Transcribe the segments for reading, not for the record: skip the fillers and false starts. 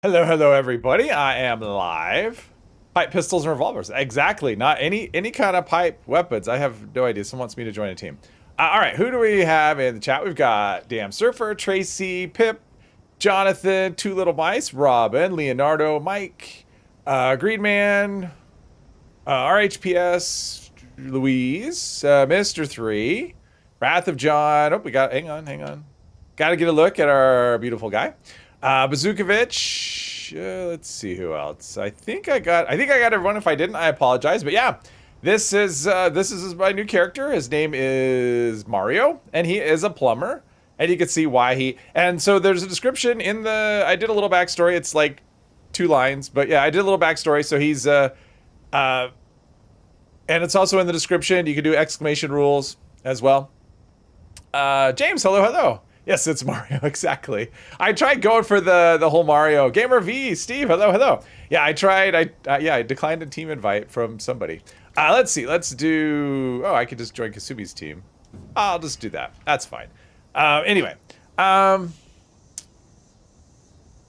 Hello, hello, everybody. I am live. Pipe, pistols, and revolvers. Exactly. Not any kind of pipe weapons. I have no idea. Someone wants me to join a team. All right. Who do we have in the chat? We've got Damn Surfer, Tracy, Pip, Jonathan, Two Little Mice, Robin, Leonardo, Mike, Green Man, RHPS, Louise, Mr. 3, Wrath of John. Oh, we got. Hang on. Got to get a look at our beautiful guy. Bazookovich, let's see who else. I think I got everyone. If I didn't, I apologize. But yeah, this is my new character. His name is Mario, and he is a plumber. And you can see why he. And so there's a description in the. I did a little backstory. It's like 2 lines, but yeah, I did a little backstory. So he's and it's also in the description. You can do exclamation rules as well. James, hello. Yes, it's Mario, exactly. I tried going for the whole Mario. Gamer V, Steve, hello. Yeah, I tried. I declined a team invite from somebody. Let's see. Let's do. Oh, I could just join Kasumi's team. I'll just do that. That's fine. Anyway,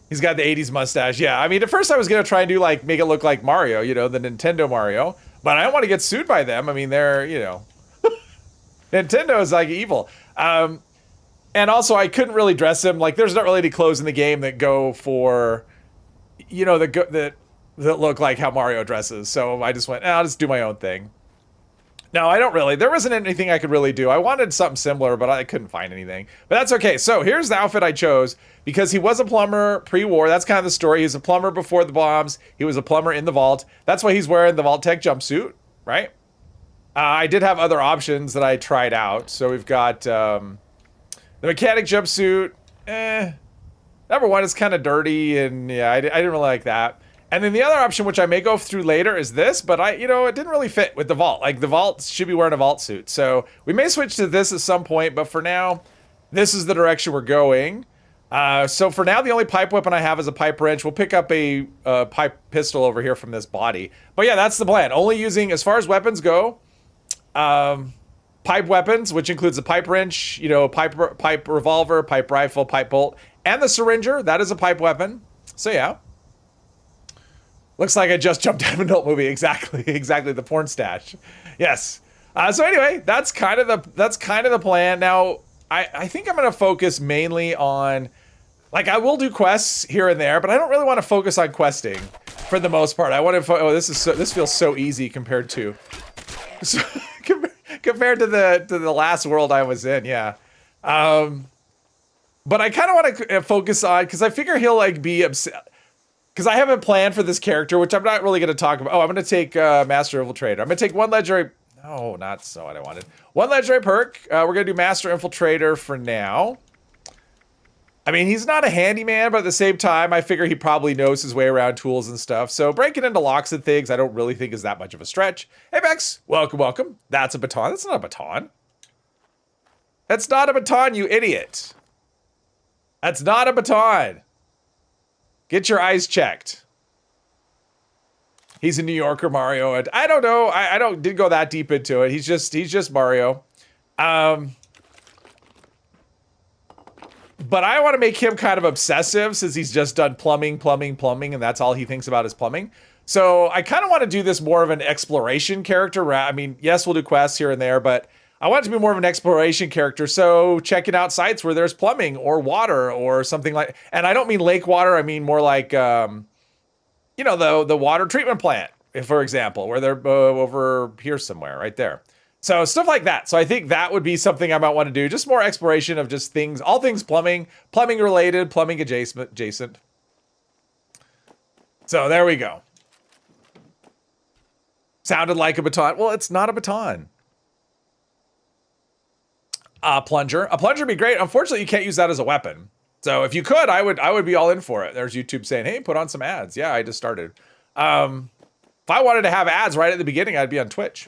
he's got the 80s mustache. Yeah, I mean, at first I was gonna try and do like make it look like Mario, you know, the Nintendo Mario, but I don't want to get sued by them. I mean, they're Nintendo is like evil. And also, I couldn't really dress him. Like, there's not really any clothes in the game that go for, that look like how Mario dresses. So I just went, I'll just do my own thing. No, I don't really. There wasn't anything I could really do. I wanted something similar, but I couldn't find anything. But that's okay. So here's the outfit I chose because he was a plumber pre-war. That's kind of the story. He was a plumber before the bombs. He was a plumber in the vault. That's why he's wearing the Vault Tech jumpsuit, right? I did have other options that I tried out. So we've got... the mechanic jumpsuit, number one, is kind of dirty, and yeah, I didn't really like that. And then the other option, which I may go through later, is this, but it didn't really fit with the vault. Like, the vault should be wearing a vault suit. So we may switch to this at some point, but for now, this is the direction we're going. So for now, the only pipe weapon I have is a pipe wrench. We'll pick up a pipe pistol over here from this body. But yeah, that's the plan. Only using, as far as weapons go, pipe weapons, which includes a pipe wrench, pipe revolver, pipe rifle, pipe bolt, and the syringer. That is a pipe weapon. So yeah. Looks like I just jumped out of an adult movie. Exactly, the porn stash. Yes. So anyway, that's kind of the plan. Now, I think I'm going to focus mainly on, like, I will do quests here and there, but I don't really want to focus on questing for the most part. I want to. This feels so easy compared to. Compared to the last world I was in, yeah. But I kind of want to focus on, because I figure he'll like be upset. Because I have a plan for this character, which I'm not really going to talk about. Oh, I'm going to take Master Infiltrator. I'm going to take one legendary. No, not so what I wanted. One legendary perk. We're going to do Master Infiltrator for now. I mean, he's not a handyman, but at the same time, I figure he probably knows his way around tools and stuff. So breaking into locks and things, I don't really think is that much of a stretch. Hey, Bex, welcome. That's a baton. That's not a baton. That's not a baton, you idiot. That's not a baton. Get your eyes checked. He's a New Yorker, Mario, and I don't know. I didn't go that deep into it. He's just Mario. But I want to make him kind of obsessive since he's just done plumbing, and that's all he thinks about is plumbing. So I kind of want to do this more of an exploration character. I mean, yes, we'll do quests here and there, but I want it to be more of an exploration character. So checking out sites where there's plumbing or water or something like, and I don't mean lake water. I mean more like, the water treatment plant, for example, where they're over here somewhere, right there. So stuff like that. So I think that would be something I might want to do. Just more exploration of just things, all things plumbing related, plumbing adjacent. So there we go. Sounded like a baton. Well, it's not a baton. Plunger. A plunger would be great. Unfortunately, you can't use that as a weapon. So if you could, I would be all in for it. There's YouTube saying, hey, put on some ads. Yeah, I just started. If I wanted to have ads right at the beginning, I'd be on Twitch.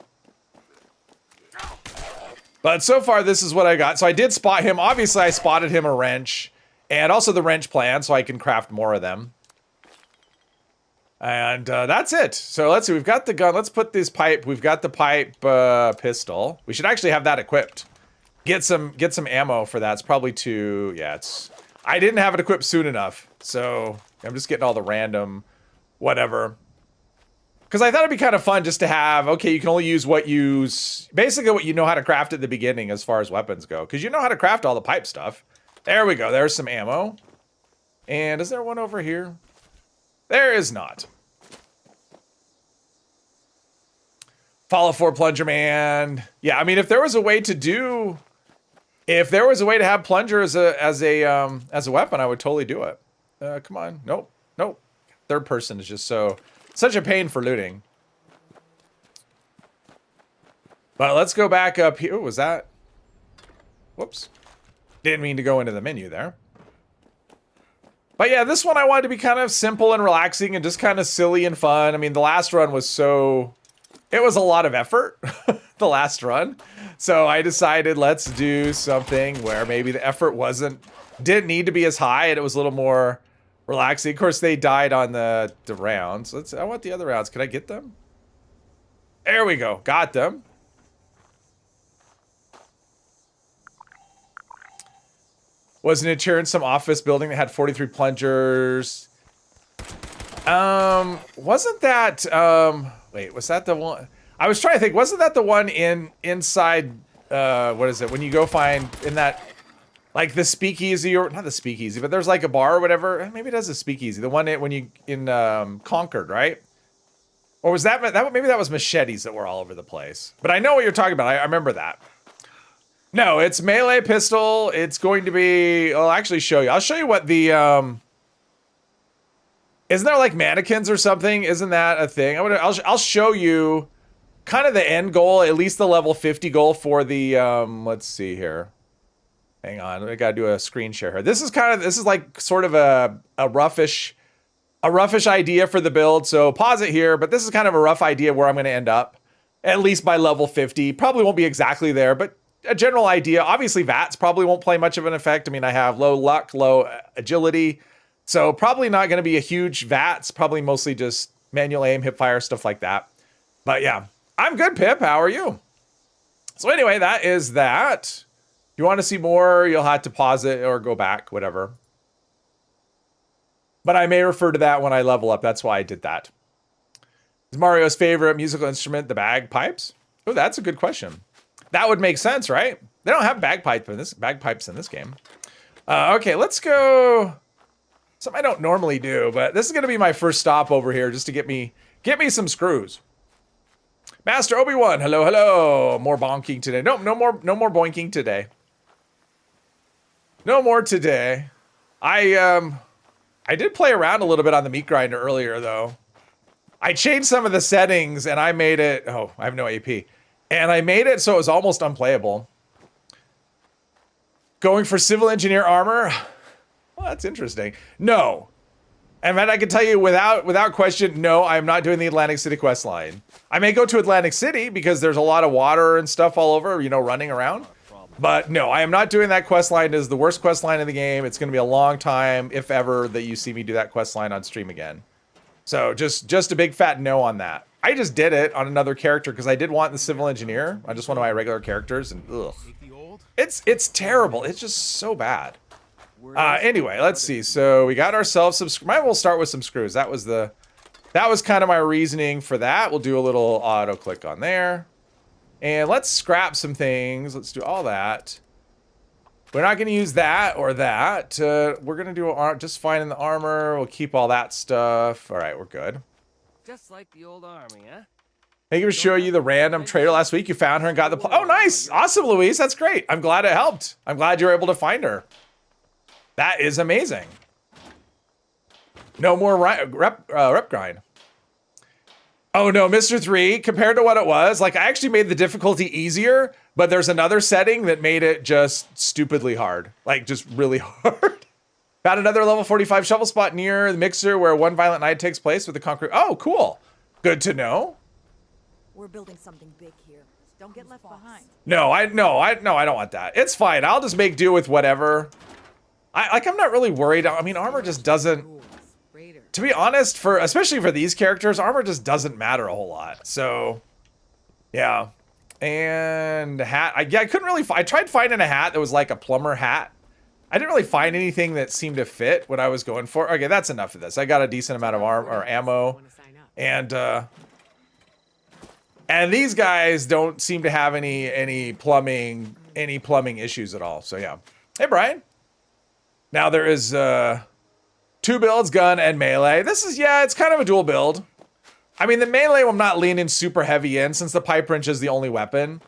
But so far, this is what I got. So I did spot him. Obviously, I spotted him a wrench. And also the wrench plan, so I can craft more of them. And that's it. So let's see. We've got the gun. Let's put this pipe. We've got the pipe pistol. We should actually have that equipped. Get some ammo for that. It's probably too... Yeah, it's... I didn't have it equipped soon enough. So I'm just getting all the random whatever. Because I thought it'd be kind of fun just to have, okay, you can only use basically what you know how to craft at the beginning as far as weapons go. Because you know how to craft all the pipe stuff. There we go. There's some ammo. And is there one over here? There is not. Follow 4 Plunger Man. Yeah, I mean, if there was a way to have Plunger as a weapon, I would totally do it. Come on. Nope. Third person is just such a pain for looting. But let's go back up here. Ooh, was that? Whoops. Didn't mean to go into the menu there. But yeah, this one I wanted to be kind of simple and relaxing and just kind of silly and fun. I mean, the last run was it was a lot of effort, the last run. So I decided let's do something where maybe the effort didn't need to be as high and it was a little more relaxing. Of course, they died on the rounds. I want the other rounds. Can I get them? There we go. Got them. Was an insurance some office building that had 43 plungers. Wasn't that wait, was that the one? I was trying to think, wasn't that the one inside what is it? When you go find in that like the speakeasy, or not the speakeasy, but there's like a bar or whatever. Maybe it has a speakeasy. The one when you in Concord, right? Or was that maybe that was machetes that were all over the place. But I know what you're talking about. I remember that. No, it's melee pistol. It's going to be. I'll actually show you. I'll show you what the. Isn't there like mannequins or something? Isn't that a thing? I'll show you, kind of the end goal, at least the level 50 goal for the. Let's see here. Hang on, I gotta do a screen share here. This is like sort of a roughish idea for the build. So pause it here, but this is kind of a rough idea where I'm going to end up, at least by level 50. Probably won't be exactly there, but a general idea. Obviously, VATS probably won't play much of an effect. I mean, I have low luck, low agility, so probably not going to be a huge VATS. Probably mostly just manual aim, hip fire, stuff like that. But yeah, I'm good, Pip. How are you? So anyway, that is that. If you want to see more, you'll have to pause it or go back, whatever. But I may refer to that when I level up. That's why I did that. Is Mario's favorite musical instrument the bagpipes? Oh, that's a good question. That would make sense, right? They don't have bagpipes in this game. Okay, let's go. Something I don't normally do, but this is going to be my first stop over here just to get me some screws. Master Obi-Wan, hello. More bonking today. Nope, no more boinking today. No more today. I did play around a little bit on the meat grinder earlier, though. I changed some of the settings, and I made it... Oh, I have no AP. And I made it so it was almost unplayable. Going for civil engineer armor? Well, that's interesting. No. And I can tell you without question, no, I'm not doing the Atlantic City quest line. I may go to Atlantic City because there's a lot of water and stuff all over, running around. But no, I am not doing that quest line. It is the worst quest line in the game. It's going to be a long time, if ever, that you see me do that quest line on stream again. So just a big fat no on that. I just did it on another character because I did want the civil engineer on just one of my regular characters, and ugh. It's terrible. It's just so bad. Anyway, let's see. So we got ourselves some. Might as well start with some screws. That was kind of my reasoning for that. We'll do a little auto click on there. And let's scrap some things. Let's do all that. We're not going to use that or that. We're going to do just fine in the armor. We'll keep all that stuff. All right, we're good. Just like the old army, huh? Thank you for showing you the random trader last week. You found her and got the... Oh, nice. Awesome, Louise. That's great. I'm glad it helped. I'm glad you were able to find her. That is amazing. No more rep grind. Oh no, Mr. 3, compared to what it was, like I actually made the difficulty easier, but there's another setting that made it just stupidly hard. Like just really hard. Found another level 45 shovel spot near the mixer where one violent night takes place with the concrete. Oh, cool. Good to know. We're building something big here. Don't get left behind. No, I don't want that. It's fine. I'll just make do with whatever. I'm not really worried. I mean, armor just doesn't... To be honest, especially for these characters, armor just doesn't matter a whole lot. So, yeah. And hat. I couldn't really... I tried finding a hat that was like a plumber hat. I didn't really find anything that seemed to fit what I was going for. Okay, that's enough of this. I got a decent amount of arm or ammo, and these guys don't seem to have any plumbing issues at all. So yeah. Hey Brian. Now there is 2 builds, gun and melee. This is, yeah, it's kind of a dual build. I mean, the melee I'm not leaning super heavy in since the pipe wrench is the only weapon.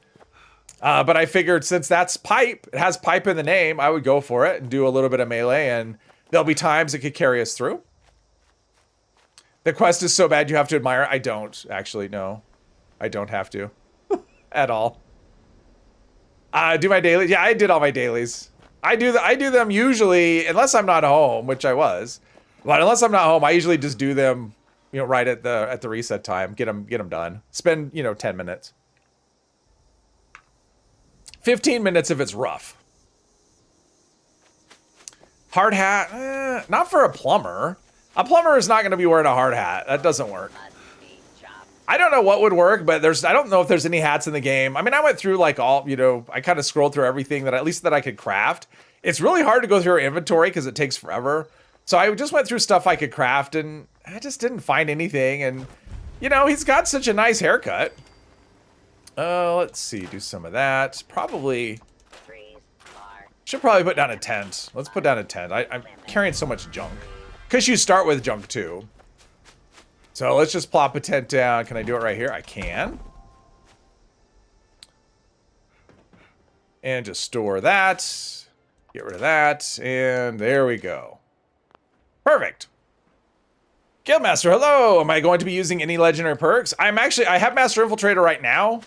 But I figured since that's pipe, it has pipe in the name, I would go for it and do a little bit of melee, and there'll be times it could carry us through. The quest is so bad you have to admire it. I don't, actually, no. I don't have to. At all. Do my dailies? Yeah, I did all my dailies. I do them usually, unless I'm not home, which I was. But unless I'm not home, I usually just do them, you know, right at the reset time. Get them done. Spend, you know, 10 minutes. 15 minutes if it's rough. Hard hat, not for a plumber. A plumber is not going to be wearing a hard hat. That doesn't work. I don't know what would work, but I don't know if there's any hats in the game. I mean, I went through like all, you know, I kind of scrolled through everything that at least that I could craft. It's really hard to go through our inventory because it takes forever. So I just went through stuff I could craft and I just didn't find anything. And, you know, he's got such a nice haircut. Let's see, do some of that. Probably, should probably put down a tent. Let's put down a tent. I'm carrying so much junk. Because you start with junk too. So let's just plop a tent down. Can I do it right here? I can. And just store that. Get rid of that. And there we go. Perfect. Guildmaster, hello. Am I going to be using any legendary perks? I have Master Infiltrator right now.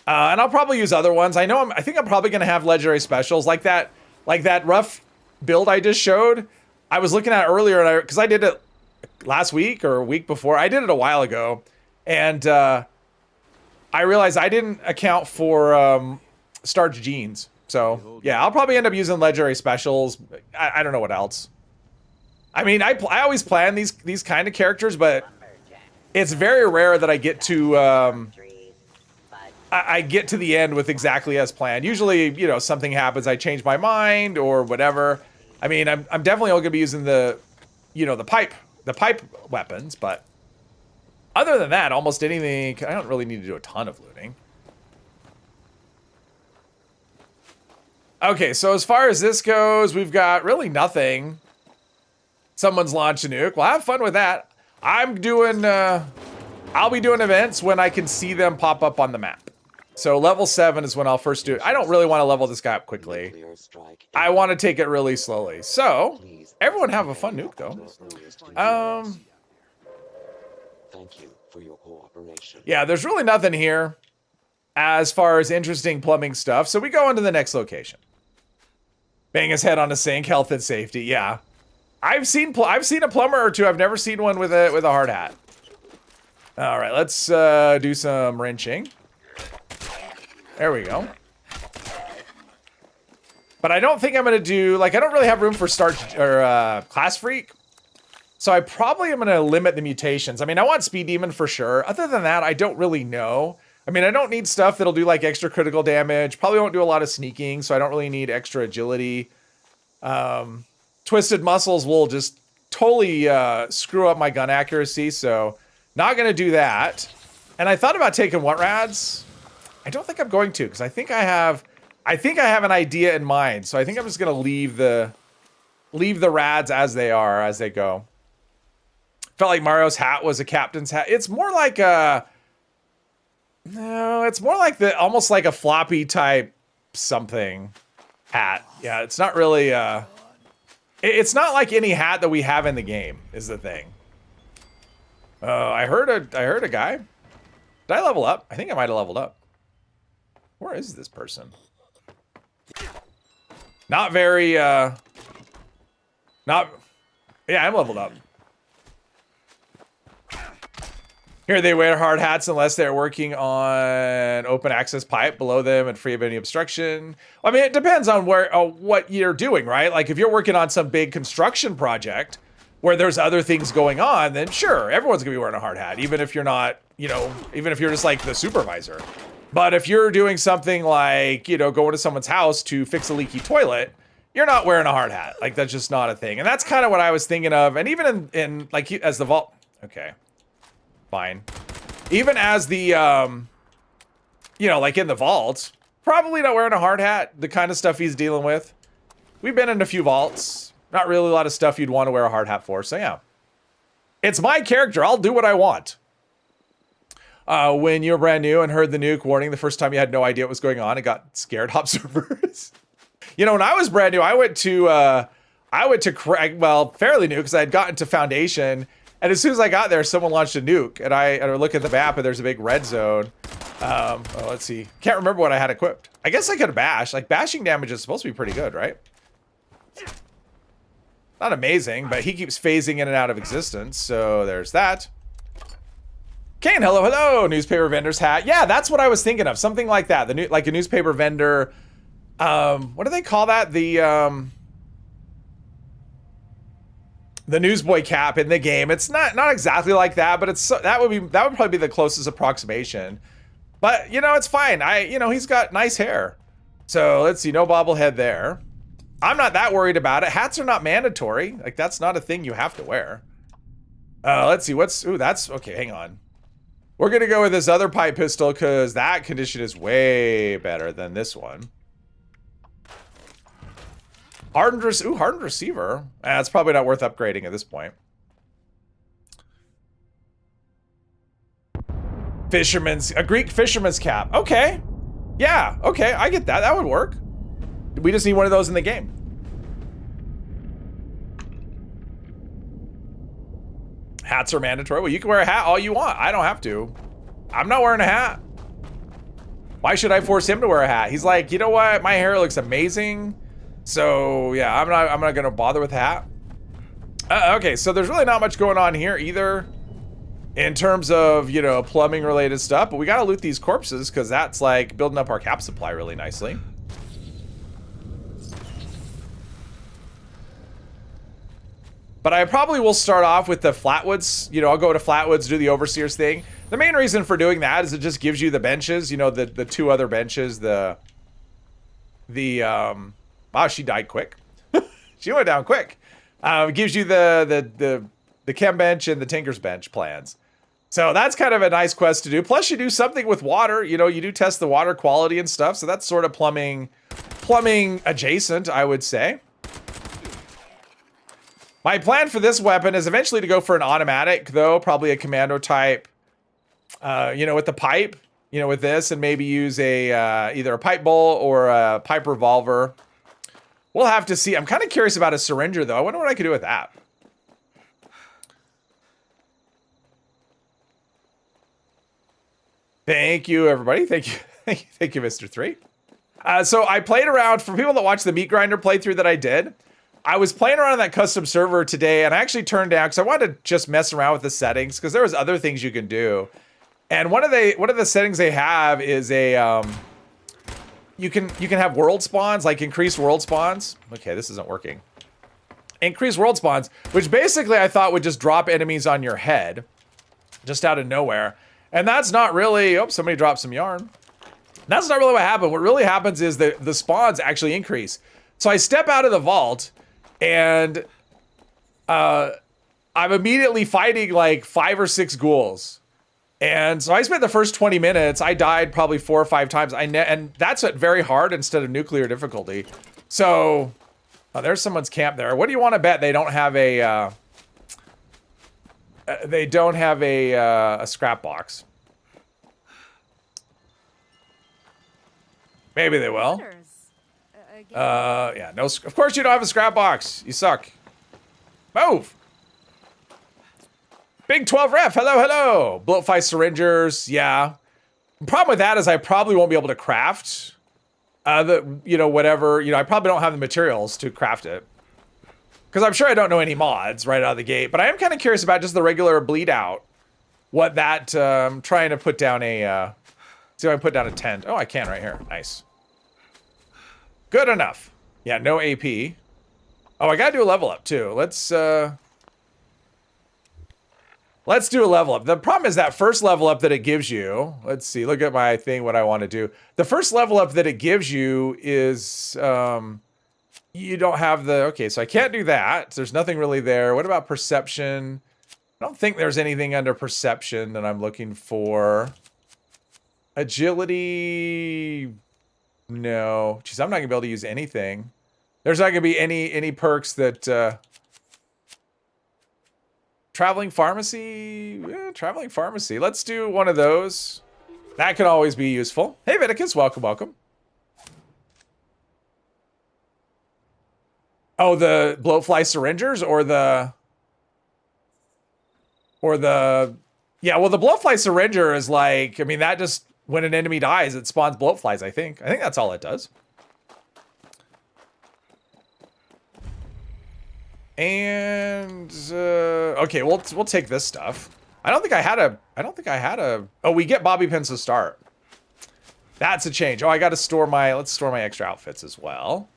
And I'll probably use other ones. I think I'm probably going to have legendary specials like that rough build I just showed. I was looking at it earlier, and because I did it last week or a week before. I did it a while ago, and I realized I didn't account for starch jeans. So yeah, I'll probably end up using legendary specials. I don't know what else. I mean, I always plan these kind of characters, but it's very rare that I get to I get to the end with exactly as planned. Usually, you know, something happens, I change my mind or whatever. I mean, I'm definitely only gonna be using the pipe weapons, but other than that, almost anything. I don't really need to do a ton of looting. Okay, so as far as this goes, we've got really nothing. Someone's launched a nuke. Well, have fun with that. I'll be doing events when I can see them pop up on the map. So level 7 is when I'll first do it. I don't really want to level this guy up quickly. I want to take it really slowly. So everyone have a fun nuke though. Thank you for your cooperation. Yeah, there's really nothing here as far as interesting plumbing stuff. So we go on to the next location. Bang his head on a sink, health and safety. Yeah, I've seen a plumber or two. I've never seen one with a hard hat. All right, let's do some wrenching. There we go. But I don't think I'm gonna do, like, I don't really have room for start or class freak. So I probably am gonna limit the mutations. I mean, I want speed demon for sure. Other than that, I don't really know. I mean, I don't need stuff that'll do like extra critical damage. Probably won't do a lot of sneaking, so I don't really need extra agility. Twisted muscles will just totally screw up my gun accuracy, so not gonna do that. And I thought about taking what rads? I don't think I'm going to, because I think I have an idea in mind. So I think I'm just gonna leave the rads as they are, as they go. Felt like Mario's hat was a captain's hat. It's more like it's more like almost like a floppy type something hat. Yeah, it's not really it's not like any hat that we have in the game is the thing. I heard a guy. Did I level up? I think I might have leveled up. Where is this person? Not very, yeah, I'm leveled up. Here, they wear hard hats unless they're working on open access pipe below them and free of any obstruction. I mean, it depends on what you're doing, right? Like if you're working on some big construction project where there's other things going on, then sure, everyone's gonna be wearing a hard hat, even if you're not, you know, even if you're just like the supervisor. But if you're doing something like, you know, going to someone's house to fix a leaky toilet, you're not wearing a hard hat. Like, that's just not a thing. And that's kind of what I was thinking of. And even in like, as the vault, okay, fine. Even as the, you know, like in the vault, probably not wearing a hard hat, the kind of stuff he's dealing with. We've been in a few vaults. Not really a lot of stuff you'd want to wear a hard hat for. So yeah, it's my character. I'll do what I want. When you're brand new and heard the nuke warning the first time, you had no idea what was going on and got scared, hop servers. You know, when I was brand new, I went to well, fairly new, because I had gotten to Foundation, and as soon as I got there, someone launched a nuke, and I look at the map, and there's a big red zone. Well, let's see. Can't remember what I had equipped. I guess I could bash. Like, bashing damage is supposed to be pretty good, right? Not amazing, but he keeps phasing in and out of existence, so there's that. Kane, hello, hello, newspaper vendor's hat. Yeah, that's what I was thinking of. Something like that. Like a newspaper vendor. What do they call that? The newsboy cap in the game. It's not exactly like that, but it's that would probably be the closest approximation. But you know, it's fine. He's got nice hair. So let's see, no bobblehead there. I'm not that worried about it. Hats are not mandatory. Like, that's not a thing you have to wear. Let's see, that's okay, hang on. We're gonna go with this other pipe pistol because that condition is way better than this one. Hardened receiver. It's probably not worth upgrading at this point. A Greek fisherman's cap. Okay. Yeah, okay, I get that. That would work. We just need one of those in the game. Hats are mandatory. Well, you can wear a hat all you want. I don't have to. I'm not wearing a hat. Why should I force him to wear a hat? He's like, you know what? My hair looks amazing. So yeah, I'm not gonna bother with a hat. Okay, so there's really not much going on here either in terms of, you know, plumbing related stuff, but we gotta loot these corpses because that's like building up our cap supply really nicely. But I probably will start off with the Flatwoods. You know, I'll go to Flatwoods, do the Overseer's thing. The main reason for doing that is it just gives you the benches, you know, the two other benches, wow, she died quick. She went down quick. It gives you the chem bench and the tinker's bench plans. So that's kind of a nice quest to do. Plus you do something with water, you know, you do test the water quality and stuff. So that's sort of plumbing adjacent, I would say. My plan for this weapon is eventually to go for an automatic, though, probably a commando type, you know, with the pipe, you know, with this, and maybe use either a pipe bowl or a pipe revolver. We'll have to see. I'm kind of curious about a syringer, though. I wonder what I could do with that. Thank you, everybody. Thank you. Thank you, Mr. 3. So I played around, for people that watch the Meat Grinder playthrough that I did, I was playing around on that custom server today, and I actually turned down because I wanted to just mess around with the settings because there was other things you can do. And one of the settings they have is you can have world spawns, like increase world spawns. Okay, this isn't working. Increase world spawns, which basically I thought would just drop enemies on your head, just out of nowhere. And that's not really. Oh, somebody dropped some yarn. That's not really what happened. What really happens is that the spawns actually increase. So I step out of the vault. And I'm immediately fighting like 5 or 6 ghouls. And so I spent the first 20 minutes. I died probably 4 or 5 times. And that's at very hard instead of nuclear difficulty. So there's someone's camp there. What do you want to bet they don't have a scrap box? Maybe they will. Yeah, no, of course you don't have a scrap box. You suck. Move. Big 12 ref, hello, hello. Bloatfly syringers, yeah. The problem with that is I probably won't be able to craft whatever, I probably don't have the materials to craft it. Because I'm sure I don't know any mods right out of the gate, but I am kind of curious about just the regular bleed out. What that, I'm trying to put down see if I can put down a tent. Oh, I can right here, nice. Good enough. Yeah, no AP. Oh, I gotta do a level up too. Let's do a level up. The problem is that first level up that it gives you. Let's see, look at my thing, what I want to do. The first level up that it gives you is You don't have the... Okay, so I can't do that. There's nothing really there. What about perception? I don't think there's anything under perception that I'm looking for. Agility... No. Jeez, I'm not going to be able to use anything. There's not going to be any perks that... Traveling pharmacy? Yeah, traveling pharmacy. Let's do one of those. That can always be useful. Hey, Viticus, welcome, welcome. Oh, the blowfly syringers or the... Yeah, well, the blowfly syringer is like... I mean, that just... When an enemy dies, it spawns blowflies, I think. I think that's all it does. And... okay, we'll take this stuff. I don't think I had a... Oh, we get bobby pins to start. That's a change. Oh, I got to store my... Let's store my extra outfits as well.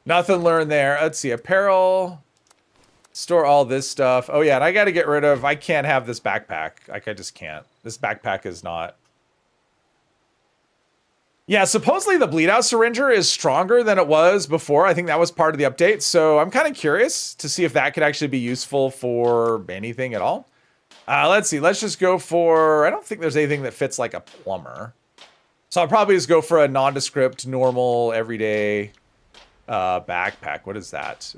Nothing learned there. Let's see. Apparel. Store all this stuff. Oh, yeah. And I got to get rid of... I can't have this backpack. Like, I just can't. This backpack is not... Yeah, supposedly the bleed out syringer is stronger than it was before. I think that was part of the update. So I'm kind of curious to see if that could actually be useful for anything at all. Let's see. Let's just go for... I don't think there's anything that fits like a plumber. So I'll probably just go for a nondescript, normal, everyday backpack. What is that?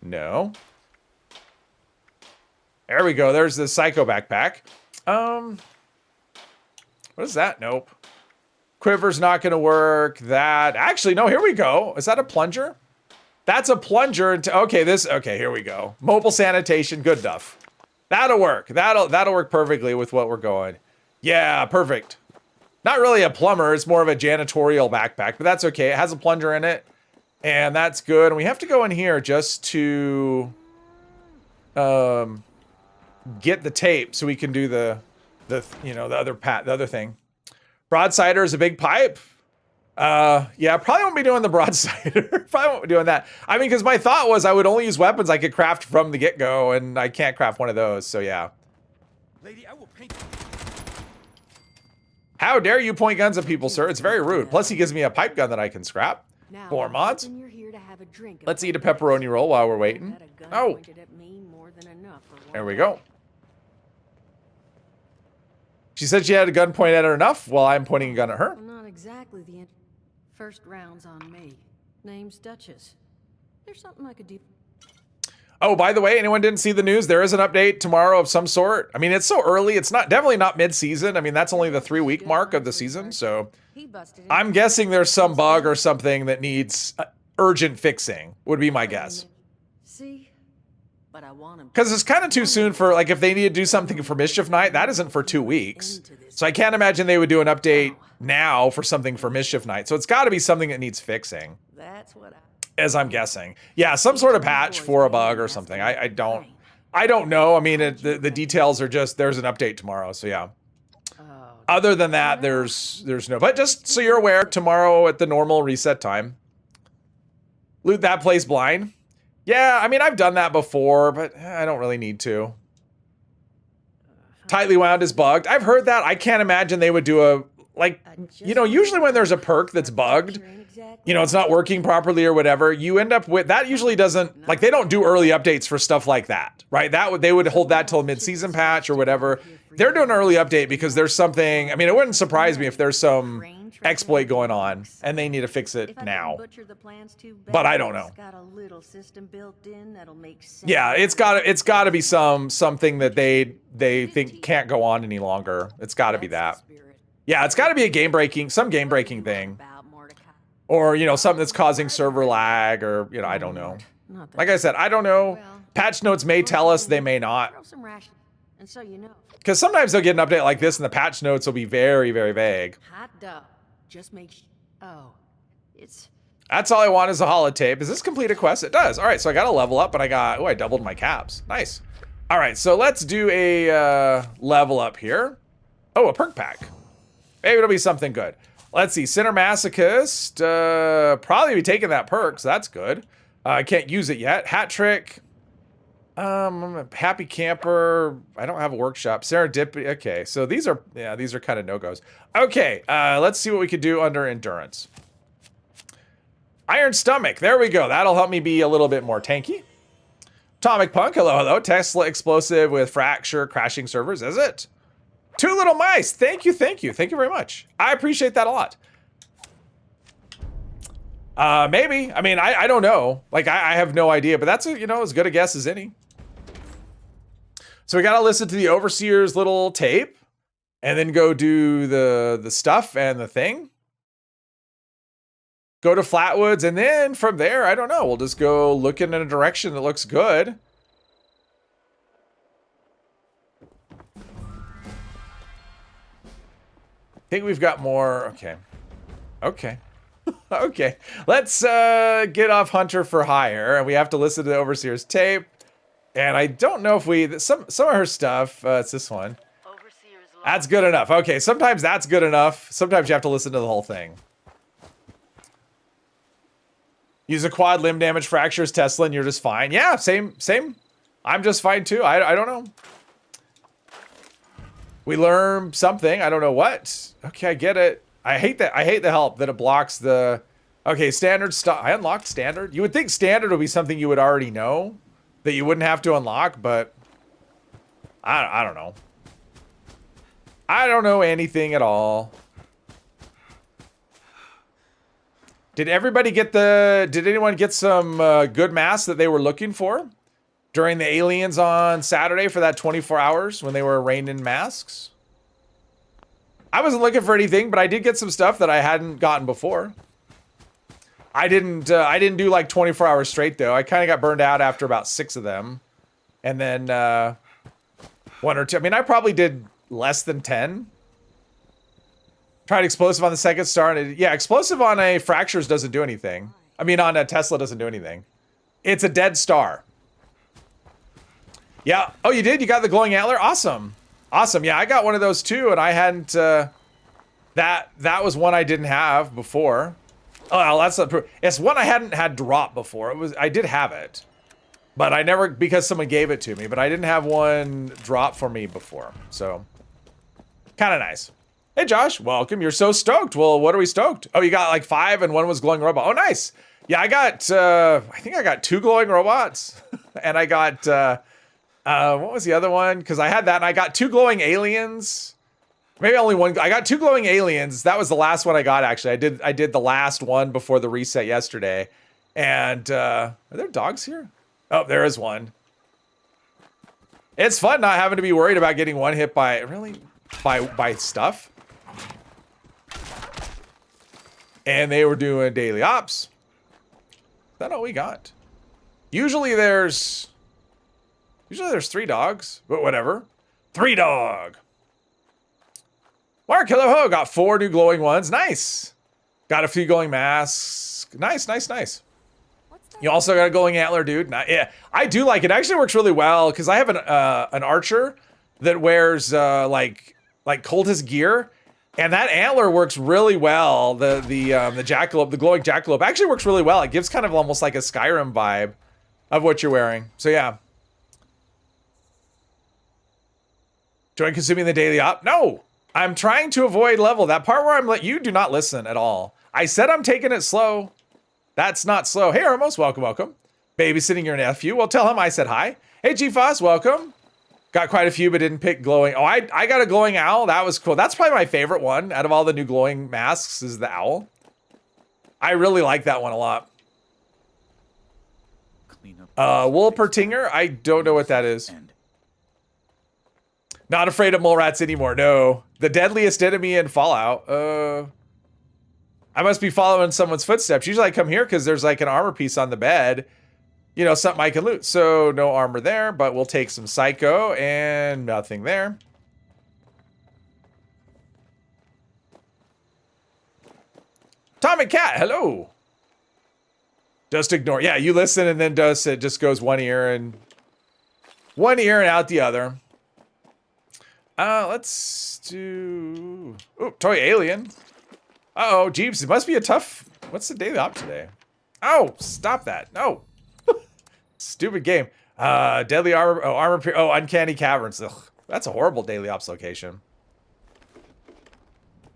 No. There we go. There's the psycho backpack. What is that? Nope. Quiver's not going to work. That... Actually, no, here we go. Is that a plunger? That's a plunger. Okay, this... Okay, here we go. Mobile sanitation. Good enough. That'll work. That'll work perfectly with what we're going. Yeah, perfect. Not really a plumber. It's more of a janitorial backpack, but that's okay. It has a plunger in it, and that's good. And we have to go in here just to get the tape so we can do the other thing. Broadsider is a big pipe. Yeah, probably won't be doing the broadsider. Probably won't be doing that. I mean, because my thought was I would only use weapons I could craft from the get-go, and I can't craft one of those, so yeah. Lady, I will paint. How dare you point guns at people, sir? It's very rude. Plus, he gives me a pipe gun that I can scrap. Now, 4 mods. you're here to have a drink. Let's eat a pepperoni roll while we're waiting. Oh, there we go. She said she had a gun pointed at her enough. Well, I'm pointing a gun at her. Well, not exactly the first round's on me. Name's Duchess. There's something I could do. Oh, by the way, anyone didn't see the news? There is an update tomorrow of some sort. I mean, it's so early. It's not definitely not mid-season. I mean, that's only the 3-week mark of the season. So I'm guessing there's some bug or something that needs urgent fixing would be my guess. See? But I want him. Because it's kind of too soon for, like, if they need to do something for Mischief Night, that isn't for 2 weeks. So I can't imagine they would do an update now for something for Mischief Night. So it's got to be something that needs fixing. That's what As I'm guessing. Yeah, some sort of patch for a bug or something. I don't know. I mean, the details are just, there's an update tomorrow, so yeah. Other than that, there's no, but just so you're aware, tomorrow at the normal reset time. Loot that place blind. Yeah, I mean, I've done that before, but I don't really need to. Tightly wound is bugged. I've heard that. I can't imagine they would do a, like, you know, usually when there's a perk that's bugged, you know, it's not working properly or whatever, you end up with, that usually doesn't, like, they don't do early updates for stuff like that, right? They would hold that till a mid-season patch or whatever. They're doing an early update because there's something, I mean, it wouldn't surprise me if there's some exploit going on and they need to fix it now. But I don't know. Yeah, it's got to be something that they think can't go on any longer. It's got to be that. Yeah, it's got to be a some game-breaking thing. Or, you know, something that's causing server lag or, you know, I don't know. Like I said, I don't know. Patch notes may tell us, they may not. Because sometimes they'll get an update like this and the patch notes will be very, very vague. Hot dog. Just make it's... That's all I want is a holotape. Does this complete a quest? It does. All right, so I got a level up, and I doubled my caps. Nice. All right, so let's do a level up here. Oh, a perk pack. Maybe it'll be something good. Let's see, Sinner Masochist. Probably be taking that perk, so that's good. I can't use it yet. Hat Trick. I'm a Happy Camper. I don't have a workshop. Serendipity. Okay, so these are kind of no-goes. Okay, let's see what we could do under Endurance. Iron Stomach. There we go. That'll help me be a little bit more tanky. Atomic Punk. Hello, hello. Tesla explosive with fracture crashing servers. Is it? Two little mice. Thank you, thank you. Thank you very much. I appreciate that a lot. Maybe. I mean, I don't know. Like, I have no idea, but that's, you know, as good a guess as any. So we got to listen to the Overseer's little tape and then go do the stuff and the thing. Go to Flatwoods, and then from there, I don't know. We'll just go looking in a direction that looks good. I think we've got more. Okay. Okay. Okay. Let's get off Hunter for Hire, and we have to listen to the Overseer's tape. And I don't know if we... Some of her stuff, it's this one. That's good enough. Okay, sometimes that's good enough. Sometimes you have to listen to the whole thing. Use a quad limb damage fractures Tesla and you're just fine. Yeah, same. I'm just fine too. I don't know. We learn something. I don't know what. Okay, I get it. I hate that. I hate the help that it blocks the... Okay, standard stuff. I unlocked standard. You would think standard would be something you would already know, that you wouldn't have to unlock, but I don't know. I don't know anything at all. Did everybody get did anyone get some good masks that they were looking for during the aliens on Saturday for that 24 hours when they were rained in masks? I wasn't looking for anything, but I did get some stuff that I hadn't gotten before. I didn't do like 24 hours straight though. I kind of got burned out after about 6 of them. And then 1 or 2. I mean, I probably did less than 10. Tried explosive on the second star, and yeah, explosive on a fractures doesn't do anything. I mean, on a Tesla doesn't do anything. It's a dead star. Yeah. Oh, you did? You got the glowing antler? Awesome. Awesome. Yeah, I got one of those too, and I hadn't. That was one I didn't have before. Oh, well, that's a. It's one I hadn't had drop before. I did have it, but I never, because someone gave it to me. But I didn't have one drop for me before, so kind of nice. Hey, Josh, welcome. You're so stoked. Well, what are we stoked? Oh, you got like 5 and one was glowing robot. Oh, nice. Yeah, I got, I think I got 2 glowing robots. And I got, what was the other one? Because I had that and I got 2 glowing aliens. Maybe only one. I got 2 glowing aliens. That was the last one I got, actually. I did the last one before the reset yesterday. And, are there dogs here? Oh, there is one. It's fun not having to be worried about getting one hit by, really? By stuff. And they were doing daily ops. Is that all we got? Usually there's 3 dogs, but whatever. 3 dog. Mark, hello ho, got 4 new glowing ones. Nice. Got a few glowing masks. Nice, nice, nice. You also got a glowing antler, dude. Yeah, I do like it. It actually works really well because I have an archer that wears like cultist gear. And that antler works really well. The jackalope, the glowing jackalope actually works really well. It gives kind of almost like a Skyrim vibe of what you're wearing. So yeah. Join consuming the daily op? No, I'm trying to avoid level. That part where you do not listen at all. I said I'm taking it slow. That's not slow. Hey, Armos, welcome, welcome. Babysitting your nephew. Well, tell him I said hi. Hey, G-Foss, welcome. Got quite a few, but didn't pick glowing. Oh, I got a glowing owl. That was cool. That's probably my favorite one out of all the new glowing masks is the owl. I really like that one a lot. Woolpertinger? I don't know what that is. Not afraid of mole rats anymore. No. The deadliest enemy in Fallout. I must be following someone's footsteps. Usually I come here because there's like an armor piece on the bed. You know, something I can loot. So no armor there, but we'll take some psycho and nothing there. Atomic Cat, hello. Just ignore. Yeah, you listen and then it just goes one ear and out the other. Let's do... Oh, toy alien. Uh-oh, Jeeps, it must be a tough... What's the daily op today? Oh, stop that. No. Stupid game. Deadly armor. Oh, uncanny caverns. Ugh, that's a horrible daily ops location.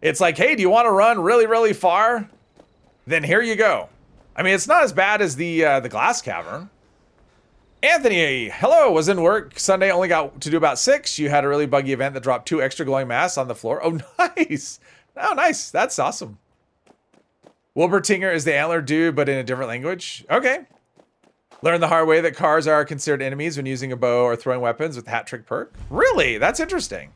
It's like, hey, do you want to run really, really far? Then here you go. I mean, it's not as bad as the glass cavern. Anthony, hello, was in work Sunday, only got to do about 6. You had a really buggy event that dropped 2 extra glowing masks on the floor. Oh, nice. Oh, nice. That's awesome. Wilburtinger is the antler dude, but in a different language. Okay. Learn the hard way that cars are considered enemies when using a bow or throwing weapons with hat trick perk. Really? That's interesting.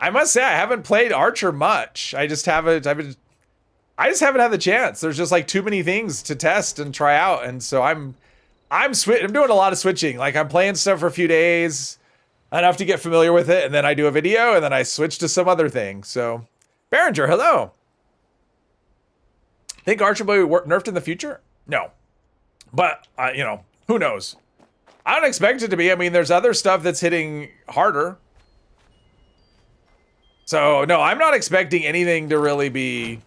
I must say, I haven't played Archer much. I just haven't had the chance. There's just like too many things to test and try out. And so I'm doing a lot of switching. Like I'm playing stuff for a few days, enough to get familiar with it. And then I do a video and then I switch to some other thing. So Behringer, hello. Think Archer will be nerfed in the future? No. But, you know, who knows? I don't expect it to be. I mean, there's other stuff that's hitting harder. So, no, I'm not expecting anything to really be...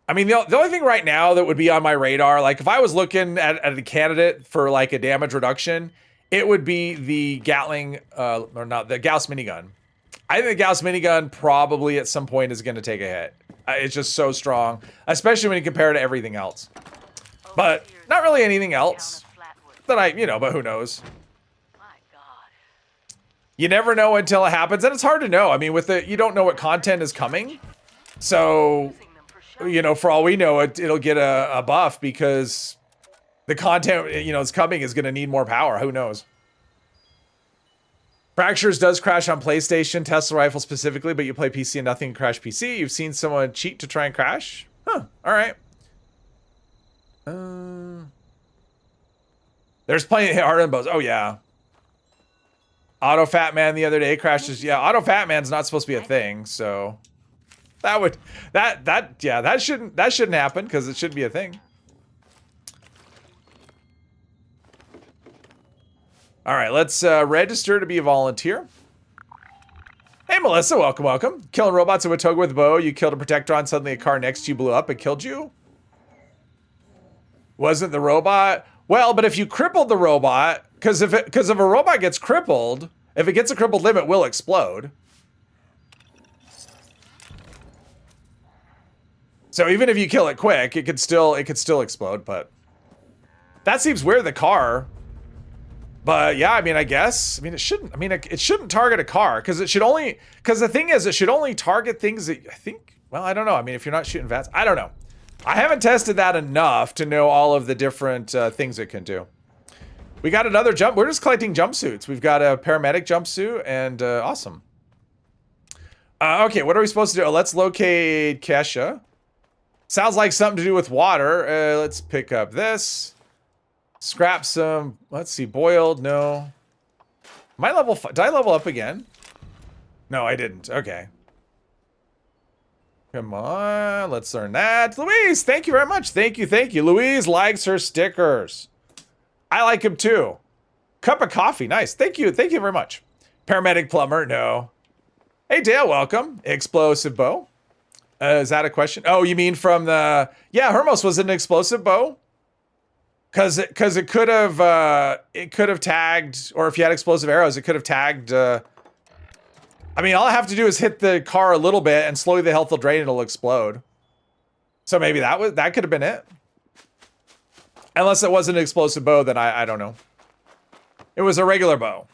I mean, the only thing right now that would be on my radar, like if I was looking at a candidate for like a damage reduction, it would be the Gatling, or not, the Gauss minigun. I think the Gauss minigun probably at some point is going to take a hit. It's just so strong, especially when you compare it to everything else. But not really anything else that but who knows? You never know until it happens, and it's hard to know. I mean, you don't know what content is coming. So, you know, for all we know, it'll get a buff because the content, is coming is going to need more power. Who knows? Fractures does crash on PlayStation, Tesla rifle specifically, but you play PC and nothing can crash PC. You've seen someone cheat to try and crash? Huh, all right. There's plenty of hard on bows. Oh, yeah. Auto Fat Man the other day crashes. Yeah, Auto Fat Man's not supposed to be a thing, so that shouldn't happen because it should be a thing. All right, let's register to be a volunteer. Hey, Melissa, welcome. Killing robots in Watoga with a bow. You killed a Protectron. Suddenly a car next to you blew up and killed you. Wasn't the robot? Well, but if you crippled the robot, because if a robot gets crippled, if it gets a crippled limb, it will explode. So even if you kill it quick, it could still explode. But that seems weird. The car. But yeah, I mean, I guess. I mean, it shouldn't. I mean, it shouldn't target a car because it should only. Because the thing is, it should only target things that I think. Well, I don't know. I mean, if you're not shooting vats, I don't know. I haven't tested that enough to know all of the different things it can do. We got another jump. We're just collecting jumpsuits. We've got a paramedic jumpsuit and awesome. Okay, what are we supposed to do? Let's locate Kesha. Sounds like something to do with water. Let's pick up this. Scrap some. Let's see. Boiled. No. Did I level up again? No, I didn't. Okay. Come on, let's learn that. Louise, thank you very much. Thank you. Louise likes her stickers. I like them too. Cup of coffee, nice. Thank you very much. Paramedic plumber, no. Hey Dale, welcome. Explosive bow. Is that a question? Oh, you mean from the... Yeah, Hermos was an explosive bow. Because it could have tagged, or if you had explosive arrows, it could have tagged... I mean, all I have to do is hit the car a little bit and slowly the health will drain and it'll explode. So maybe that could have been it. Unless it wasn't an explosive bow, then I don't know. It was a regular bow.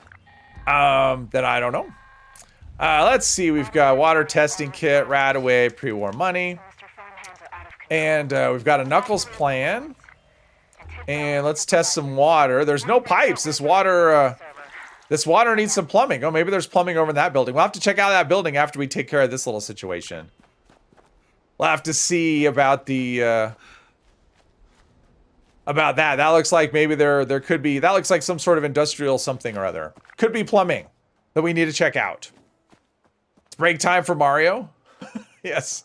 Then I don't know. Let's see, we've got water testing kit, rat away, pre-war money. And we've got a Knuckles plan. And let's test some water. There's no pipes. This water needs some plumbing. Oh, maybe there's plumbing over in that building. We'll have to check out that building after we take care of this little situation. We'll have to see about the about that. That looks like maybe there could be, that looks like some sort of industrial something or other. Could be plumbing that we need to check out. It's break time for Mario. Yes.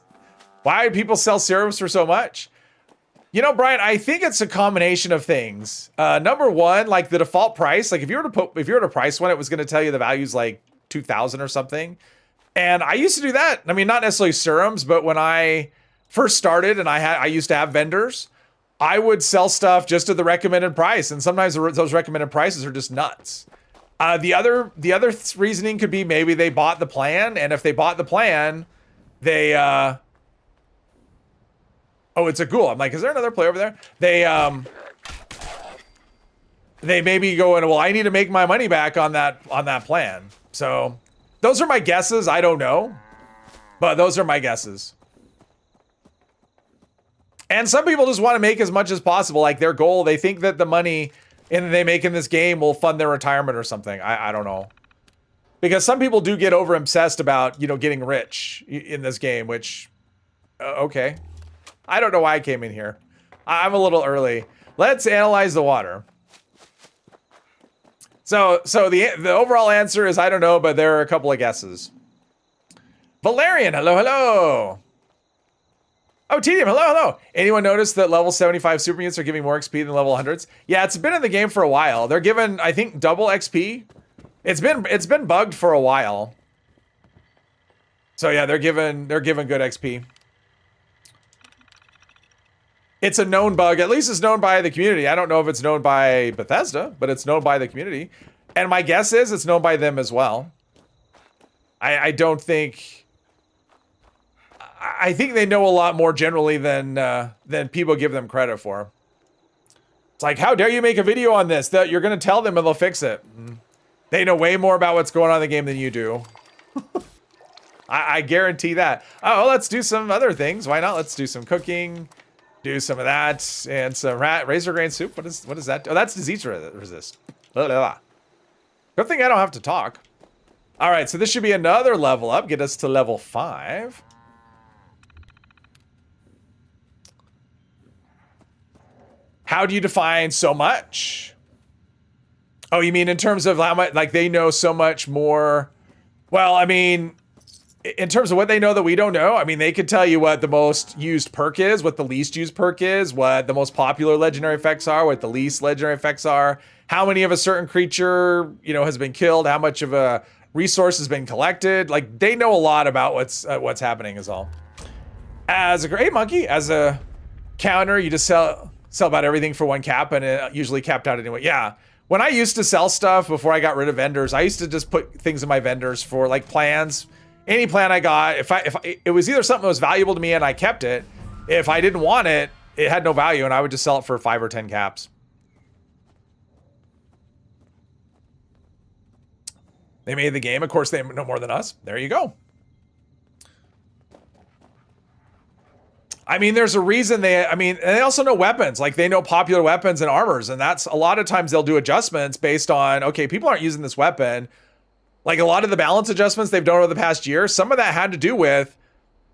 Why do people sell serums for so much? You know, Brian, I think it's a combination of things. Number one, like the default price, like if you were to price one, it was going to tell you the value's like 2,000 or something. And I used to do that. I mean, not necessarily serums, but when I first started and I used to have vendors, I would sell stuff just at the recommended price. And sometimes those recommended prices are just nuts. The other reasoning could be maybe they bought the plan. And if they bought the plan, they, Oh, it's a ghoul. I'm like, is there another player over there? They maybe go in, well, I need to make my money back on that plan. So those are my guesses. I don't know, but those are my guesses. And some people just want to make as much as possible. Like their goal, they think that the money they make in this game will fund their retirement or something. I don't know. Because some people do get over obsessed about, getting rich in this game, which, okay. I don't know why I came in here. I'm a little early. Let's analyze the water. So the overall answer is I don't know, but there are a couple of guesses. Valerian, hello, hello. Oh, Tedium, hello, hello. Anyone notice that level 75 super units are giving more XP than level 100s? Yeah, it's been in the game for a while. They're given, I think, double XP. It's been bugged for a while. So yeah, they're given good XP. It's a known bug. At least it's known by the community. I don't know if it's known by Bethesda, but it's known by the community. And my guess is it's known by them as well. I don't think... I think they know a lot more generally than people give them credit for. It's like, how dare you make a video on this? That you're going to tell them and they'll fix it. They know way more about what's going on in the game than you do. I guarantee that. Oh, let's do some other things. Why not? Let's do some cooking. Do some of that and some razor grain soup. What is that? Oh, that's disease resist. Good thing I don't have to talk. All right, so this should be another level up. Get us to level 5. How do you define so much? Oh, you mean in terms of how much, like they know so much more? Well, I mean, in terms of what they know that we don't know, I mean, they could tell you what the most used perk is, what the least used perk is, what the most popular legendary effects are, what the least legendary effects are, how many of a certain creature, has been killed, how much of a resource has been collected. Like, they know a lot about what's happening is all. As a great monkey, as a counter, you just sell about everything for 1 cap, and it usually capped out anyway. Yeah. When I used to sell stuff before I got rid of vendors, I used to just put things in my vendors for like plans. Any plan I got, if it was either something that was valuable to me and I kept it. If I didn't want it, it had no value, and I would just sell it for 5 or 10 caps. They made the game. Of course, they know more than us. There you go. I mean, there's a reason and they also know weapons. Like, they know popular weapons and armors, and that's a lot of times they'll do adjustments based on, okay, people aren't using this weapon. Like, a lot of the balance adjustments they've done over the past year, some of that had to do with,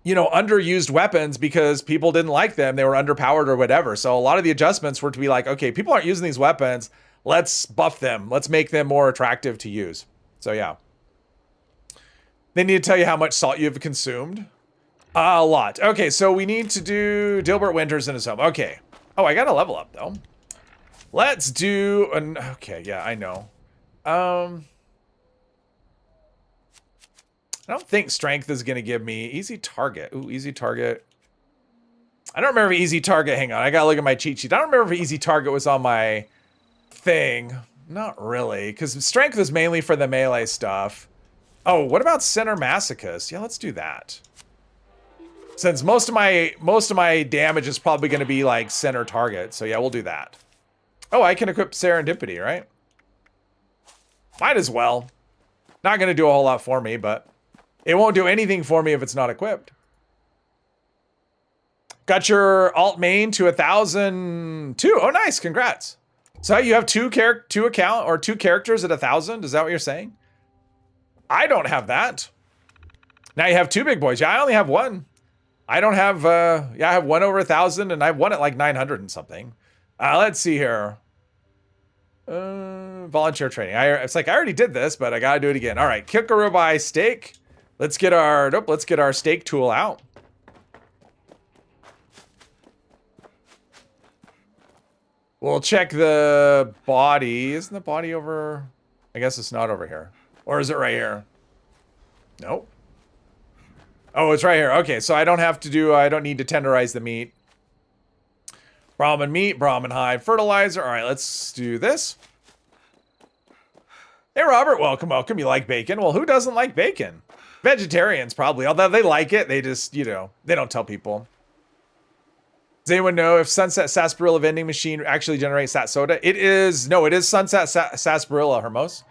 underused weapons because people didn't like them. They were underpowered or whatever. So a lot of the adjustments were to be like, okay, people aren't using these weapons. Let's buff them. Let's make them more attractive to use. So yeah. They need to tell you how much salt you have consumed. A lot. Okay, so we need to do Dilbert Winters in his home. Okay. Oh, I got to level up, though. Let's do an... Okay, yeah, I know. I don't think strength is going to give me easy target. Ooh, easy target. I don't remember easy target. Hang on, I got to look at my cheat sheet. I don't remember if easy target was on my thing. Not really, because strength is mainly for the melee stuff. Oh, what about center masochist? Yeah, let's do that. Since most of my damage is probably going to be like center target, so yeah, we'll do that. Oh, I can equip serendipity, right? Might as well. Not going to do a whole lot for me, but it won't do anything for me if it's not equipped. Got your alt main to 1,002. Oh, nice, congrats. So you have two characters at 1,000. Is that what you're saying? I don't have that. Now you have 2 big boys. Yeah, I only have 1. I don't have, yeah, I have 1 over 1,000, and I've won at like 900 and something. Let's see here. Volunteer training. It's like, I already did this, but I gotta do it again. All right, kick a ribeye steak. Let's get our steak tool out. We'll check the body. Isn't the body over? I guess it's not over here. Or is it right here? Nope. Oh, it's right here. Okay, so I don't need to tenderize the meat. Brahmin meat, Brahmin hide fertilizer. All right, let's do this. Hey, Robert, welcome, welcome. You like bacon? Well, who doesn't like bacon? Vegetarians, probably. Although they like it, they just, they don't tell people. Does anyone know if Sunset Sarsaparilla vending machine actually generates that soda? It is, no, it is Sunset Sarsaparilla, Hermos.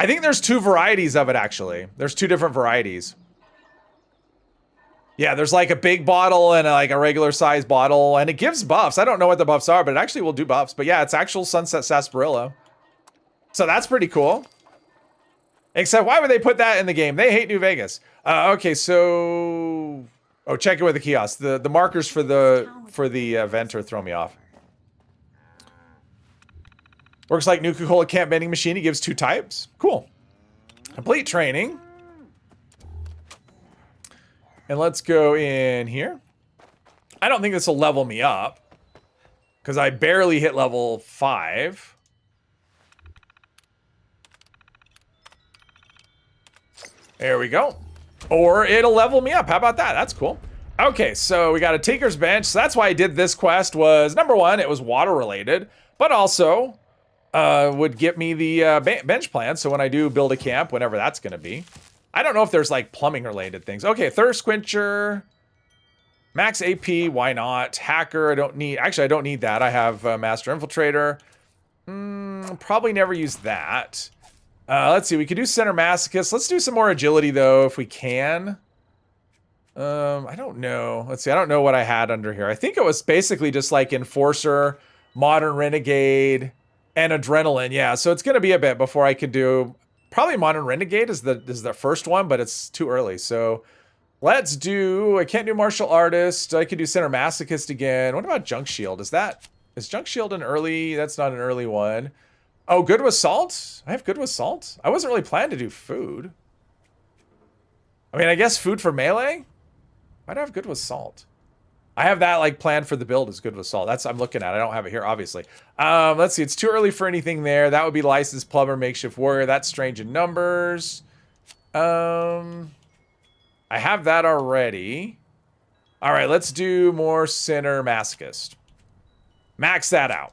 I think there's 2 varieties of it, actually. There's 2 different varieties. Yeah, there's like a big bottle and like a regular size bottle, and it gives buffs. I don't know what the buffs are, but it actually will do buffs. But yeah, it's actual Sunset Sarsaparilla. So that's pretty cool. Except why would they put that in the game? They hate New Vegas. Okay, so... Oh, check it with the kiosk. The markers for the event are throwing me off. Works like Nuka-Cola camp vending machine. It gives 2 types. Cool. Complete training. And let's go in here. I don't think this will level me up, because I barely hit level 5. There we go. Or it'll level me up. How about that? That's cool. Okay, so we got a Tinker's Bench. So that's why I did this quest was, number 1, it was water related, but also would get me the bench plan. So when I do build a camp, whenever that's going to be. I don't know if there's like plumbing related things. Okay, Thirst Quencher. Max AP, why not? Hacker, I don't need, actually I don't need that. I have Master Infiltrator. Probably never use that. Let's see, we could do Center Masochist. Let's do some more agility though, if we can. I don't know. Let's see, I don't know what I had under here. I think it was basically just like Enforcer, Modern Renegade, and Adrenaline. Yeah, so it's gonna be a bit before I can do, probably Modern Renegade is the first one, but it's too early. So let's do, I can't do Martial Artist. I could do Center Masochist again. What about Junk Shield? Is Junk Shield an early? That's not an early one. Oh, Good with Salt? I have Good with Salt? I wasn't really planning to do food. I mean, I guess food for melee? Why do I have Good with Salt? I have that like planned for the build is Good with Salt. That's I'm looking at. I don't have it here, obviously. Let's see. It's too early for anything there. That would be Licensed Plumber, Makeshift Warrior. That's Strange in Numbers. I have that already. All right, let's do more Center Masochist. Max that out.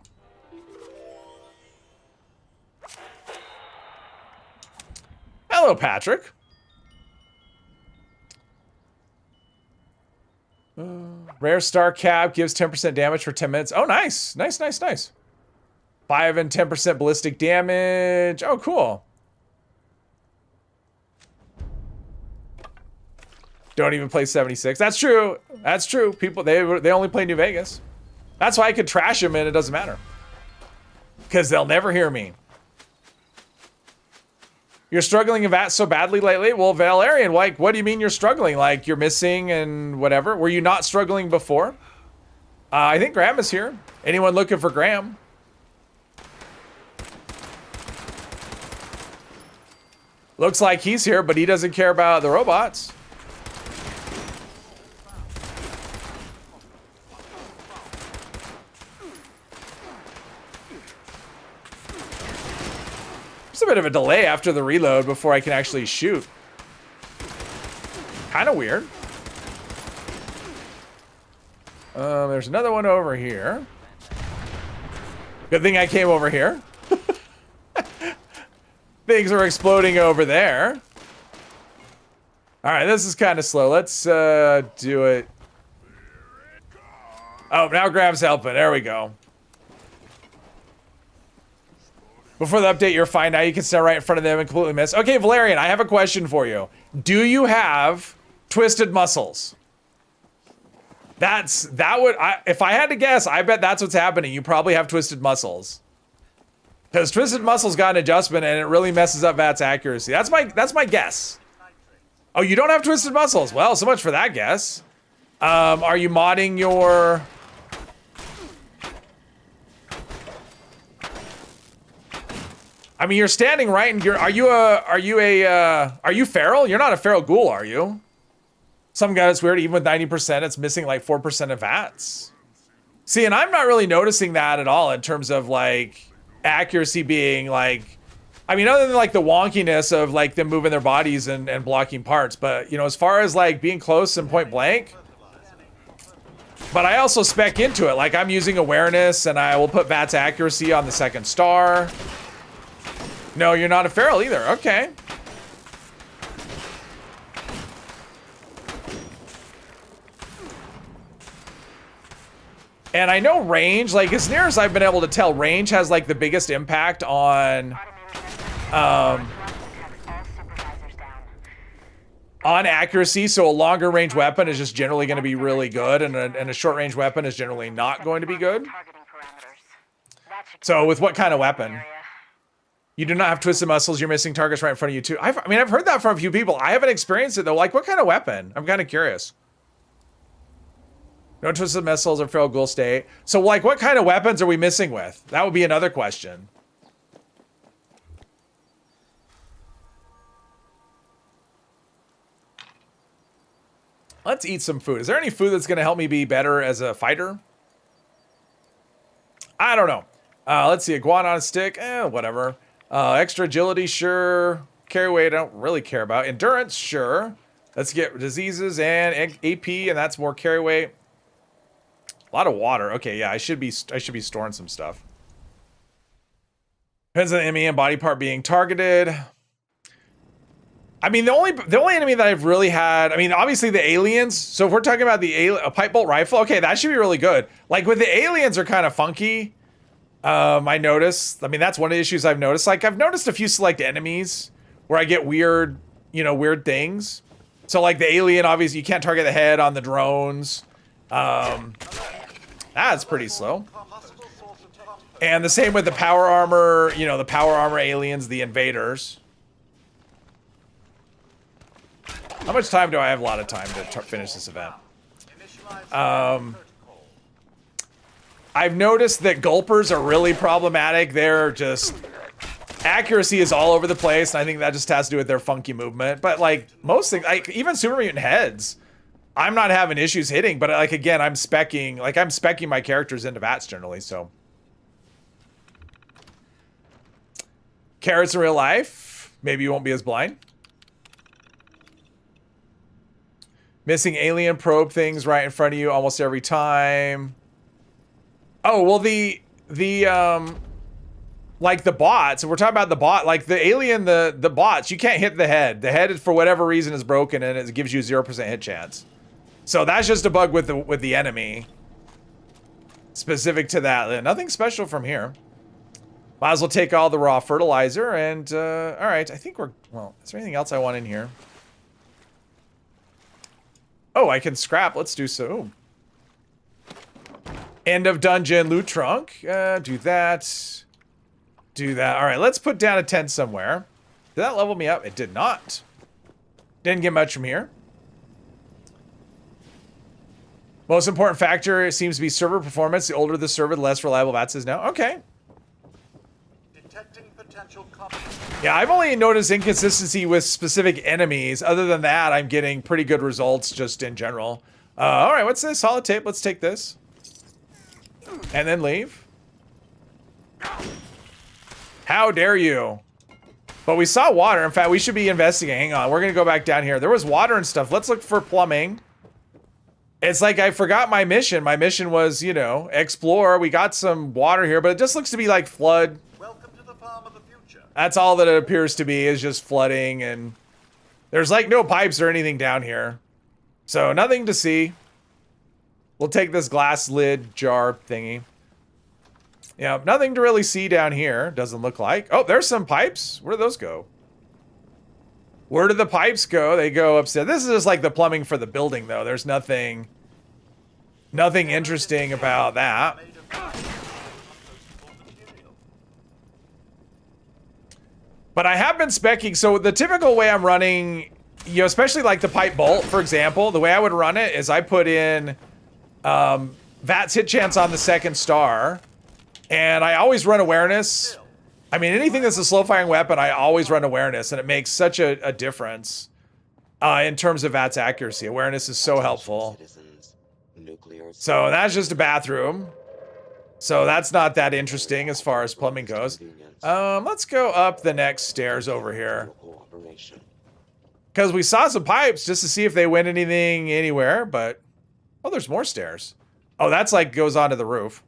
Hello, Patrick. Rare Star Cap gives 10% damage for 10 minutes. Oh, nice. Nice, nice, nice. 5 and 10% ballistic damage. Oh, cool. Don't even play 76. That's true. That's true. People, they only play New Vegas. That's why I could trash them and it doesn't matter. Because they'll never hear me. You're struggling in VAT so badly lately? Well, Valerian, like, what do you mean you're struggling? Like, you're missing and whatever? Were you not struggling before? I think Graham is here. Anyone looking for Graham? Looks like he's here, but he doesn't care about the robots. There's a bit of a delay after the reload before I can actually shoot. Kind of weird. There's another one over here. Good thing I came over here. Things are exploding over there. All right, this is kind of slow. Let's do it. Oh, now Graham's helping. There we go. Before the update, you're fine. Now you can stand right in front of them and completely miss. Okay, Valerian, I have a question for you. Do you have twisted muscles? If I had to guess, I bet that's what's happening. You probably have twisted muscles. Because twisted muscles got an adjustment and it really messes up VAT's accuracy. That's my guess. Oh, you don't have twisted muscles? Well, so much for that guess. Are you modding your... I mean, you're standing right and are you feral? You're not a feral ghoul, are you? Some guy that's weird, even with 90%, it's missing like 4% of VATs. See, and I'm not really noticing that at all in terms of like accuracy being like, I mean, other than like the wonkiness of like them moving their bodies and blocking parts, but you know, as far as like being close and point blank, but I also spec into it. Like I'm using awareness and I will put VAT's accuracy on the 2nd star. No, you're not a feral either. Okay. And I know range, like as near as I've been able to tell, range has like the biggest impact on accuracy. So a longer range weapon is just generally going to be really good, and a short range weapon is generally not going to be good. So with what kind of weapon? You do not have twisted muscles. You're missing targets right in front of you too. I mean, I've heard that from a few people. I haven't experienced it though. Like, what kind of weapon? I'm kind of curious. No twisted missiles or feral ghoul state. So, like, what kind of weapons are we missing with? That would be another question. Let's eat some food. Is there any food that's going to help me be better as a fighter? I don't know. Let's see. Iguana on a stick. Whatever. Extra agility, sure. Carry weight, I don't really care about. Endurance, sure. Let's get diseases and AP, and that's more carry weight. A lot of water. Okay, yeah, I should be storing some stuff. Depends on the enemy and body part being targeted. I mean, the only enemy that I've really had, I mean, obviously the aliens. So if we're talking about a pipe bolt rifle, okay, that should be really good. Like with the aliens are kind of funky. I noticed. I mean, that's one of the issues I've noticed. Like I've noticed a few select enemies where I get weird, weird things. So like the alien, obviously you can't target the head on the drones. That's pretty slow. And the same with the power armor, the power armor aliens, the invaders. How much time do I have? A lot of time to finish this event. I've noticed that gulpers are really problematic. They're just... accuracy is all over the place, and I think that just has to do with their funky movement. But, like, most things... like, even super mutant heads... I'm not having issues hitting, but like again, I'm speccing my characters into VATS generally, so. Carrots in real life, maybe you won't be as blind. Missing alien probe things right in front of you almost every time. Oh, well like the bots, if we're talking about the bot, like the alien, the bots, you can't hit the head. The head, for whatever reason, is broken and it gives you 0% hit chance. So that's just a bug with the enemy. Specific to that. Nothing special from here. Might as well take all the raw fertilizer and, alright, I think well, is there anything else I want in here? Oh, I can scrap. Let's do so. End of dungeon loot trunk. Do that. Do that. Alright, let's put down a tent somewhere. Did that level me up? It did not. Didn't get much from here. Most important factor seems to be server performance. The older the server, the less reliable VATS is now. Okay. Detecting potential Yeah, I've only noticed inconsistency with specific enemies. Other than that, I'm getting pretty good results just in general. All right, what's this? Solid tape. Let's take this. And then leave. How dare you? But we saw water. In fact, we should be investigating. Hang on. We're going to go back down here. There was water and stuff. Let's look for plumbing. It's like I forgot my mission. My mission was, explore. We got some water here, but it just looks to be like flood. Welcome to the farm of the future. That's all that it appears to be, is just flooding, and there's like no pipes or anything down here. So nothing to see. We'll take this glass lid jar thingy. Yeah, nothing to really see down here. Doesn't look like. Oh, there's some pipes. Where do those go? Where do the pipes go? They go upstairs. This is just like the plumbing for the building, though. There's nothing interesting about that. But I have been speccing. So the typical way I'm running, especially like the pipe bolt, for example, the way I would run it is I put in VATS hit chance on the second star, and I always run awareness. I mean, anything that's a slow-firing weapon, I always run awareness, and it makes such a difference in terms of VATS accuracy. Awareness is so helpful. So that's just a bathroom. So that's not that interesting as far as plumbing goes. Let's go up the next stairs over here. Because we saw some pipes just to see if they went anything anywhere, but... oh, there's more stairs. Oh, that's like goes onto the roof.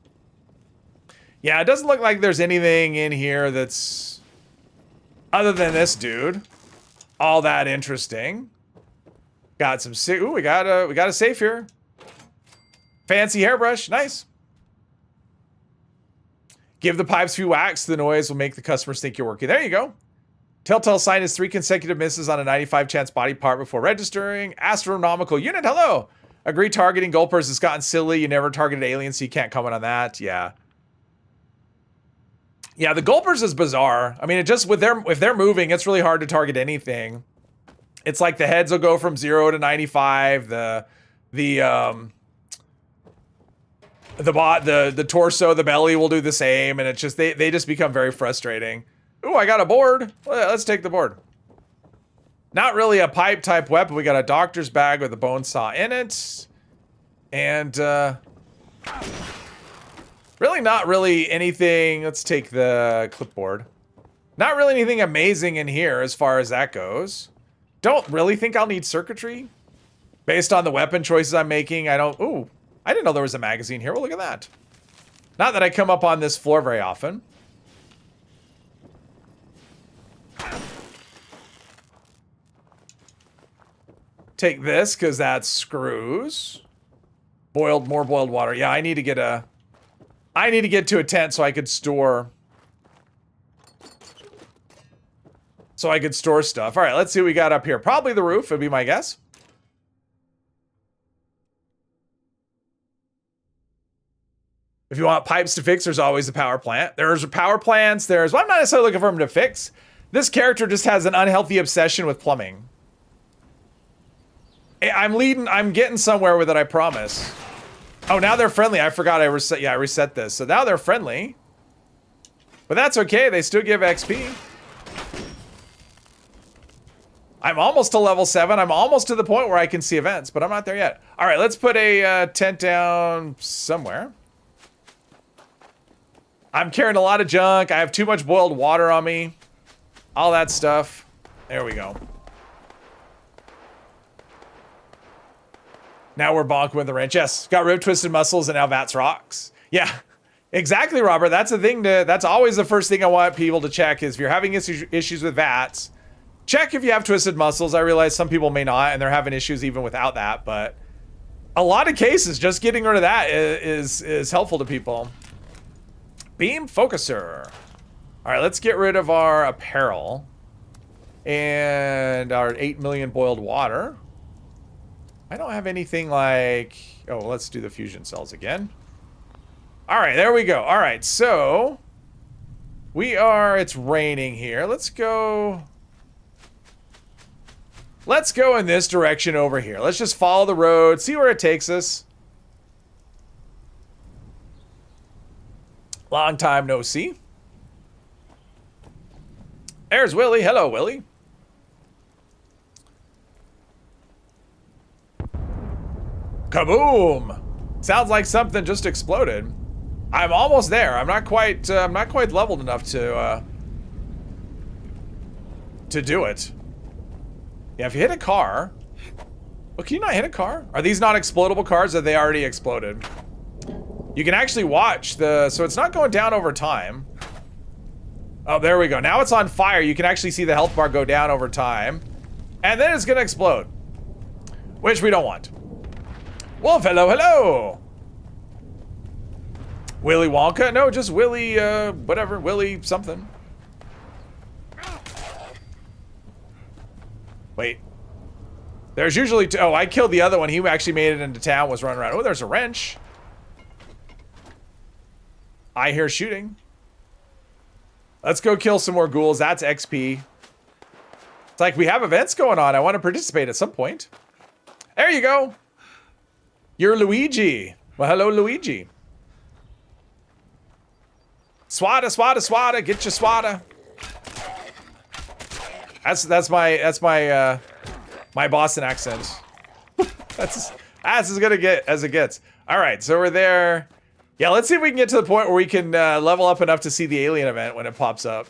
Yeah, it doesn't look like there's anything in here that's, other than this dude, all that interesting. Got some ooh, we got a safe here. Fancy hairbrush, nice. Give the pipes few whacks. The noise will make the customers think you're working. There you go. Telltale sign is 3 consecutive misses on a 95 chance body part before registering. Astronomical unit, hello. Agree targeting gulpers has gotten silly. You never targeted aliens, so you can't comment on that. Yeah. Yeah, the gulpers is bizarre. I mean, it just, if they're moving, it's really hard to target anything. It's like the heads will go from 0 to 95. The torso, the belly will do the same, and it's just they just become very frustrating. Ooh, I got a board. Well, let's take the board. Not really a pipe type weapon. We got a doctor's bag with a bone saw in it. And really not really anything. Let's take the clipboard. Not really anything amazing in here as far as that goes. Don't really think I'll need circuitry. Based on the weapon choices I'm making, I don't... Ooh, I didn't know there was a magazine here. Well, look at that. Not that I come up on this floor very often. Take this, because that's screws. More boiled water. Yeah, I need to get to a tent so I could store... stuff. All right, let's see what we got up here. Probably the roof would be my guess. If you want pipes to fix, there's always a power plant. There's power plants. Well, I'm not necessarily looking for them to fix. This character just has an unhealthy obsession with plumbing. I'm getting somewhere with it, I promise. Oh, now they're friendly. I forgot I reset this. So now they're friendly. But that's okay. They still give XP. I'm almost to level 7. I'm almost to the point where I can see events, but I'm not there yet. All right, let's put a tent down somewhere. I'm carrying a lot of junk. I have too much boiled water on me. All that stuff. There we go. Now we're bonking with the wrench. Yes, got rib twisted muscles and now Vats rocks. Yeah, exactly, Robert. That's the thing that's always the first thing I want people to check is if you're having issues with Vats, check if you have twisted muscles. I realize some people may not, and they're having issues even without that, but a lot of cases, just getting rid of that is helpful to people. Beam focuser. All right, let's get rid of our apparel and our 8 million boiled water. I don't have anything like... Oh, let's do the fusion cells again. All right, there we go. All right, so it's raining here. Let's go in this direction over here. Let's just follow the road, see where it takes us. Long time no see. There's Willie. Hello, Willie. Kaboom! Sounds like something just exploded. I'm almost there. I'm not quite leveled enough to do it. Yeah, if you hit a car... Well, can you not hit a car? Are these not explodable cars or have they already exploded? You can actually watch so it's not going down over time. Oh, there we go. Now it's on fire. You can actually see the health bar go down over time. And then it's gonna explode. Which we don't want. Wolf, hello, hello! Willy Wonka? No, just Willy, whatever. Willy something. Wait. There's usually two. Oh, I killed the other one. He actually made it into town, was running around. Oh, there's a wrench. I hear shooting. Let's go kill some more ghouls. That's XP. It's like we have events going on. I want to participate at some point. There you go. You're Luigi. Well, hello, Luigi. Swata, swata, swata. Get your swata. That's my Boston accent. That's as good as it gets. All right, so we're there. Yeah, let's see if we can get to the point where we can level up enough to see the alien event when it pops up.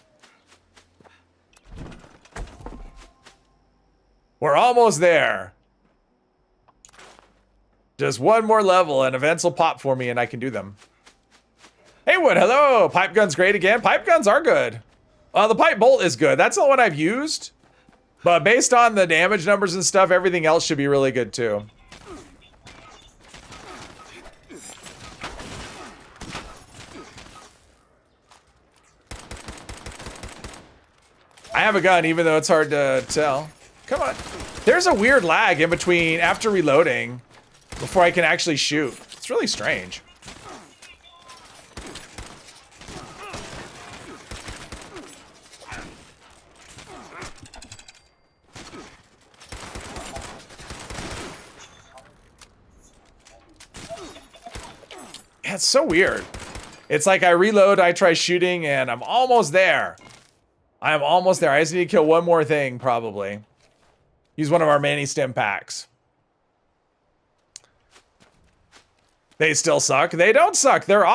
We're almost there. Just one more level and events will pop for me and I can do them. Hey, Wood, hello. Pipe gun's great again. Pipe guns are good. The pipe bolt is good. That's the one I've used. But based on the damage numbers and stuff, everything else should be really good too. have a gun, even though it's hard to tell. Come on. There's a weird lag in between after reloading before I can actually shoot. It's really strange. Yeah, it's so weird. It's like I reload, I try shooting, and I'm almost there. I am almost there. I just need to kill one more thing, probably. Use one of our many stim packs. They still suck. They don't suck. They're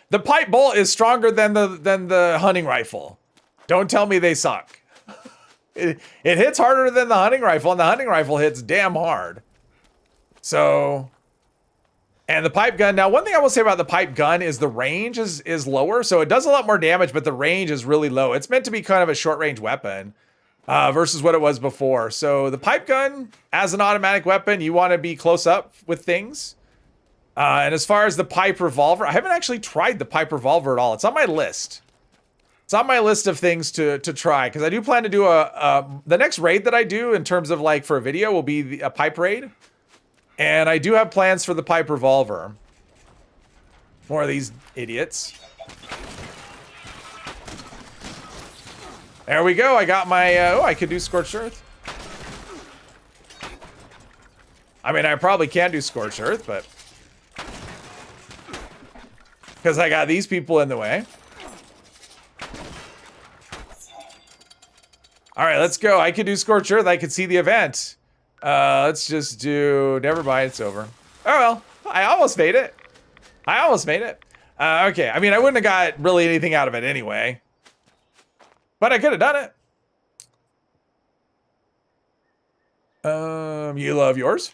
the pipe bolt is stronger than the hunting rifle. Don't tell me they suck. It hits harder than the hunting rifle, and the hunting rifle hits damn hard. So, and the pipe gun. Now, one thing I will say about the pipe gun is the range is lower, so it does a lot more damage, but the range is really low. It's meant to be kind of a short range weapon. Versus what it was before. So the pipe gun, as an automatic weapon, you want to be close up with things. And as far as the pipe revolver, I haven't actually tried the pipe revolver at all. It's on my list. It's on my list of things to try, because I do plan to do the next raid that I do in terms of like for a video will be a pipe raid. And I do have plans for the pipe revolver. More of these idiots. There we go. I got my, I could do Scorched Earth. I mean, I probably can't do Scorched Earth, but because I got these people in the way. All right, let's go. I could do Scorched Earth. I could see the event. Let's just do, never mind, it's over. Oh, well, I almost made it. I almost made it. Okay, I mean, I wouldn't have got really anything out of it anyway. But I could have done it. You love yours?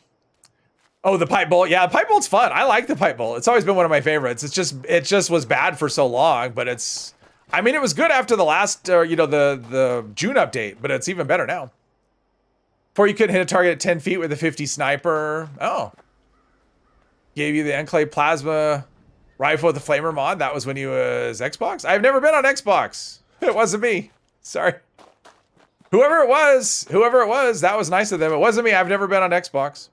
Oh, the pipe bolt. Yeah, the pipe bolt's fun. I like the pipe bolt. It's always been one of my favorites. It just was bad for so long, but it's, I mean, it was good after the last, the June update, but it's even better now. Before you couldn't hit a target at 10 feet with a 50 sniper. Oh. Gave you the Enclave Plasma rifle with the Flamer mod. That was when you was Xbox? I've never been on Xbox. It wasn't me. Sorry. Whoever it was, that was nice of them. It wasn't me. I've never been on Xbox.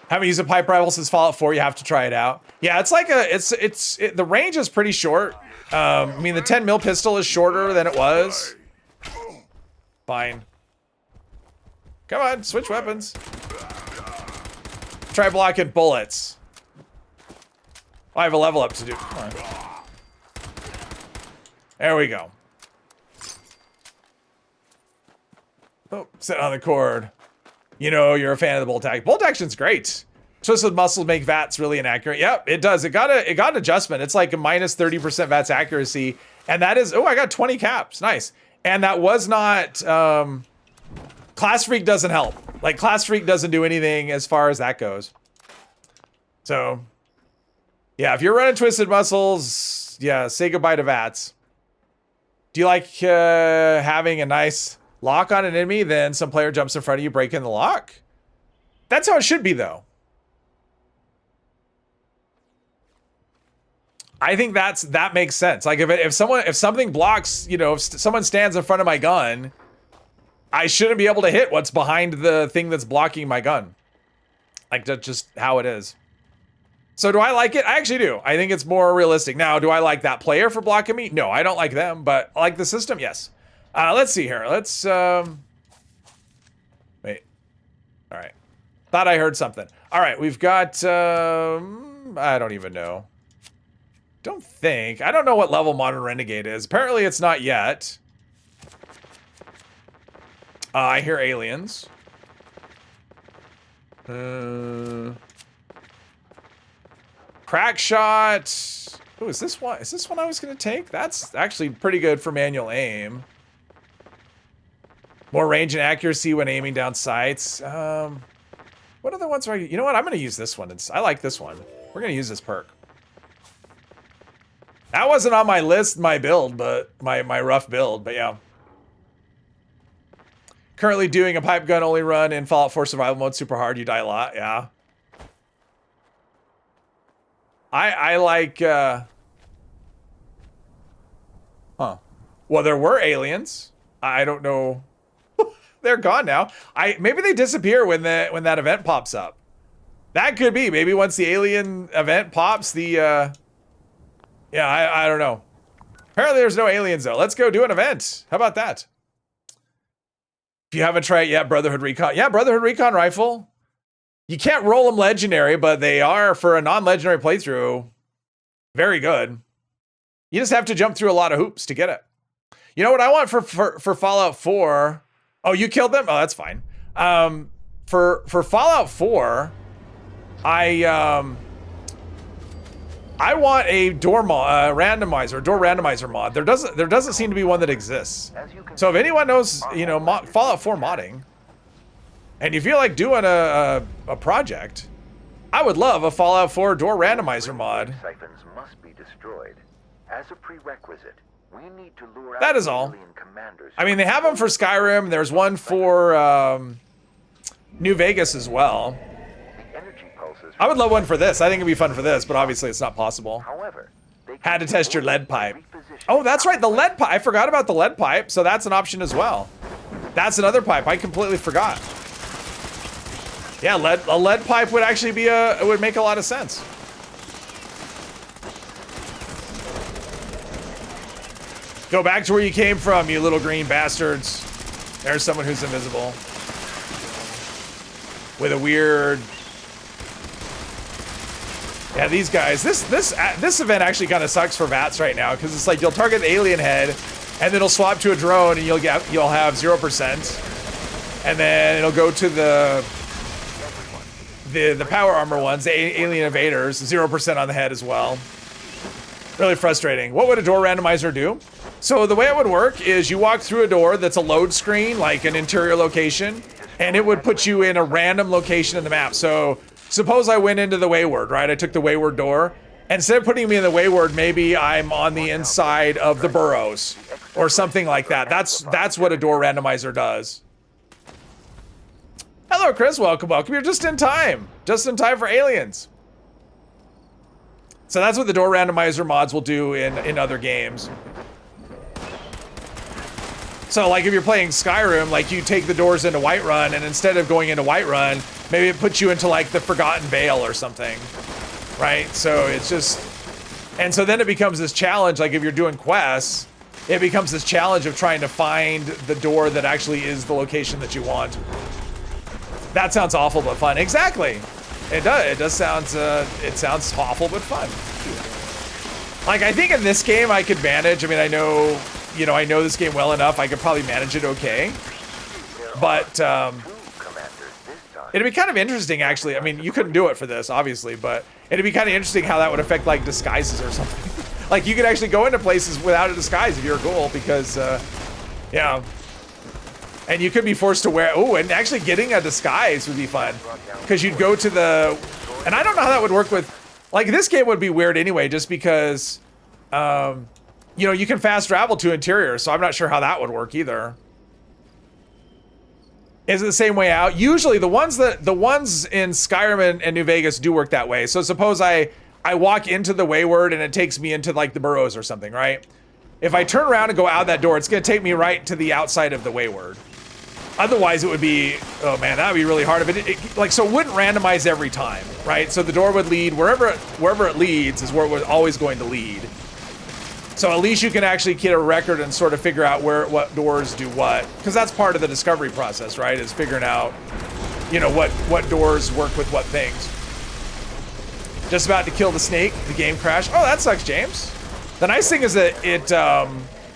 Haven't used a pipe rifle since Fallout 4. You have to try it out. Yeah, it's like the range is pretty short. I mean, the 10 mil pistol is shorter than it was. Fine. Come on, switch weapons. Try blocking bullets. Oh, I have a level up to do. Come on. There we go. Oh, sit on the cord. You know, you're a fan of the bolt action. Bolt action's great. Twisted muscles make VATS really inaccurate. Yep, it does. It got an adjustment. It's like a minus 30% VATS accuracy. And that is, oh, I got 20 caps. Nice. And that was not, Class Freak doesn't help. Like, Class Freak doesn't do anything as far as that goes. So, yeah, if you're running Twisted Muscles, yeah, say goodbye to VATS. Do you like having a nice lock on an enemy, then some player jumps in front of you, breaking the lock? That's how it should be, though. I think that makes sense. Like if something blocks, you know, if someone stands in front of my gun, I shouldn't be able to hit what's behind the thing that's blocking my gun. Like that's just how it is. So do I like it? I actually do. I think it's more realistic. Now, do I like that player for blocking me? No, I don't like them, but I like the system, yes. Let's see here. Let's wait. All right. Thought I heard something. All right, we've got I don't even know. I don't know what level Modern Renegade is. Apparently it's not yet. I hear aliens. Crack shot. Oh, is this one? Is this one I was gonna take? That's actually pretty good for manual aim. More range and accuracy when aiming down sights. What other ones are you know what? I'm gonna use this one. I like this one. We're gonna use this perk. That wasn't on my list, my build, but my rough build, but yeah. Currently doing a pipe gun only run in Fallout 4 survival mode, super hard, you die a lot, yeah. I like, huh. Well, there were aliens. I don't know. They're gone now. Maybe they disappear when that event pops up. That could be. Maybe once the alien event pops, I don't know. Apparently there's no aliens though. Let's go do an event. How about that? If you haven't tried it yet, Brotherhood Recon. Yeah, Brotherhood Recon rifle. You can't roll them legendary, but they are, for a non-legendary playthrough, very good. You just have to jump through a lot of hoops to get it. You know what I want for Fallout 4? Oh, you killed them? Oh, that's fine. For Fallout 4, I want a door randomizer mod. There doesn't seem to be one that exists. So if anyone knows, Fallout 4 modding, and you feel like doing a project, I would love a Fallout 4 door randomizer mod. Siphons must be destroyed. As a prerequisite, we need to lure out that is all. alien commanders. I mean, they have them for Skyrim. There's one for New Vegas as well. The energy pulses I would love one for this. I think it'd be fun for this, but obviously it's not possible. However, they can Had to test your be lead pipe. repositioned. Oh, that's right, the lead pipe. I forgot about the lead pipe, so that's an option as well. That's another pipe. I completely forgot. Yeah, a lead pipe would actually be it would make a lot of sense. Go back to where you came from, you little green bastards. There's someone who's invisible. With a weird... Yeah, these guys. This event actually kind of sucks for VATS right now, because it's like you'll target the alien head, and then it'll swap to a drone, and you'll have 0%, and then it'll go to the power armor ones, the alien invaders, 0% on the head as well. Really frustrating. What would a door randomizer do? So the way it would work is you walk through a door that's a load screen, like an interior location, and it would put you in a random location in the map. So suppose I went into the Wayward, right? I took the Wayward door. Instead of putting me in the Wayward, maybe I'm on the inside of the Burrows or something like that. That's what a door randomizer does. Hello, Chris. Welcome. You're just in time. Just in time for aliens. So that's what the door randomizer mods will do in other games. So like if you're playing Skyrim, like you take the doors into Whiterun, and instead of going into Whiterun, maybe it puts you into like the Forgotten Vale or something, right? So it's just, and so then it becomes this challenge, like if you're doing quests, it becomes this challenge of trying to find the door that actually is the location that you want. That sounds awful but fun. Exactly. It does. It does sounds. It sounds awful but fun. Like I think in this game I could manage. I mean, I know this game well enough. I could probably manage it okay. But it'd be kind of interesting, actually. I mean, you couldn't do it for this, obviously, but it'd be kind of interesting how that would affect like disguises or something. Like you could actually go into places without a disguise if you're a ghoul, because yeah. And you could be forced to wear, and actually getting a disguise would be fun. Because you'd go to and I don't know how that would work with, like this game would be weird anyway, just because, you can fast travel to interior, so I'm not sure how that would work either. Is it the same way out? Usually the ones in Skyrim and New Vegas do work that way. So suppose I walk into the Wayward and it takes me into like the Burrows or something, right? If I turn around and go out that door, it's gonna take me right to the outside of the Wayward. Otherwise, it would be, oh man, that would be really hard. So it wouldn't randomize every time, right? So the door would lead, wherever it leads is where it was always going to lead. So at least you can actually get a record and sort of figure out what doors do what. Because that's part of the discovery process, right? Is figuring out, what doors work with what things. Just about to kill the snake, the game crashed. Oh, that sucks, James. The nice thing is that it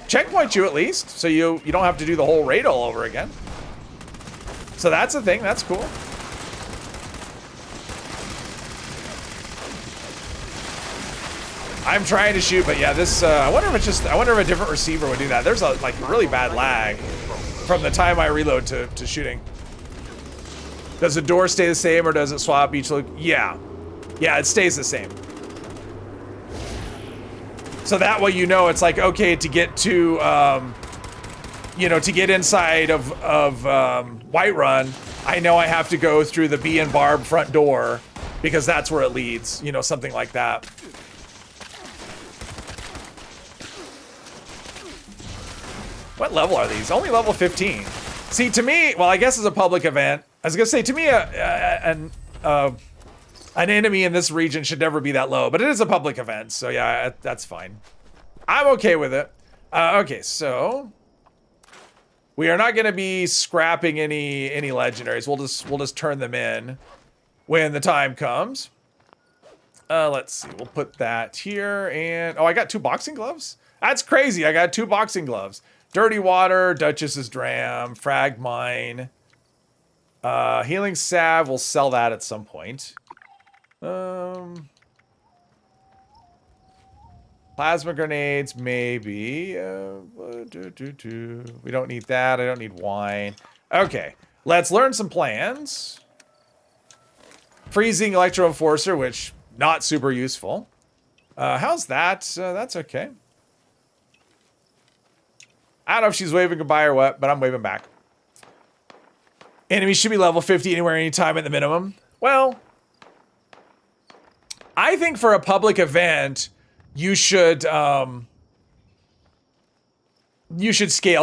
checkpoints you at least, so you don't have to do the whole raid all over again. So that's a thing, that's cool. I'm trying to shoot, but yeah, this, I wonder if a different receiver would do that. There's a really bad lag from the time I reload to shooting. Does the door stay the same or does it swap each look? Yeah, it stays the same. So that way it's like, okay, to get to, to get inside of Whiterun, I know I have to go through the Bee and Barb front door because that's where it leads, something like that. What level are these? Only level 15. See, to me, well, I guess it's a public event. I was gonna say, to me, an enemy in this region should never be that low, but it is a public event, so yeah, that's fine. I'm okay with it. Okay, so we are not gonna be scrapping any legendaries. We'll just turn them in when the time comes. Let's see. We'll put that here, and oh, I got 2 boxing gloves. That's crazy. I got 2 boxing gloves. Dirty Water, Duchess's Dram, Frag Mine, Healing Salve. We'll sell that at some point. Plasma grenades, maybe. We don't need that. I don't need wine. Okay, let's learn some plans. Freezing Electro Enforcer, which not super useful. How's that? That's okay. I don't know if she's waving goodbye or what, but I'm waving back. Enemies should be level 50 anywhere, anytime at the minimum. Well, I think for a public event, you should scale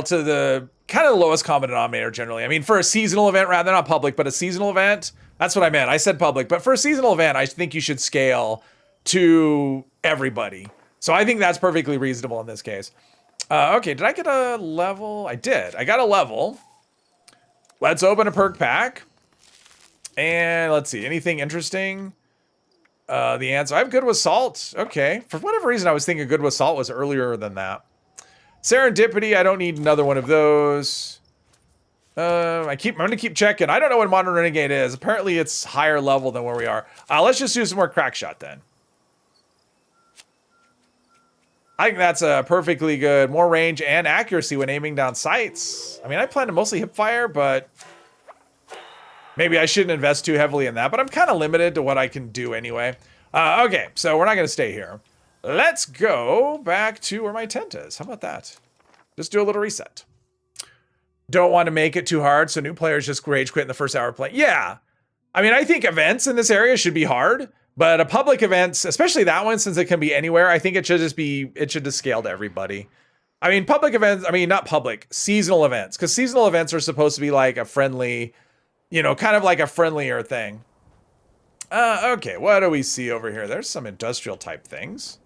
to the kind of the lowest common denominator generally. I mean, for a seasonal event, rather not public, but a seasonal event, that's what I meant. I said public, but for a seasonal event, I think you should scale to everybody. So I think that's perfectly reasonable in this case. Okay, did I get a level? I did. I got a level. Let's open a perk pack. And let's see, anything interesting? The answer, I have Good with Salt. Okay, for whatever reason, I was thinking Good with Salt was earlier than that. Serendipity, I don't need another one of those. I'm gonna keep checking. I don't know what Modern Renegade is. Apparently it's higher level than where we are. Let's just do some more crack shot then. I think that's a perfectly good, more range and accuracy when aiming down sights. I mean, I plan to mostly hip fire, but maybe I shouldn't invest too heavily in that, but I'm kind of limited to what I can do anyway. Okay, so we're not gonna stay here. Let's go back to where my tent is. How about that? Just do a little reset. Don't want to make it too hard, so new players just rage quit in the first hour of play. Yeah, I mean, I think events in this area should be hard, but a public event, especially that one, since it can be anywhere, I think it should just scale to everybody. I mean, public events, I mean, not public, seasonal events, because seasonal events are supposed to be like a friendly, you know, kind of like a friendlier thing. Okay, what do we see over here? There's some industrial type things.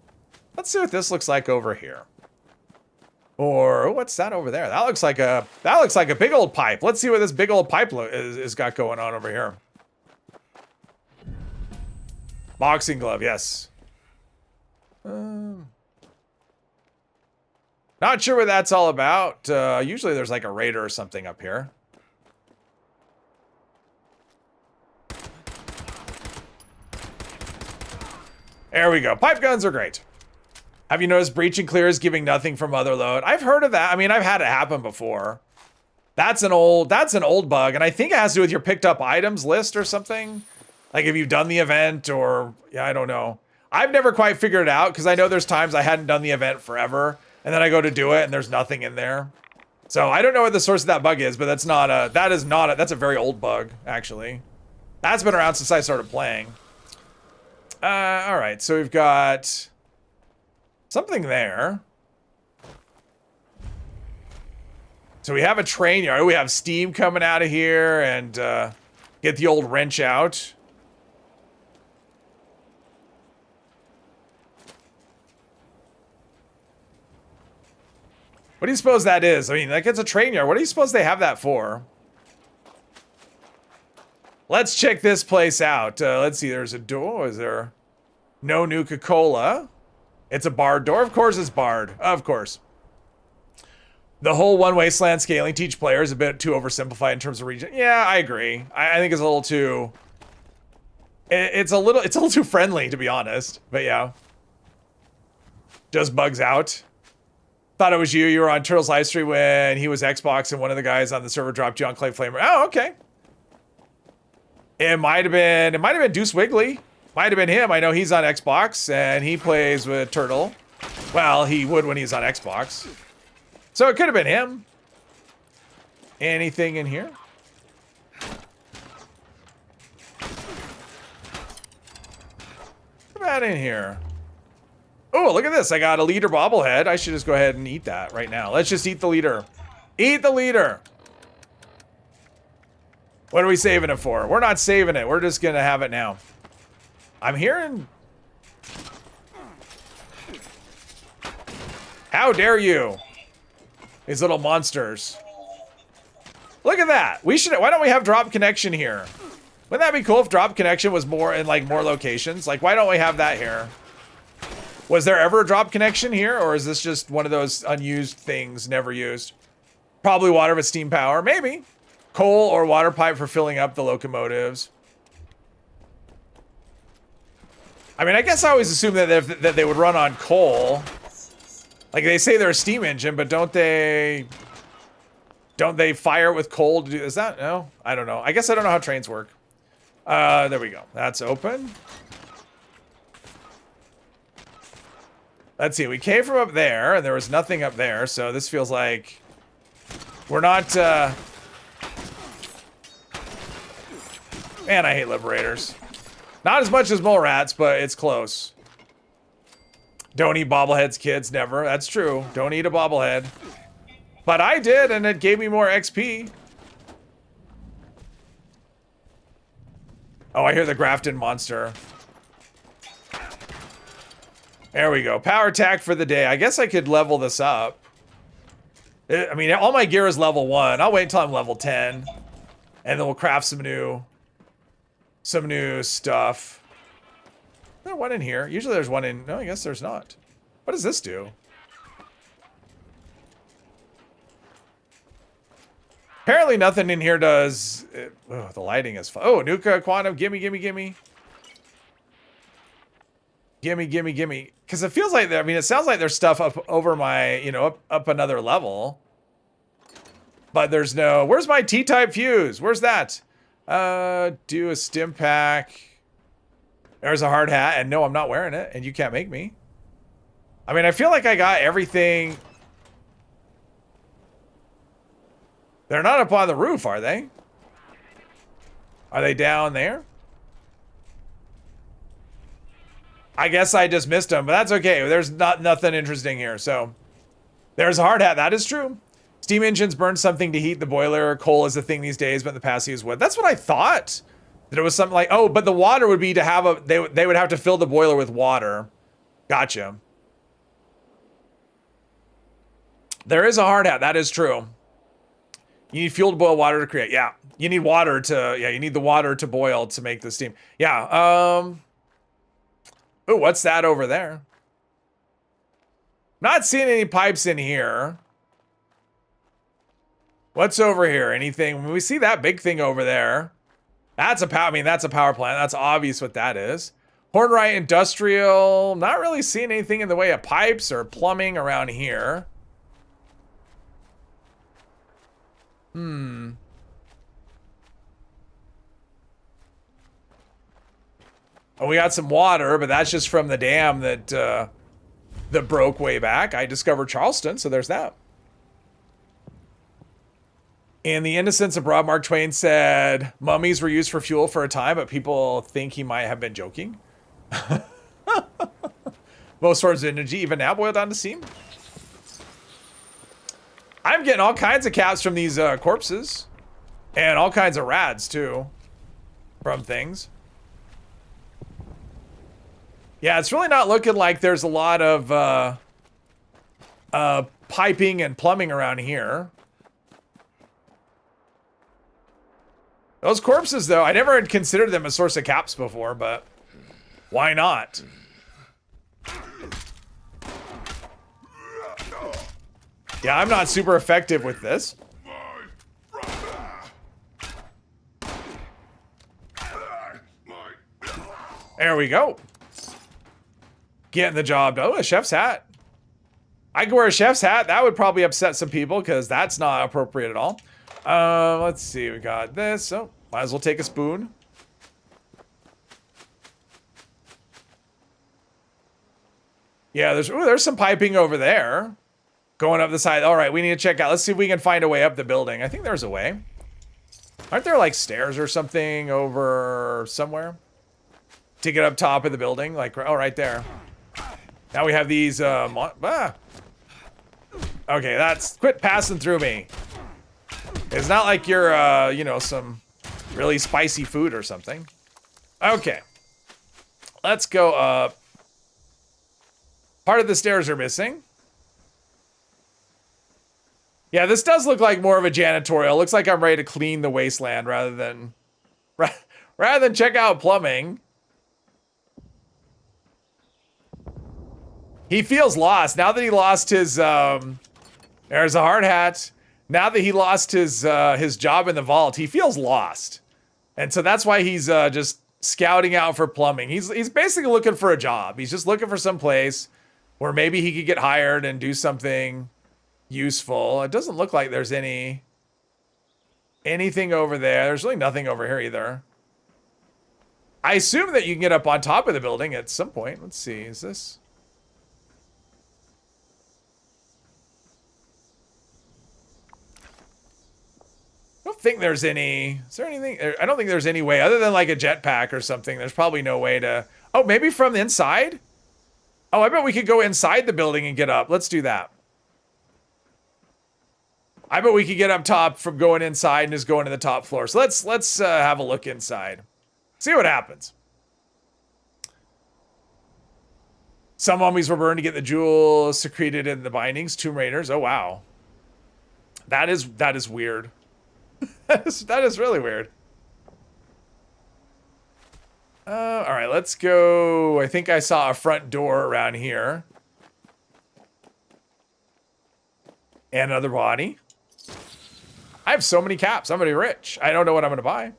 Let's see what this looks like over here. Or what's that over there? That looks like a big old pipe. Let's see what this big old pipe is got going on over here. Boxing glove, yes. Not sure what that's all about. Usually there's like a raider or something up here. There we go. Pipe guns are great. Have you noticed breach and clear is giving nothing from other load? I've heard of that. I mean, I've had it happen before. That's an old bug, and I think it has to do with your picked up items list or something. Like if you've done the event or, yeah, I don't know. I've never quite figured it out because I know there's times I hadn't done the event forever and then I go to do it and there's nothing in there. So I don't know what the source of that bug is, but that's a very old bug, actually. That's been around since I started playing. All right, so we've got something there. So we have a train yard. We have steam coming out of here and get the old wrench out. What do you suppose that is? I mean, like, it's a train yard. What do you suppose they have that for? Let's check this place out. Let's see. There's a door. Is there no Nuka-Cola? It's a barred door. Of course it's barred. Of course. The whole one wasteland scaling to each player is a bit too oversimplified in terms of region. Yeah, I agree. I think it's a little too... It's a little too friendly, to be honest. But yeah. Just bugs out. Thought it was you. You were on Turtle's live stream when he was Xbox and one of the guys on the server dropped you on Clay Flamer. Oh, okay. It might have been Deuce Wiggly. Might have been him. I know he's on Xbox and he plays with Turtle. Well, he would when he's on Xbox. So it could have been him. Anything in here? What about in here? Oh, look at this. I got a leader bobblehead. I should just go ahead and eat that right now. Let's just eat the leader. Eat the leader. What are we saving it for? We're not saving it. We're just going to have it now. I'm hearing... How dare you? These little monsters. Look at that. We should. Why don't we have drop connection here? Wouldn't that be cool if drop connection was more in like more locations? Like, why don't we have that here? Was there ever a drop connection here, or is this just one of those unused things, never used? Probably water with steam power, maybe. Coal or water pipe for filling up the locomotives. I mean, I guess I always assume that they would run on coal. Like, they say they're a steam engine, but don't they fire it with coal to do, is that, no? I don't know. I guess I don't know how trains work. There we go. That's open. Let's see, we came from up there, and there was nothing up there, so this feels like we're not, man, I hate liberators. Not as much as mole rats, but it's close. Don't eat bobbleheads, kids, never. That's true. Don't eat a bobblehead. But I did, and it gave me more XP. Oh, I hear the Grafton monster. There we go. Power attack for the day. I guess I could level this up. I mean, all my gear is level 1. I'll wait until I'm level 10. And then we'll craft some new stuff. Is there one in here? Usually there's one in... No, I guess there's not. What does this do? Apparently nothing in here does... Oh, the lighting is fun. Oh, Nuka, Quantum, gimme, gimme, gimme. Gimme, gimme, gimme. Because it feels like... I mean, it sounds like there's stuff up over my... You know, up another level. But there's no... Where's my T-type fuse? Where's that? Do a stim pack. There's a hard hat. And no, I'm not wearing it. And you can't make me. I mean, I feel like I got everything... They're not up on the roof, are they? Are they down there? I guess I just missed them, but that's okay. There's nothing interesting here, so... There's a hard hat. That is true. Steam engines burn something to heat the boiler. Coal is a thing these days, but in the past they use wood. That's what I thought. That it was something like... Oh, but the water would be to have a... They would have to fill the boiler with water. Gotcha. There is a hard hat. That is true. You need fuel to boil water to create. Yeah. You need water to... Yeah, you need the water to boil to make the steam. Yeah. Oh, what's that over there? Not seeing any pipes in here. What's over here? Anything? When we see that big thing over there. That's a power... I mean, that's a power plant. That's obvious what that is. Hornwright Industrial. Not really seeing anything in the way of pipes or plumbing around here. Oh, we got some water, but that's just from the dam that broke way back. I discovered Charleston, so there's that. In The Innocence Abroad, Mark Twain said, mummies were used for fuel for a time, but people think he might have been joking. Most forms of energy, even now, boil down to steam. I'm getting all kinds of caps from these corpses. And all kinds of rads, too. From things. Yeah, it's really not looking like there's a lot of piping and plumbing around here. Those corpses, though, I never had considered them a source of caps before, but why not? Yeah, I'm not super effective with this. There we go. Getting the job done. Oh, a chef's hat. I could wear a chef's hat. That would probably upset some people because that's not appropriate at all. Let's see. We got this. Oh, might as well take a spoon. Yeah, there's some piping over there. Going up the side. All right, we need to check out. Let's see if we can find a way up the building. I think there's a way. Aren't there like stairs or something over somewhere? To get up top of the building? Like, oh, right there. Now we have these, Okay, that's, quit passing through me. It's not like you're, you know, some really spicy food or something. Okay. Let's go up. Part of the stairs are missing. Yeah, this does look like more of a janitorial. It looks like I'm ready to clean the wasteland rather than check out plumbing. He feels lost now that he lost his there's a hard hat. Now that he lost his job in the vault, he feels lost. And so that's why he's just scouting out for plumbing. He's basically looking for a job. He's just looking for some place where maybe he could get hired and do something useful. It doesn't look like there's anything over there. There's really nothing over here either. I assume that you can get up on top of the building at some point. Let's see, is this? I don't think there's any, is there anything? I don't think there's any way other than like a jetpack or something. There's probably no way to, oh, maybe from the inside? Oh, I bet we could go inside the building and get up. Let's do that. I bet we could get up top from going inside and just going to the top floor. So let's have a look inside. See what happens. Some mummies were burned to get the jewels secreted in the bindings. Tomb Raiders. Oh, wow. That is weird. that is really weird. All right, let's go. I think I saw a front door around here. And another body. I have so many caps. I'm going to be rich. I don't know what I'm going to buy.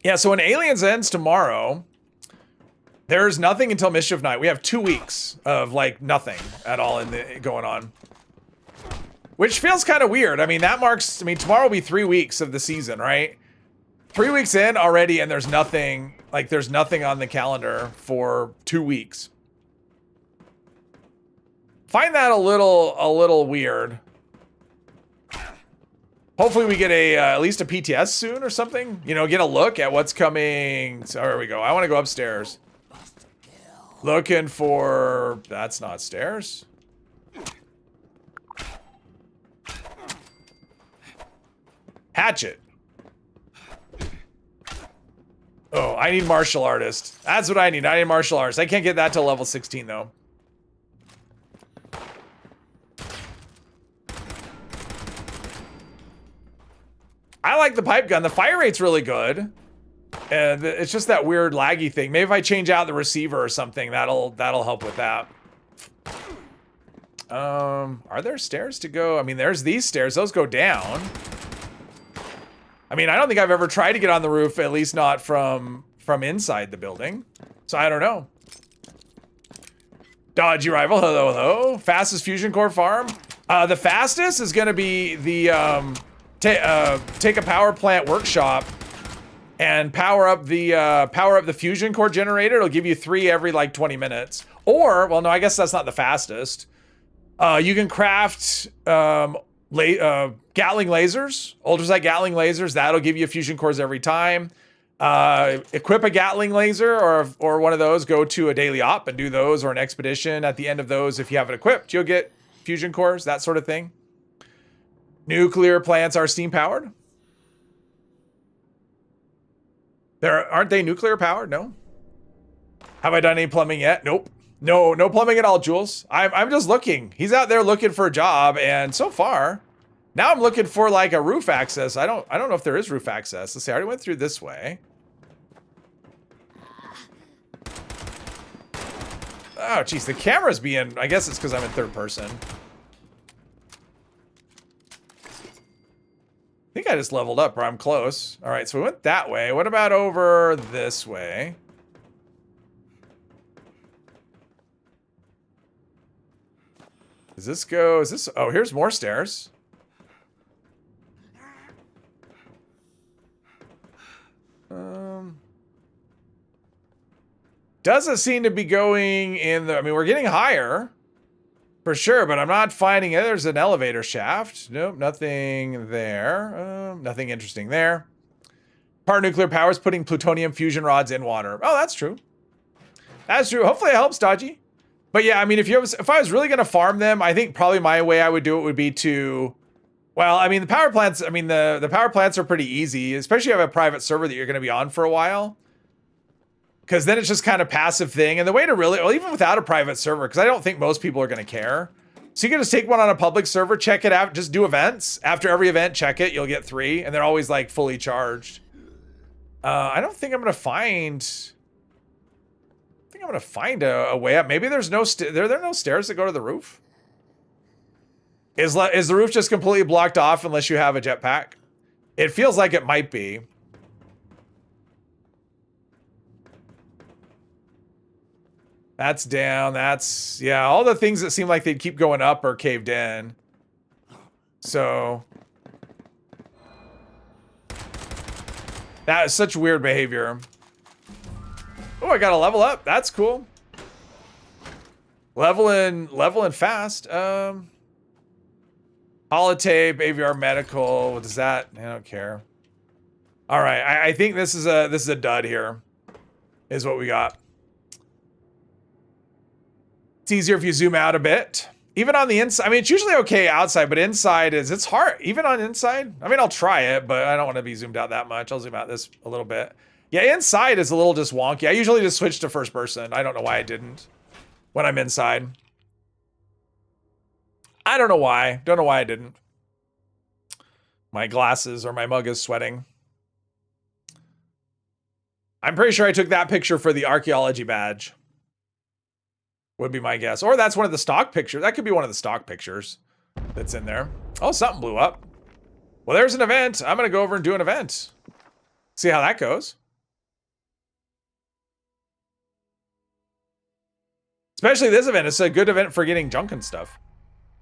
Yeah, so when Aliens ends tomorrow, there's nothing until Mischief Night. We have 2 weeks of, like, nothing at all going on. Which feels kind of weird. I mean, that marks... I mean, tomorrow will be 3 weeks of the season, right? 3 weeks in already, and there's nothing... Like, there's nothing on the calendar for 2 weeks. Find that a little weird. Hopefully we get at least a PTS soon or something. You know, get a look at what's coming. So there we go. I want to go upstairs. Looking for... That's not stairs. Hatchet. Oh, I need martial artist. That's what I need. I need martial artist. I can't get that till level 16 though. I like the pipe gun. The fire rate's really good. And it's just that weird laggy thing. Maybe if I change out the receiver or something, that'll help with that. Are there stairs to go? I mean, there's these stairs. Those go down. I mean, I don't think I've ever tried to get on the roof, at least not from inside the building. So I don't know. Dodgy rival, hello, hello. Fastest fusion core farm. The fastest is gonna be the take a power plant workshop and power up the fusion core generator. It'll give you 3 every like 20 minutes. Or, well, no, I guess that's not the fastest. You can craft Gatling lasers, ultrasight Gatling lasers. That'll give you fusion cores every time. Equip a Gatling laser or one of those. Go to a daily op and do those, or an expedition. At the end of those, if you have it equipped, you'll get fusion cores, that sort of thing. Nuclear plants are steam powered. Aren't they nuclear powered? No. Have I done any plumbing yet? Nope. No plumbing at all, Jules. I'm just looking. He's out there looking for a job, and so far, now I'm looking for like a roof access. I don't know if there is roof access. Let's see. I already went through this way. Oh, geez, the camera's being. I guess it's because I'm in third person. I think I just leveled up, or I'm close. All right, so we went that way. What about over this way? Does this go? Is this? Oh, here's more stairs. Doesn't seem to be going in the. I mean, we're getting higher For sure, but I'm not finding it. There's an elevator shaft. Nope, nothing there. Nothing interesting there. Part nuclear power is putting plutonium fusion rods in water. Oh, that's true. That's true. Hopefully it helps, Dodgy. But yeah, I mean, if I was really going to farm them, I think probably my way I would do it would be to... Well, I mean, the power plants, I mean, the power plants are pretty easy, especially if you have a private server that you're going to be on for a while. Because then it's just kind of passive thing. And the way to really, well, even without a private server, because I don't think most people are going to care. So you can just take one on a public server, check it out, just do events. After every event, check it, you'll get 3. And they're always like fully charged. I don't think I'm going to find... I think I'm going to find a way up. Maybe there's no, there are no stairs that go to the roof. Is the roof just completely blocked off unless you have a jetpack? It feels like it might be. That's down. That's, yeah, all the things that seem like they'd keep going up are caved in. So. That is such weird behavior. Oh, I got a level up. That's cool. Leveling fast. Holotape, AVR medical. What is that? I don't care. All right, I think this is a dud here. Is what we got. It's easier if you zoom out a bit. Even on the inside, I mean, it's usually okay outside, but inside it's hard. Even on inside, I mean, I'll try it, but I don't want to be zoomed out that much. I'll zoom out this a little bit. Yeah, inside is a little just wonky. I usually just switch to first person. I don't know why I didn't when I'm inside. I don't know why. Don't know why I didn't. My glasses or my mug is sweating. I'm pretty sure I took that picture for the archaeology badge. Would be my guess. Or that's one of the stock pictures. That could be one of the stock pictures that's in there. Oh, something blew up. Well, there's an event. I'm going to go over and do an event. See how that goes. Especially this event. It's a good event for getting junk and stuff.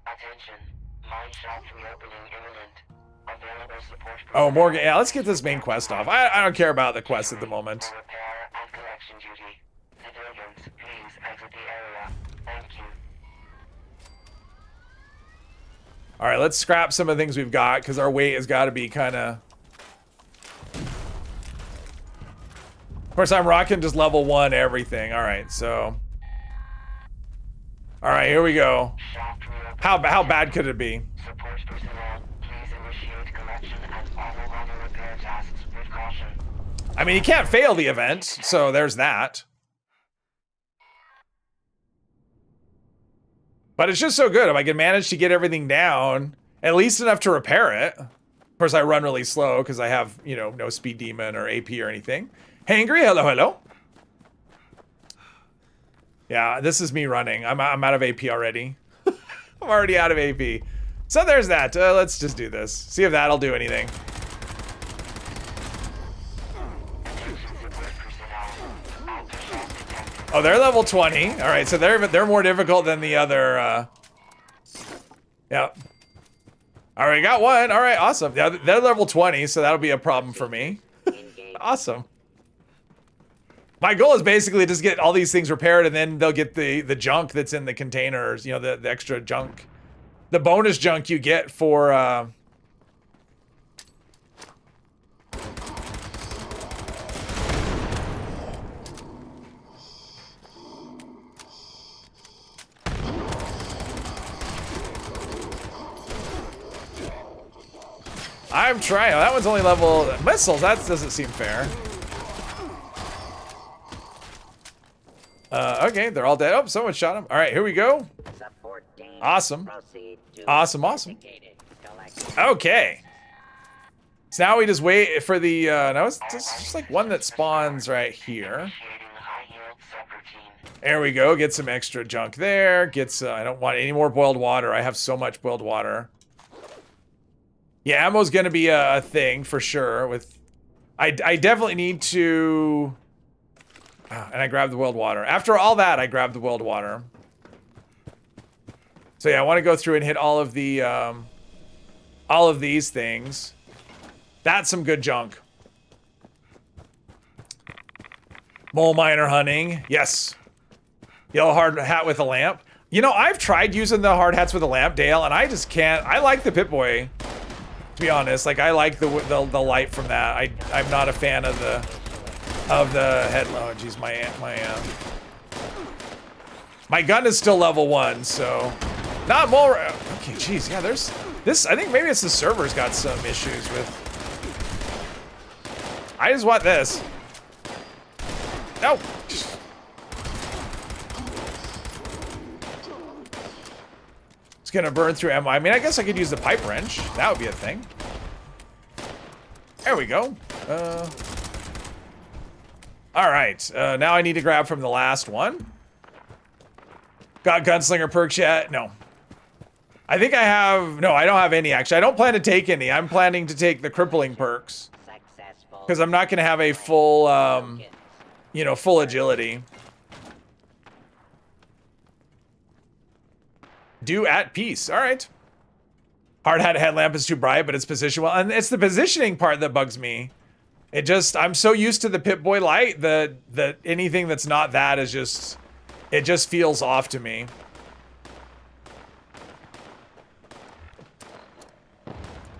Attention. Mine shaft reopening imminent. Available support. Oh, Morgan. Yeah, let's get this main quest off. I don't care about the quest at the moment. For repair and collection duty. Civilians, please exit the area. Thank you. All right, let's scrap some of the things we've got because our weight has got to be kind of... Of course, I'm rocking just level 1 everything. All right, so... All right, here we go. How bad could it be? Support personnel, please initiate collection and follow other repair tasks with caution. I mean, you can't fail the event, so there's that. But it's just so good. If I can manage to get everything down, at least enough to repair it. Of course, I run really slow because I have, you know, no speed demon or AP or anything. Hangry, hello, hello. Yeah, this is me running. I'm out of AP already. I'm already out of AP. So there's that. Let's just do this. See if that'll do anything. Oh, they're level 20. All right, so they're more difficult than the other. Yeah. All right, got one. All right, awesome. Yeah, they're level 20, so that'll be a problem for me. Awesome. My goal is basically just get all these things repaired, and then they'll get the junk that's in the containers. You know, the extra junk, the bonus junk you get for. I'm trying. That one's only level missiles. That doesn't seem fair. Okay, they're all dead. Oh, someone shot him. All right, here we go. Awesome. Awesome, awesome. Okay. So now we just wait for the, no, it's just like one that spawns right here. There we go. Get some extra junk there. Get I don't want any more boiled water. I have so much boiled water. Yeah, ammo's gonna be a thing for sure. With, I definitely need to. And I grabbed the boiled water. After all that, I grabbed the boiled water. So yeah, I want to go through and hit all of these things. That's some good junk. Mole miner hunting, yes. Yellow hard hat with a lamp. You know, I've tried using the hard hats with a lamp, Dale, and I just can't. I like the Pip-Boy, to be honest. Like, I like the light from that. I'm not a fan of the head. Oh, geez, my gun is still level 1, so not more. Okay, geez, yeah. There's this. I think maybe it's the server's got some issues with. I just want this. No. It's gonna burn through ammo. I mean, I guess I could use the pipe wrench. That would be a thing. There we go. All right. Now I need to grab from the last one. Got gunslinger perks yet? No. I think I have. No, I don't have any actually. I don't plan to take any. I'm planning to take the crippling perks because I'm not gonna have a full, you know, full agility. Do at peace. All right. Hard hat headlamp is too bright, but it's positioned well. And it's the positioning part that bugs me. It just, I'm so used to the Pip-Boy light that anything that's not that is just, it just feels off to me.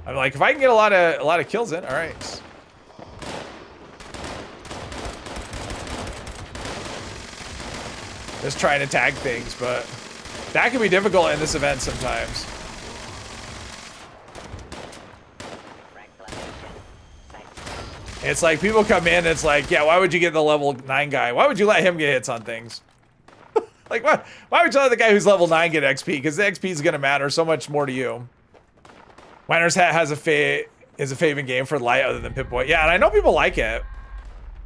I'm like, if I can get a lot of kills in, all right. Just trying to tag things, but that can be difficult in this event sometimes. It's like people come in, it's like, yeah, why would you get the level 9 guy? Why would you let him get hits on things? Like, why would you let the guy who's level 9 get XP? Because the XP is going to matter so much more to you. Miner's Hat has is a favorite game for light other than Pip-Boy. Yeah, and I know people like it.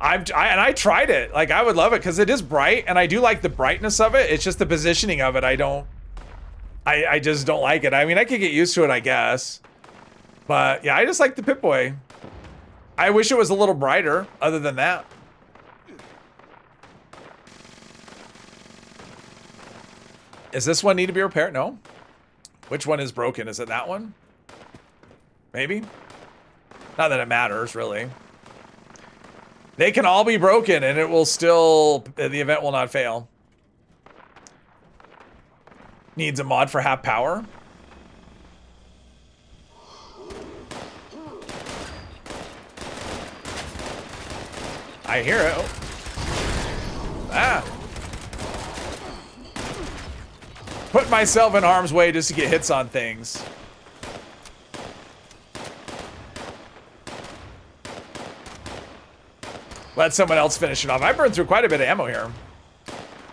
I tried it. Like, I would love it because it is bright, and I do like the brightness of it. It's just the positioning of it. I just don't like it. I mean, I could get used to it, I guess. But yeah, I just like the Pip-Boy. I wish it was a little brighter, other than that. Does this one need to be repaired? No. Which one is broken? Is it that one? Maybe? Not that it matters, really. They can all be broken and it will still, the event will not fail. Needs a mod for half power. I hear it. Oh. Ah. Put myself in harm's way just to get hits on things. Let someone else finish it off. I burned through quite a bit of ammo here.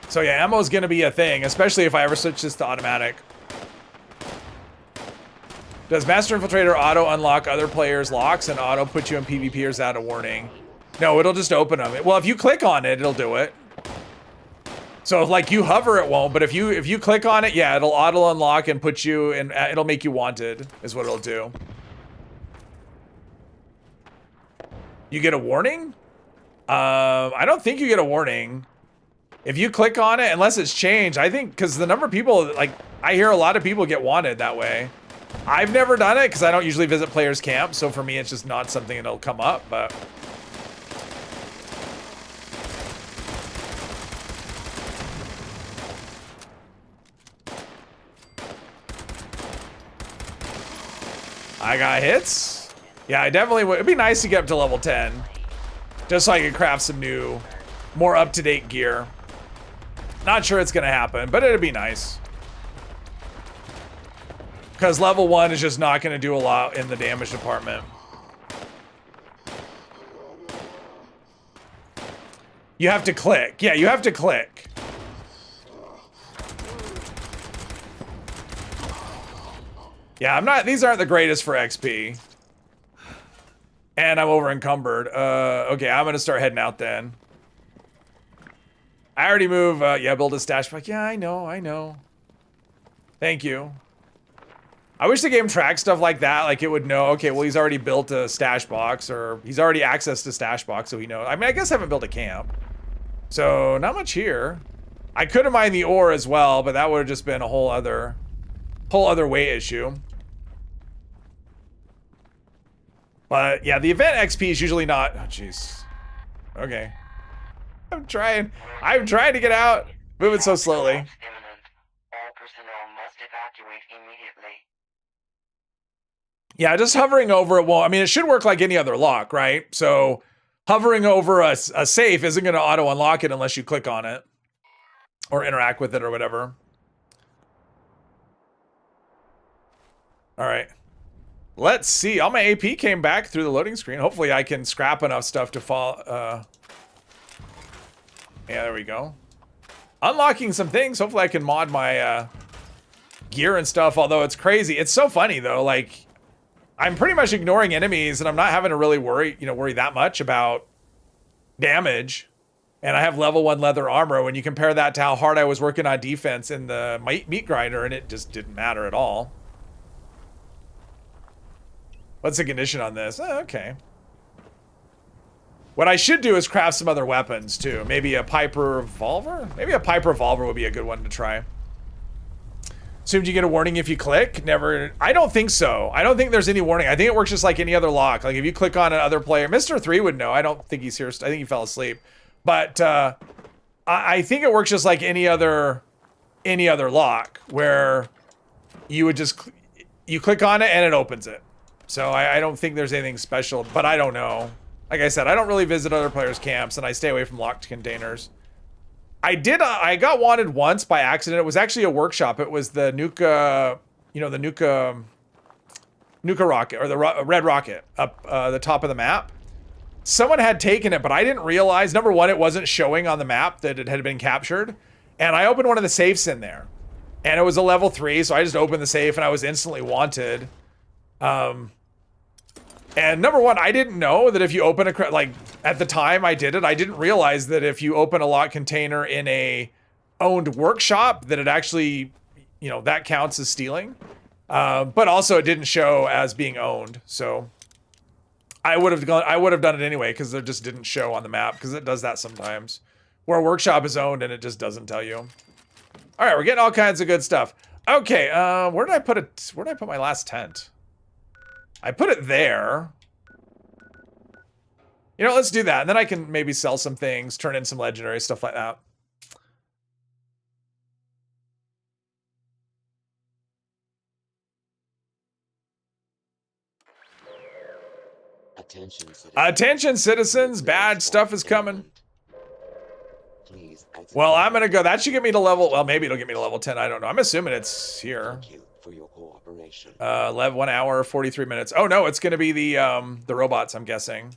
So yeah, ammo is going to be a thing, especially if I ever switch this to automatic. Does Master Infiltrator auto unlock other players' locks and auto put you in PvP, or is that a warning? No, it'll just open them. Well, if you click on it, it'll do it. So if like you hover, it won't. But if you click on it, yeah, it'll auto unlock and put you in. It'll make you wanted, is what it'll do. You get a warning? I don't think you get a warning. If you click on it, unless it's changed, I think, because the number of people, like, I hear a lot of people get wanted that way. I've never done it because I don't usually visit players' camp, so for me, it's just not something that'll come up, but. I got hits. Yeah, I definitely would. It'd be nice to get up to level 10. Just so I can craft some new, more up-to-date gear. Not sure it's gonna happen, but it'd be nice. Because level 1 is just not gonna do a lot in the damage department. You have to click. Yeah, you have to click. Yeah, I'm not, these aren't the greatest for XP. And I'm over encumbered. Okay, I'm gonna start heading out then. I already moved, yeah, build a stash box. Yeah, I know. Thank you. I wish the game tracked stuff like that, like it would know, okay, well, he's already built a stash box, or he's already accessed a stash box, so he knows. I mean, I guess I haven't built a camp. So, not much here. I could have mined the ore as well, but that would have just been a whole other weight issue. But yeah, the event XP is usually not. Oh, jeez. Okay. I'm trying to get out. Moving so slowly. Evacuate immediately. Yeah, just hovering over it won't. I mean, it should work like any other lock, right? So hovering over a safe isn't going to auto unlock it unless you click on it or interact with it or whatever. All right. Let's see. All my AP came back through the loading screen. Hopefully I can scrap enough stuff to fall. Yeah, there we go. Unlocking some things. Hopefully I can mod my gear and stuff, although it's crazy. It's so funny though. Like, I'm pretty much ignoring enemies and I'm not having to really worry that much about damage. And I have level 1 leather armor. When you compare that to how hard I was working on defense in the meat grinder, and it just didn't matter at all. What's the condition on this? Oh, okay. What I should do is craft some other weapons too. Maybe a Piper revolver? Maybe a Piper revolver would be a good one to try. Assumed you get a warning if you click? Never. I don't think so. I don't think there's any warning. I think it works just like any other lock. Like if you click on another player, Mr. 3 would know. I don't think he's here. I think he fell asleep. But I think it works just like any other lock where you would just you click on it and it opens it. So I don't think there's anything special, but I don't know. Like I said, I don't really visit other players' camps and I stay away from locked containers. I got wanted once by accident. It was actually a workshop. It was the Nuka, the Nuka rocket, or the red rocket up the top of the map. Someone had taken it, but I didn't realize, number one, it wasn't showing on the map that it had been captured. And I opened one of the safes in there. And it was a level 3, so I just opened the safe and I was instantly wanted. And number one, I didn't know that if you open like at the time I did it, I didn't realize that if you open a lock container in a owned workshop that it actually, that counts as stealing. But also it didn't show as being owned. So I would have done it anyway because it just didn't show on the map because it does that sometimes where a workshop is owned and it just doesn't tell you. All right, we're getting all kinds of good stuff. Okay, where did I put my last tent? I put it there. Let's do that. And then I can maybe sell some things, turn in some legendary stuff like that. Attention citizens, bad stuff is coming. Well, I'm going to go. That should get me to level, well, maybe it'll get me to level 10. I don't know. I'm assuming it's here. For your cooperation. 1 hour, 43 minutes. Oh no, it's gonna be the robots, I'm guessing.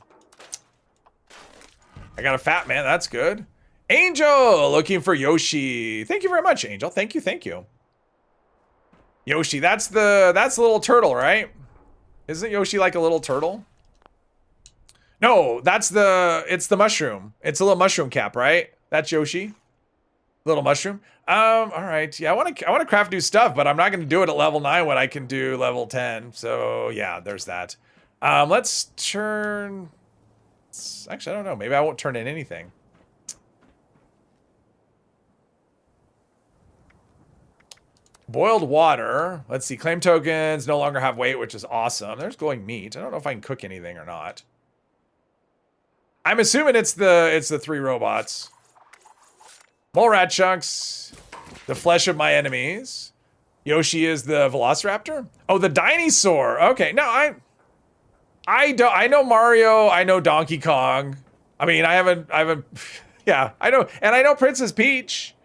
I got a fat man, that's good. Angel, looking for Yoshi. Thank you very much, Angel. Thank you. Yoshi, that's the little turtle, right? Isn't Yoshi like a little turtle? No, it's the mushroom. It's a little mushroom cap, right? That's Yoshi. Little mushroom. All right. Yeah, I want to craft new stuff, but I'm not going to do it at level 9 when I can do level 10. So yeah, there's that. Let's turn. Actually, I don't know. Maybe I won't turn in anything. Boiled water. Let's see. Claim tokens no longer have weight, which is awesome. There's glowing meat. I don't know if I can cook anything or not. I'm assuming it's the 3 robots. Mole rat chunks, the flesh of my enemies. Yoshi is the velociraptor. Oh, the dinosaur. Okay, no, I know Mario. I know Donkey Kong. I mean, I haven't. Yeah, I know, and I know Princess Peach.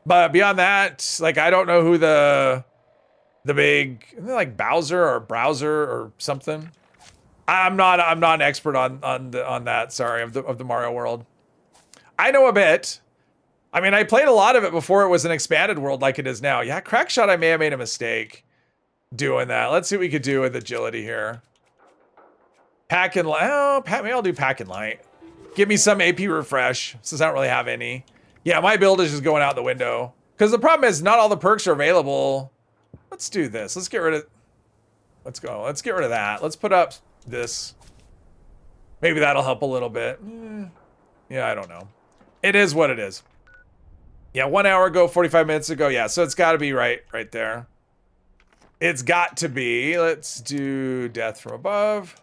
But beyond that, like, I don't know who the big, isn't it like Bowser or Browser or something. I'm not an expert on that. Sorry, of the Mario world. I know a bit. I mean, I played a lot of it before it was an expanded world like it is now. Yeah, Crackshot, I may have made a mistake doing that. Let's see what we could do with agility here. Pack and light. Oh, maybe I'll do pack and light. Give me some AP refresh, since I don't really have any. Yeah, my build is just going out the window. Because the problem is not all the perks are available. Let's do this. Let's get rid of... Let's go. Let's get rid of that. Let's put up this. Maybe that'll help a little bit. Yeah, I don't know. It is what it is. Yeah, 1 hour ago, 45 minutes ago. Yeah, so it's got to be right there. It's got to be. Let's do death from above.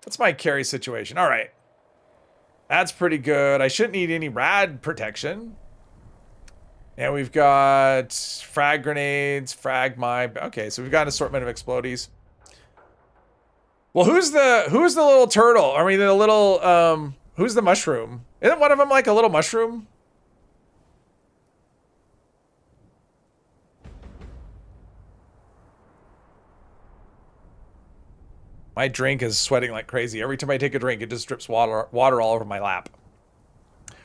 What's my carry situation? All right. That's pretty good. I shouldn't need any rad protection. And we've got frag grenades, frag mine. Okay, so we've got an assortment of explodies. Well, who's the little turtle? I mean, the little who's the mushroom? Isn't one of them like a little mushroom? My drink is sweating like crazy. Every time I take a drink, it just drips water all over my lap.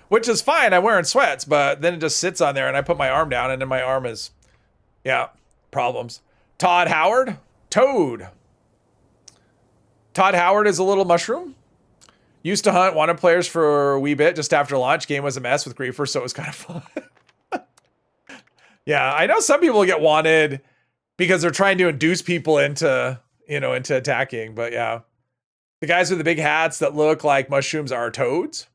Which is fine, I'm wearing sweats, but then it just sits on there and I put my arm down and then my arm is, yeah, problems. Todd Howard? Toad. Todd Howard is a little mushroom. Used to hunt wanted players for a wee bit just after launch. Game was a mess with griefers, so it was kind of fun. Yeah, I know some people get wanted because they're trying to induce people into, you know, into attacking, but yeah. The guys with the big hats that look like mushrooms are toads.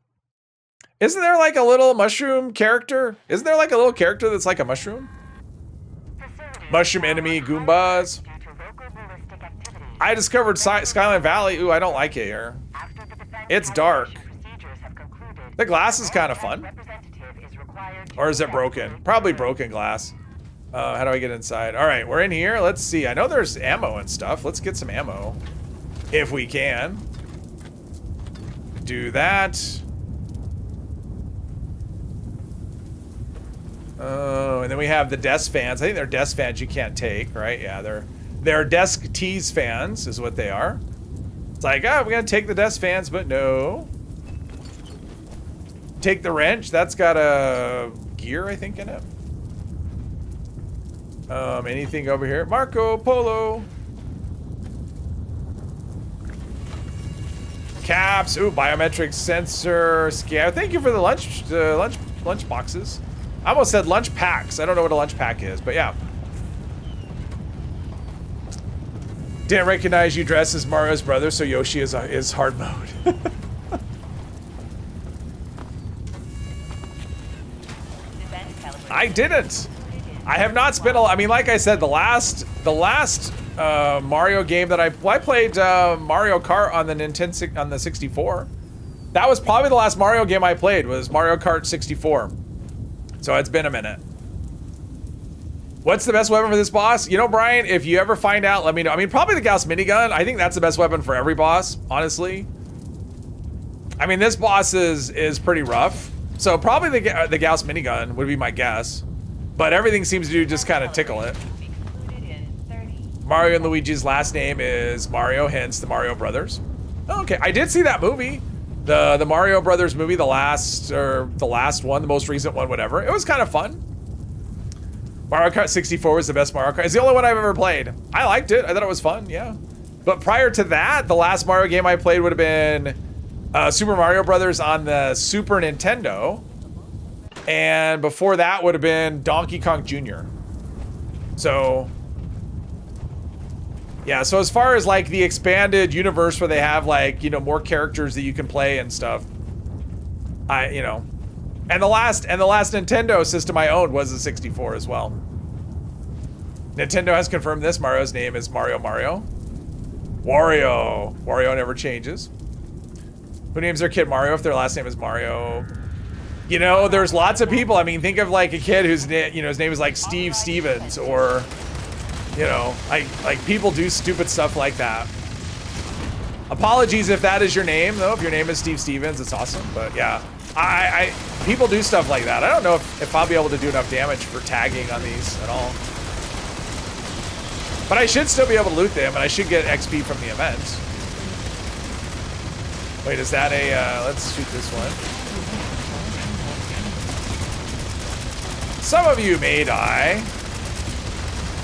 Isn't there like a little mushroom character? Isn't there like a little character that's like a mushroom? Mushroom enemy Goombas. I discovered Skyline Valley. Ooh, I don't like it here. It's dark. The glass is kind of fun. Or is it broken? Probably broken glass. How do I get inside? All right, we're in here. Let's see. I know there's ammo and stuff. Let's get some ammo. If we can. Do that. Oh, and then we have the desk fans. I think they're desk fans you can't take, right? Yeah, they're desk tease fans is what they are. It's like, we're gonna take the desk fans, but no. Take the wrench. That's got a gear, I think, in it. Anything over here? Marco Polo. Caps. Ooh, biometric sensor. Scare. Thank you for the lunch boxes. I almost said lunch packs. I don't know what a lunch pack is, but yeah. Didn't recognize you dressed as Mario's brother, so Yoshi is hard mode. I didn't. I have not spent I mean, like I said, the last Mario game that I played Mario Kart on the Nintendo on the 64. That was probably the last Mario game I played was Mario Kart 64. So it's been a minute. What's the best weapon for this boss? You know, Brian, if you ever find out, let me know. I mean, probably the Gauss minigun. I think that's the best weapon for every boss, honestly. I mean, this boss is pretty rough. So probably the Gauss minigun would be my guess. But everything seems to just kind of tickle it. Mario and Luigi's last name is Mario, hence the Mario Brothers. Okay, I did see that movie. The Mario Brothers movie, the last one, the most recent one, whatever. It was kind of fun. Mario Kart 64 was the best Mario Kart. It's the only one I've ever played. I liked it. I thought it was fun, yeah. But prior to that, the last Mario game I played would have been Super Mario Brothers on the Super Nintendo. And before that would have been Donkey Kong Jr. So, yeah, so as far as like the expanded universe where they have like, you know, more characters that you can play and stuff, you know, and the last Nintendo system I owned was the 64 as well. Nintendo has confirmed this. Mario's name is Mario. Wario never changes. Who names their kid Mario if their last name is Mario? You know, there's lots of people. I mean, think of like a kid whose his name is like Steve Stevens, or you know, like people do stupid stuff like that. Apologies if that is your name, though. If your name is Steve Stevens, it's awesome. But yeah, people do stuff like that. I don't know if I'll be able to do enough damage for tagging on these at all. But I should still be able to loot them, and I should get XP from the event. Wait, is that a, let's shoot this one. Some of you may die,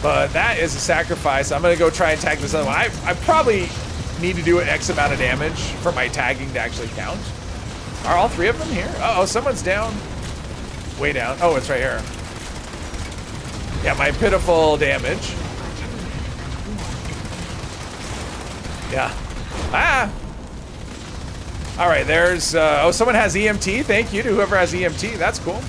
but that is a sacrifice. I'm gonna go try and tag this other one. I probably need to do an X amount of damage for my tagging to actually count. Are all three of them here? Uh-oh, someone's down. Way down. Oh, it's right here. Yeah, my pitiful damage. Yeah. Ah! All right, there's, oh, someone has EMT. Thank you to whoever has EMT. That's cool.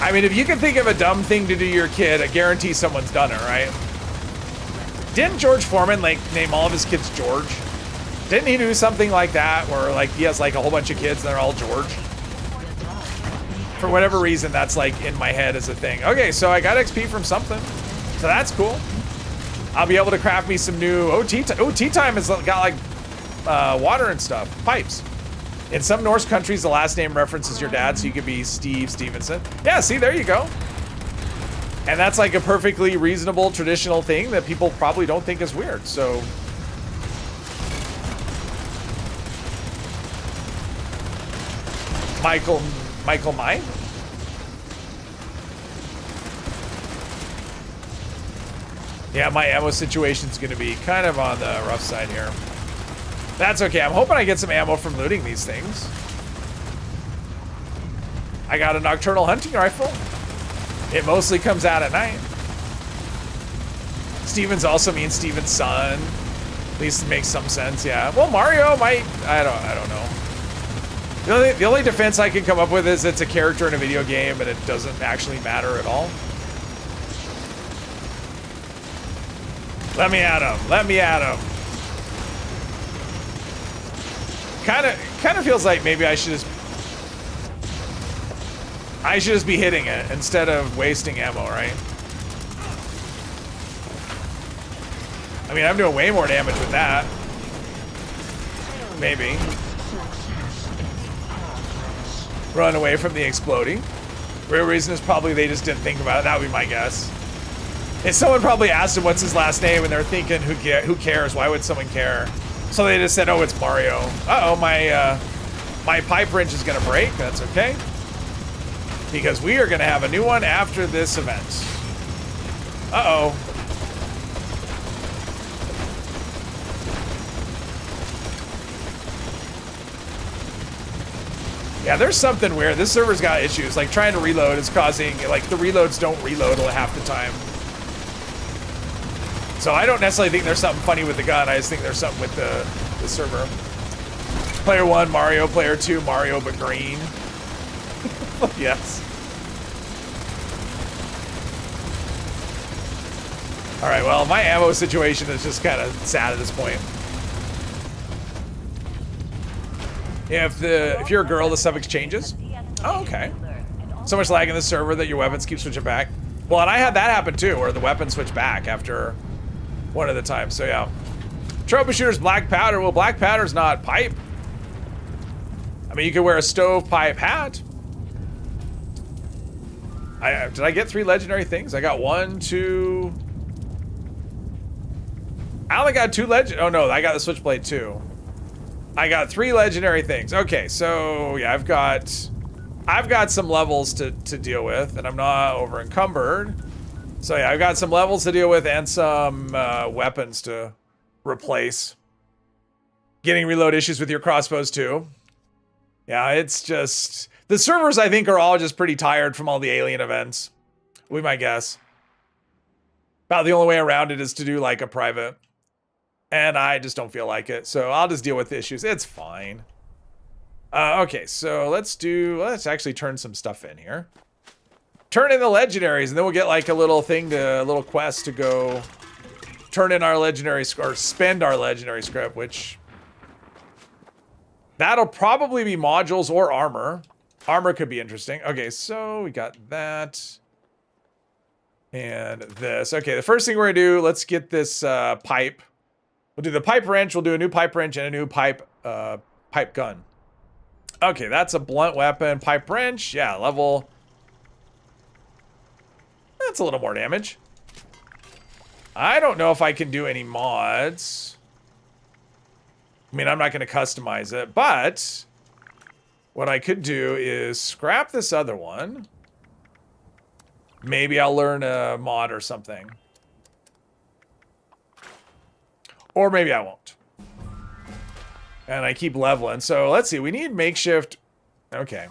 I mean, if you can think of a dumb thing to do to your kid, I guarantee someone's done it, right? Didn't George Foreman like name all of his kids George? Didn't he do something like that where like he has like a whole bunch of kids and they're all George? For whatever reason, that's like in my head as a thing. Okay, so I got XP from something. So that's cool. I'll be able to craft me some new OT time. OT time has got like water and stuff, pipes. In some Norse countries, the last name references your dad, so you could be Steve Stevenson. Yeah, see, there you go. And that's like a perfectly reasonable traditional thing that people probably don't think is weird. So Michael Mai? Yeah, my ammo situation's gonna be kind of on the rough side here. That's okay. I'm hoping I get some ammo from looting these things. I got a nocturnal hunting rifle. It mostly comes out at night. Stevens also means Steven's son. At least it makes some sense, yeah. Well, Mario might, I don't know. The only defense I can come up with is it's a character in a video game and it doesn't actually matter at all. Let me at him. Let me at him. Kind of feels like maybe I should just be hitting it instead of wasting ammo, right? I mean, I'm doing way more damage with that. Maybe. Run away from the exploding. Real reason is probably they just didn't think about it. That would be my guess. If someone probably asked him what's his last name and they're thinking, who cares? Why would someone care? So they just said, oh, it's Mario. Uh-oh, my pipe wrench is gonna break. That's okay. Because we are gonna have a new one after this event. Uh-oh. Yeah, there's something weird. This server's got issues. Like trying to reload is causing, like the reloads don't reload half the time. So I don't necessarily think there's something funny with the gun. I just think there's something with the server. Player 1, Mario. Player 2, Mario, but green. Yes. All right, well, my ammo situation is just kind of sad at this point. Yeah, if you're a girl, the suffix changes. Oh, okay. So much lag in the server that your weapons keep switching back. Well, and I had that happen too, where the weapons switch back after one of the times. So yeah. Troubleshooter's black powder. Well, black powder's not pipe. I mean, you could wear a stovepipe hat. Did I get 3 legendary things? I got 1, 2. I only got 2 legend. Oh no, I got the switchblade too. I got 3 legendary things. Okay, so yeah, I've got some levels to deal with, and I'm not over encumbered. So yeah, I've got some levels to deal with and some weapons to replace. Getting reload issues with your crossbows too. Yeah, it's just the servers I think are all just pretty tired from all the alien events. We might guess. About the only way around it is to do like a private. And I just don't feel like it, so I'll just deal with the issues. It's fine. Okay, so let's actually turn some stuff in here. Turn in the legendaries, and then we'll get like a little quest to go turn in our legendary, or spend our legendary script, which that'll probably be modules or armor. Armor could be interesting. Okay, so we got that. And this. Okay, the first thing we're gonna do, let's get this pipe. We'll do the pipe wrench, we'll do a new pipe wrench and a new pipe gun. Okay, that's a blunt weapon. Pipe wrench, yeah, level. That's a little more damage. I don't know if I can do any mods. I mean, I'm not gonna customize it, but what I could do is scrap this other one. Maybe I'll learn a mod or something. Or maybe I won't. And I keep leveling. So let's see. We need makeshift. Okay.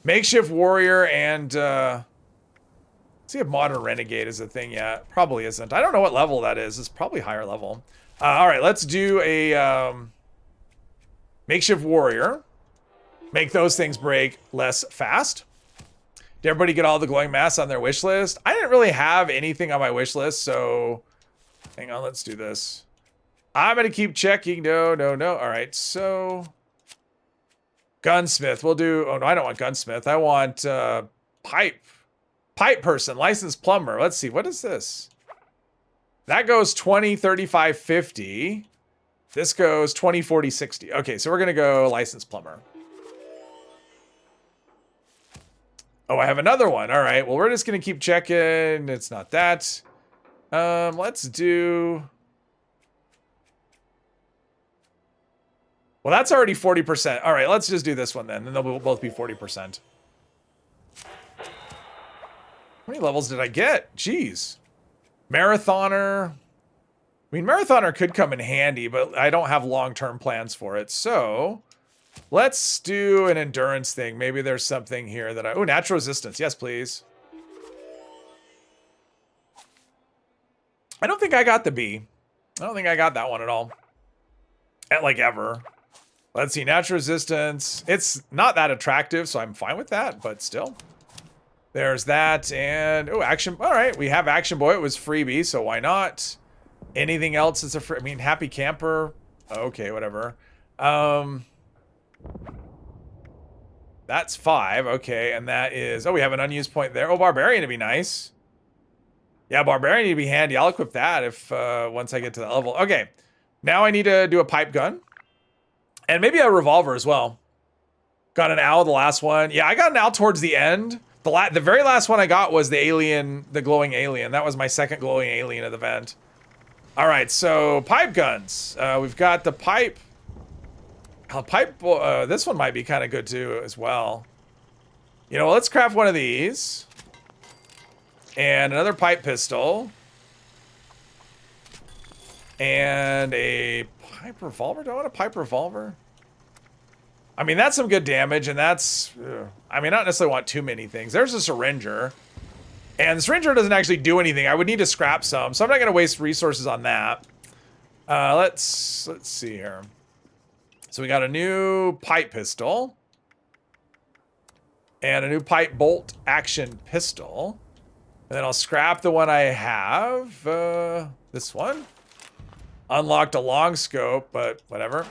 Makeshift warrior and let's see if modern renegade is a thing yet. Probably isn't. I don't know what level that is. It's probably higher level. All right. Let's do a makeshift warrior. Make those things break less fast. Did everybody get all the glowing masks on their wish list? I didn't really have anything on my wish list, so Hang on, let's do this. I'm gonna keep checking. No. All right, so gunsmith. We'll do. Oh no, I don't want gunsmith. I want pipe person, licensed plumber. Let's see. What is this? That goes 20, 35, 50. This goes 20, 40, 60. Okay, so we're gonna go licensed plumber. Oh, I have another one. All right. Well, we're just gonna keep checking. It's not that. Let's do. Well, that's already 40%. All right, let's just do this one then. Then they'll both be 40%. How many levels did I get? Jeez. Marathoner. I mean, Marathoner could come in handy, but I don't have long-term plans for it. So let's do an endurance thing. Maybe there's something here that I... Oh, natural resistance. Yes, please. I don't think I got the B. I don't think I got that one at all. Like, ever. Let's see. Natural resistance. It's not that attractive, so I'm fine with that, but still. There's that, and... Oh, action... All right, we have Action Boy. It was freebie, so why not? Anything else is a free... I mean, Happy Camper. Okay, whatever. That's 5. Okay, and that is... Oh, we have an unused point there. Oh, Barbarian would be nice. Yeah, Barbarian would be handy. I'll equip that if once I get to the level. Okay, now I need to do a pipe gun. And maybe a revolver as well. Got an owl, the last one. Yeah, I got an owl towards the end. The very last one I got was the alien, the glowing alien. That was my second glowing alien of the event. All right, so pipe guns. We've got the pipe. This one might be kind of good too as well. You know, let's craft one of these. And another pipe pistol. And a pipe revolver? Do I want a pipe revolver? I mean, that's some good damage, and that's... I mean, I don't necessarily want too many things. There's a syringer. And the syringer doesn't actually do anything. I would need to scrap some, so I'm not going to waste resources on that. Let's see here. So we got a new pipe pistol. And a new pipe bolt action pistol. And then I'll scrap the one I have. This one. Unlocked a long scope, but whatever.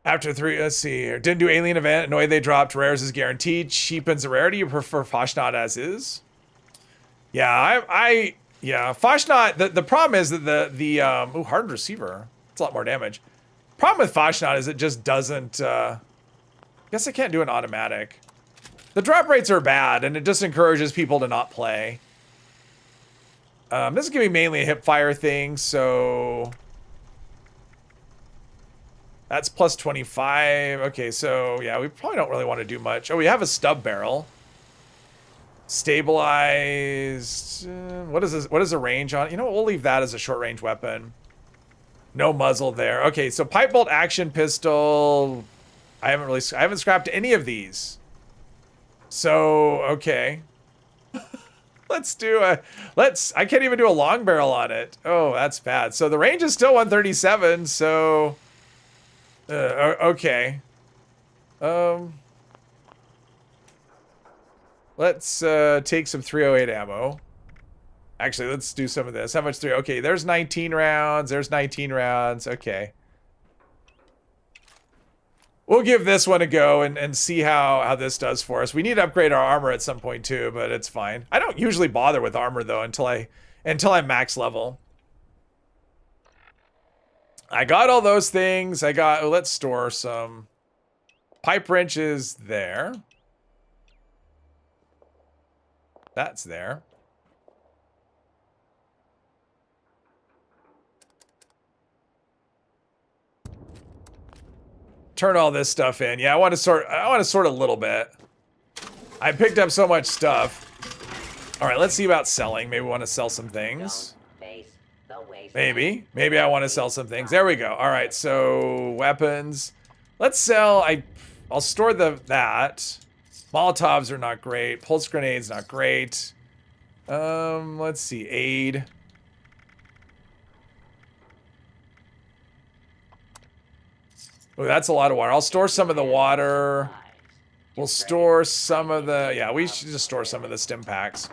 After 3, let's see here. Didn't do alien event. Annoyed they dropped rares is guaranteed. Cheapens the rarity. You prefer Fashnot as is? Yeah, yeah, Fashnot. The problem is that ooh, hardened receiver. It's a lot more damage. Problem with Fashnot is it just doesn't. Guess I can't do an automatic. The drop rates are bad, and it just encourages people to not play. This is gonna be mainly a hip fire thing, so. That's plus 25. Okay, so yeah, we probably don't really want to do much. Oh, we have a stub barrel. Stabilized. What is this? What is the range on? You know what? We'll leave that as a short range weapon. No muzzle there. Okay, so pipe bolt action pistol. I haven't scrapped any of these. So okay. Let's do a. I can't even do a long barrel on it. Oh, that's bad. So the range is still 137. So. Okay. Let's take some 308 ammo. Actually, let's do some of this. How much 3? Okay, there's 19 rounds. There's 19 rounds. Okay. We'll give this one a go and see how this does for us. We need to upgrade our armor at some point too, but it's fine. I don't usually bother with armor though until I'm max level. I got all those things. I got, let's store some pipe wrenches there. That's there. Turn all this stuff in. Yeah, I want to sort a little bit. I picked up so much stuff. All right, let's see about selling. Maybe we want to sell some things. Maybe I want to sell some things. There we go. All right, so weapons. Let's sell. I'll store that. Molotovs are not great. Pulse grenades not great. Let's see. Aid. Oh, that's a lot of water. I'll store some of the water. We'll store some of the... Yeah, we should just store some of the stim packs.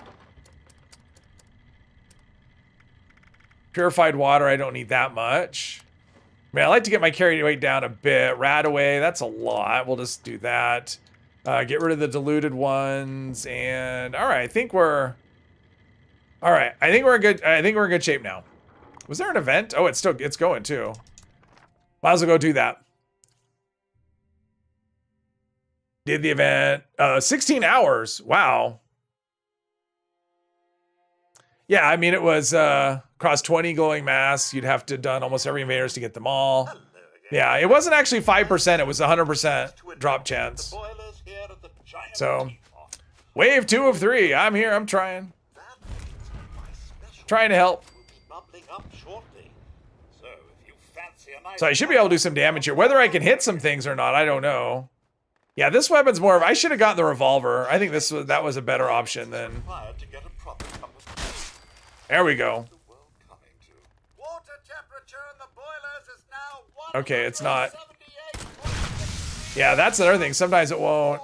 Purified water, I don't need that much. I mean, I like to get my carry weight down a bit. Radaway, that's a lot. We'll just do that. Get rid of the diluted ones. And, all right, I think we're... All right, I think we're in good shape now. Was there an event? Oh, it's going too. Might as well go do that. Did the event. 16 hours. Wow. Yeah, I mean, it was across 20 glowing masks. You'd have to have done almost every invaders to get them all. Yeah, it wasn't actually 5%. It was 100% drop chance. So, wave 2 of 3. I'm here. I'm trying. Trying to help. So I should be able to do some damage here. Whether I can hit some things or not, I don't know. Yeah, this weapon's more of... I should have gotten the revolver. I think that was a better option than... There we go. Okay, it's not... Yeah, that's another thing. Sometimes it won't...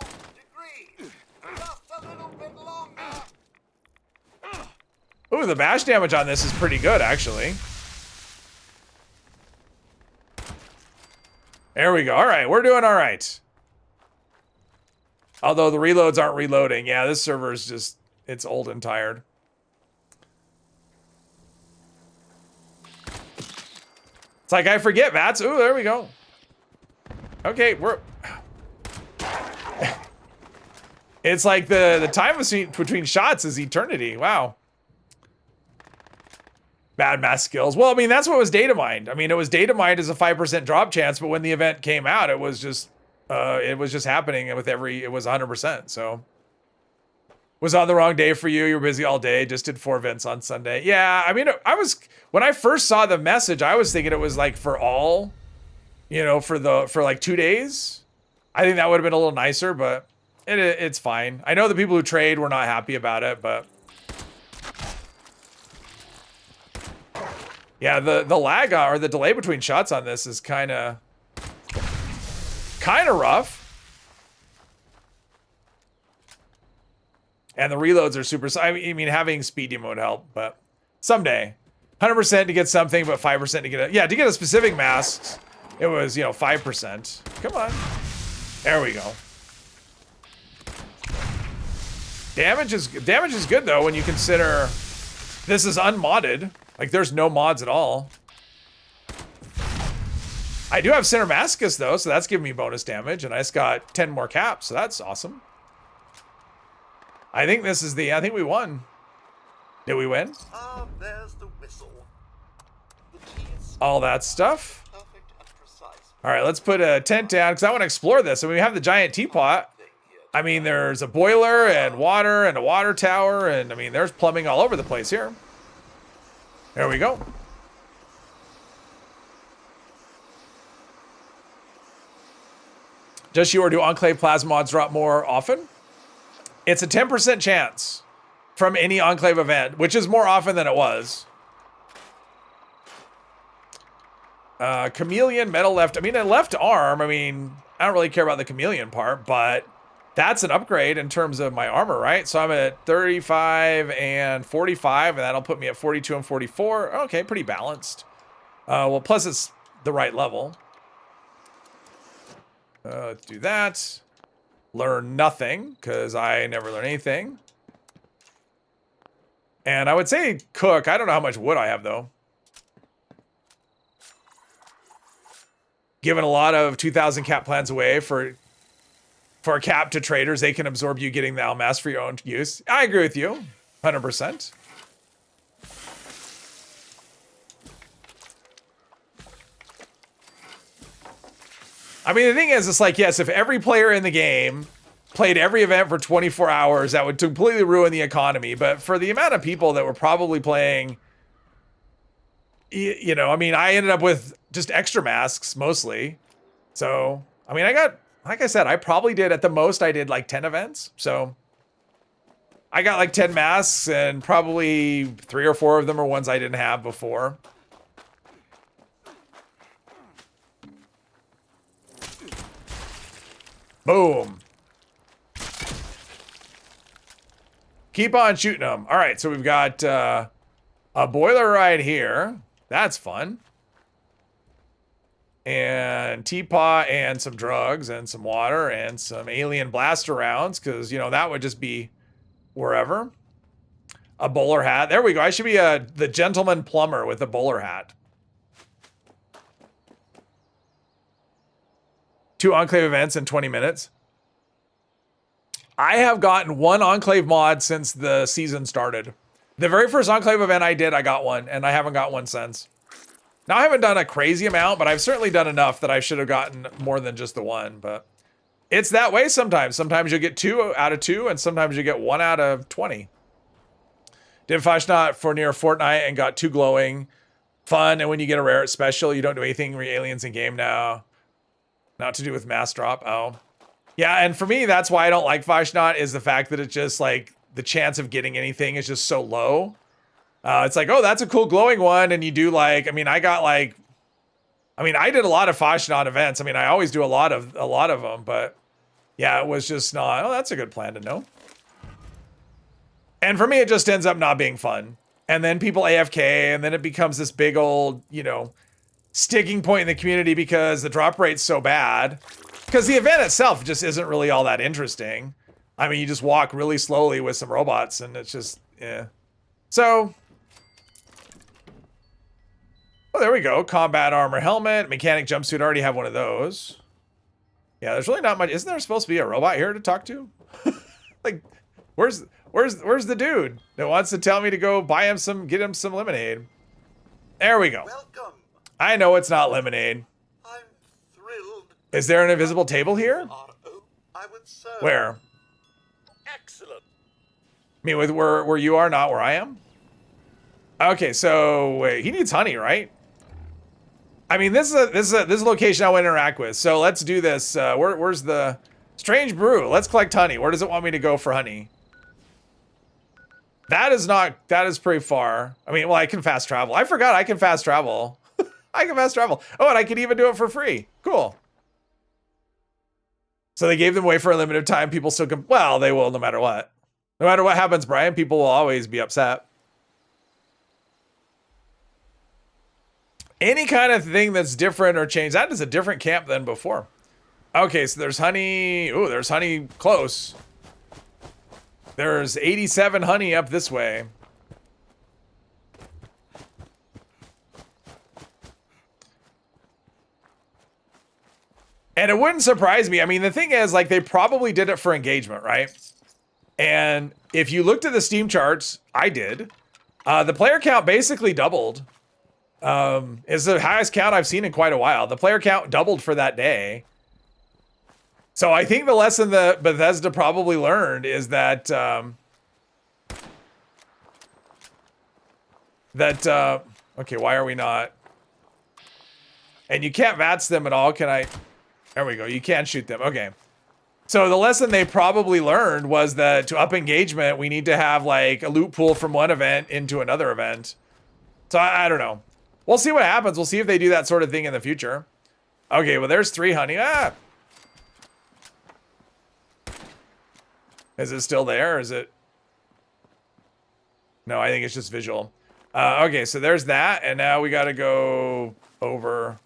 Ooh, the bash damage on this is pretty good, actually. There we go. All right, we're doing all right. Although the reloads aren't reloading. Yeah, this server is just... It's old and tired. It's like I forget VATS. Ooh, there we go. Okay, we're... It's like the time between shots is eternity. Wow. Bad math skills. Well, I mean, that's what was data mined. I mean, it was data mined as a 5% drop chance, but when the event came out, it was just happening with every... It was 100%, so... Was on the wrong day for you. You were busy all day. Just did 4 events on Sunday. Yeah, I mean, when I first saw the message, I was thinking it was like for all, you know, for like 2 days. I think that would have been a little nicer, but it's fine. I know the people who trade were not happy about it, but yeah, the lag or the delay between shots on this is kind of rough. And the reloads are super... I mean, having speedy mode help, but someday. 100% to get something, but 5% to get a... Yeah, to get a specific mask, it was, 5%. Come on. There we go. Damage is good, though, when you consider this is unmodded. Like, there's no mods at all. I do have Cinemascus, though, so that's giving me bonus damage, and I just got 10 more caps, so that's awesome. I think this is I think we won. Did we win? There's the whistle. All that stuff. All right, let's put a tent down because I want to explore this. I mean, we have the giant teapot. I mean, there's a boiler and water and a water tower. And I mean, there's plumbing all over the place here. There we go. Just you or do Enclave plasma mods drop more often? It's a 10% chance from any Enclave event, which is more often than it was. Chameleon, metal left. I mean, a left arm. I mean, I don't really care about the chameleon part, but that's an upgrade in terms of my armor, right? So I'm at 35 and 45, and that'll put me at 42 and 44. Okay, pretty balanced. Well, plus it's the right level. Let's do that. Learn nothing, because I never learn anything. And I would say cook. I don't know how much wood I have, though. Giving a lot of 2,000 cap plans away for a cap to traders. They can absorb you getting the Almas for your own use. I agree with you, 100%. I mean, the thing is, it's like, yes, if every player in the game played every event for 24 hours, that would completely ruin the economy. But for the amount of people that were probably playing, you know, I mean, I ended up with just extra masks mostly. So, I mean, I got, like I said, I probably did, at the most, I did like 10 events. So I got like 10 masks, and probably 3 or 4 of them are ones I didn't have before. Boom. Keep on shooting them. All right, so we've got a boiler right here. That's fun. And teapot and some drugs and some water and some alien blaster rounds because, you know, that would just be wherever. A bowler hat. There we go. I should be the gentleman plumber with a bowler hat. 2 Enclave events in 20 minutes. I have gotten 1 Enclave mod since the season started. The very first Enclave event I did, I got one, and I haven't got one since. Now, I haven't done a crazy amount, but I've certainly done enough that I should have gotten more than just the 1, but it's that way sometimes. Sometimes you'll get 2 out of 2, and sometimes you get 1 out of 20. Did Fashnot for near Fortnite and got 2 glowing. Fun, and when you get a rare special, you don't do anything aliens in game now. Not to do with mass drop. Oh. Yeah, and for me, that's why I don't like Fashnot, is the fact that it's just like the chance of getting anything is just so low. It's like, oh, that's a cool glowing one, and you do like, I mean, I did a lot of Fashnot events. I mean, I always do a lot of them, but yeah, it was just not, oh, that's a good plan to know. And for me, it just ends up not being fun. And then people AFK, and then it becomes this big old, you know, sticking point in the community because the drop rate's so bad. Because the event itself just isn't really all that interesting. I mean, you just walk really slowly with some robots, and it's just, yeah. So, oh, there we go. Combat armor helmet, mechanic jumpsuit. I already have one of those. Yeah, there's really not much. Isn't there supposed to be a robot here to talk to? Like, where's the dude that wants to tell me to go buy him get him some lemonade? There we go. Welcome. I know it's not lemonade. I'm thrilled. Is there an invisible table here? I would serve. Where? Excellent. I mean, with where you are, not where I am? Okay, so wait, he needs honey, right? I mean, this is a location I want to interact with. So let's do this. Where's the strange brew? Let's collect honey. Where does it want me to go for honey? That is pretty far. I mean, well, I can fast travel. I forgot I can fast travel. I can fast travel. Oh, and I can even do it for free. Cool. So they gave them away for a limited time. People still can, well, they will no matter what. No matter what happens, Brian, people will always be upset. Any kind of thing that's different or changed. That is a different camp than before. Okay, so there's honey. Ooh, there's honey close. There's 87 honey up this way. And it wouldn't surprise me. I mean, the thing is, like, they probably did it for engagement, right? And if you looked at the Steam charts, I did. The player count basically doubled. It's the highest count I've seen in quite a while. The player count doubled for that day. So I think the lesson that Bethesda probably learned is that okay, why are we not? And you can't VATS them at all. Can I? There we go. You can't shoot them. Okay. So the lesson they probably learned was that to up engagement, we need to have like a loot pool from one event into another event. So I don't know. We'll see what happens. We'll see if they do that sort of thing in the future. Okay, well, there's 3 honey. Ah! Is it still there? Or is it? No, I think it's just visual. Okay, so there's that. And now we got to go over.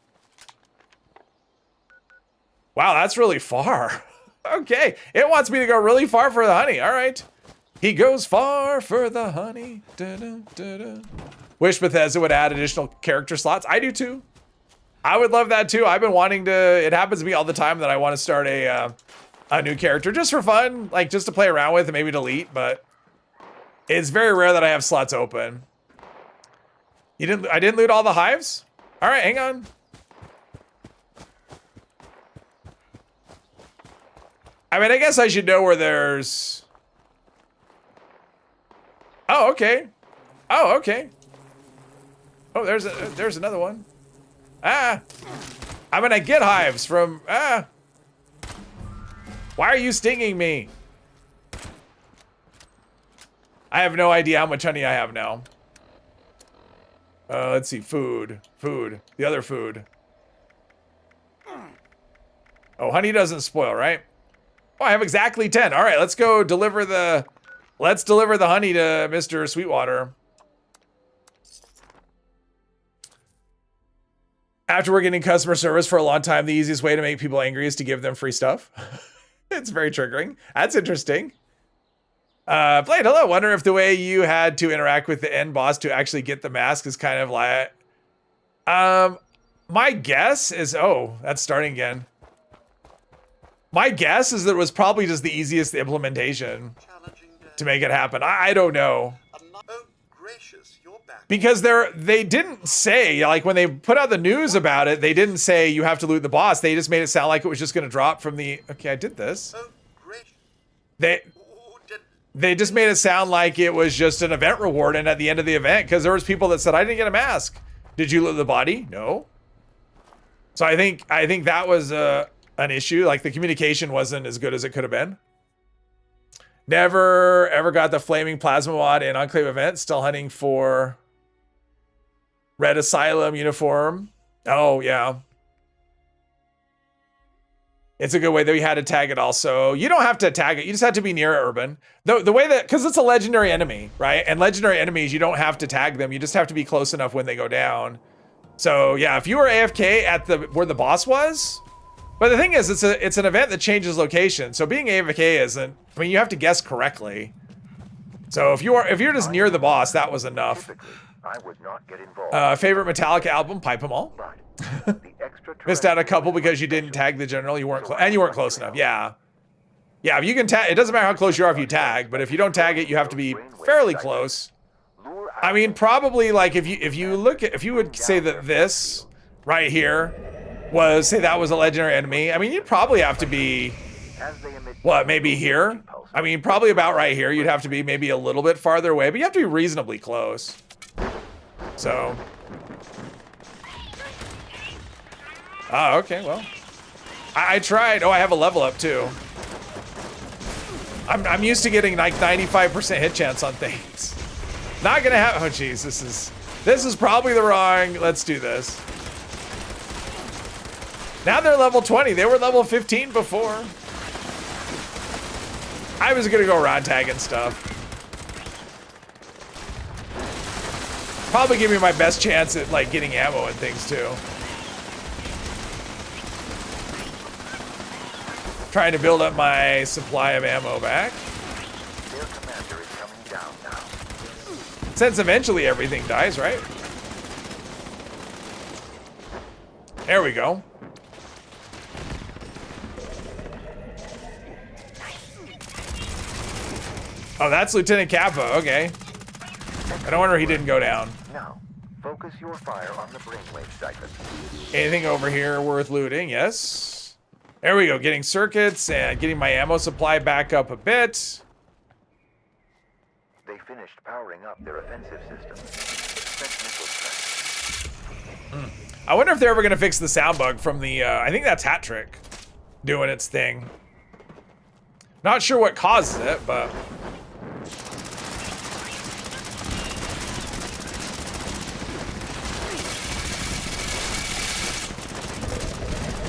Wow, that's really far. Okay, it wants me to go really far for the honey. All right. He goes far for the honey. Da, da, da, da. Wish Bethesda would add additional character slots. I do too. I would love that too. I've been wanting to, it happens to me all the time that I want to start a new character just for fun, like just to play around with and maybe delete, but it's very rare that I have slots open. I didn't loot all the hives? All right, hang on. I mean, I guess I should know where there's... Oh, okay. Oh, okay. Oh, there's another one. Ah. I'm gonna get hives from... Ah. Why are you stinging me? I have no idea how much honey I have now. Let's see. Food. Food. The other food. Oh, honey doesn't spoil, right? Oh, I have exactly 10. All right, let's go deliver the Let's deliver the honey to Mr. Sweetwater. After working in customer service for a long time, the easiest way to make people angry is to give them free stuff. It's very triggering. That's interesting. Blade, hello. Wonder if the way you had to interact with the end boss to actually get the mask is kind of like... my guess is... Oh, that's starting again. My guess is that it was probably just the easiest implementation Challenging day. to make it happen. I don't know. Oh, gracious, you're back. Because they didn't say, like when they put out the news about it, they didn't say you have to loot the boss. They just made it sound like it was just going to drop from the... Okay, I did this. Oh, gracious. They just made it sound like it was just an event reward and at the end of the event, because there was people that said, I didn't get a mask. Did you loot the body? No. So I think that was an issue. Like the communication wasn't as good as it could have been. Never ever got the flaming plasma mod in Enclave event. Still hunting for Red Asylum uniform. Oh yeah. It's a good way that we had to tag it also. You don't have to tag it. You just have to be near it, Urban. The way that, because it's a legendary enemy, right? And legendary enemies, you don't have to tag them. You just have to be close enough when they go down. So yeah, if you were AFK at where the boss was, but the thing is, it's an event that changes location. So being AFK isn't, I mean, you have to guess correctly. So if you're just near the boss, that was enough. Typically, I would not get involved. Favorite Metallica album, Pipe 'Em All. But the Missed out a couple because you didn't tag the general. You weren't and you weren't close enough. Yeah. Yeah, if you can tag, it doesn't matter how close you are if you tag, but if you don't tag it, you have to be fairly close. I mean, probably like if you would say that this right here was, say that was a legendary enemy, I mean, you'd probably have to be, what, maybe here? I mean, probably about right here. You'd have to be maybe a little bit farther away, but you have to be reasonably close. So. Oh, okay, well. I tried. Oh, I have a level up too. I'm used to getting like 95% hit chance on things. Not gonna have, oh geez, this is probably the wrong, let's do this. Now they're level 20, they were level 15 before. I was gonna go around tagging stuff. Probably give me my best chance at like getting ammo and things too. Trying to build up my supply of ammo back. Their commander is coming down now. Since eventually everything dies, right? There we go. Oh, that's Lieutenant Kappa, okay. I don't wonder he didn't go down. Now, focus your fire on the brainwave siphon. Anything over here worth looting? Yes. There we go, getting circuits and getting my ammo supply back up a bit. They finished powering up their offensive system. Expect missile strike. I wonder if they're ever gonna fix the sound bug from the, I think that's Hat Trick doing its thing. Not sure what causes it, but.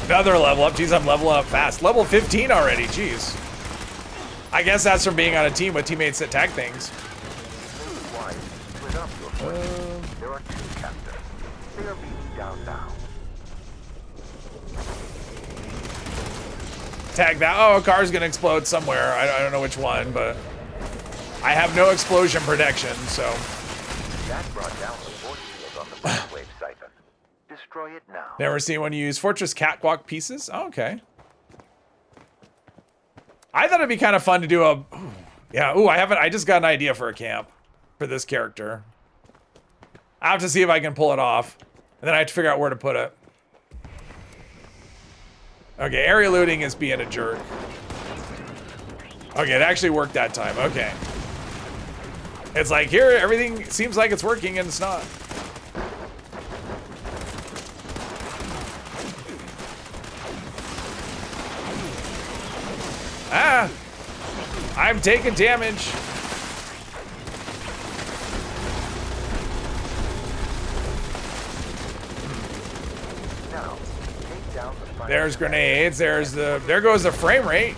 Another level up. Geez, I'm leveling up fast. Level 15 already. Jeez. I guess that's from being on a team with teammates that tag things. Why split up your forces? There are two captains. They are beating down now. Tag that. Oh, a car's gonna explode somewhere. I don't know which one, but I have no explosion protection, so. That brought down the force field on the brainwave siphon. Destroy it now. Never seen one use Fortress Catwalk pieces. Oh, okay. I thought it'd be kind of fun to do a, yeah. Ooh, I just got an idea for a camp for this character. I have to see if I can pull it off, and then I have to figure out where to put it. Okay, area looting is being a jerk. Okay, it actually worked that time. Okay. It's like here, everything seems like it's working and it's not. Ah! I'm taking damage. Now, take down the fire. There's grenades. There goes the frame rate.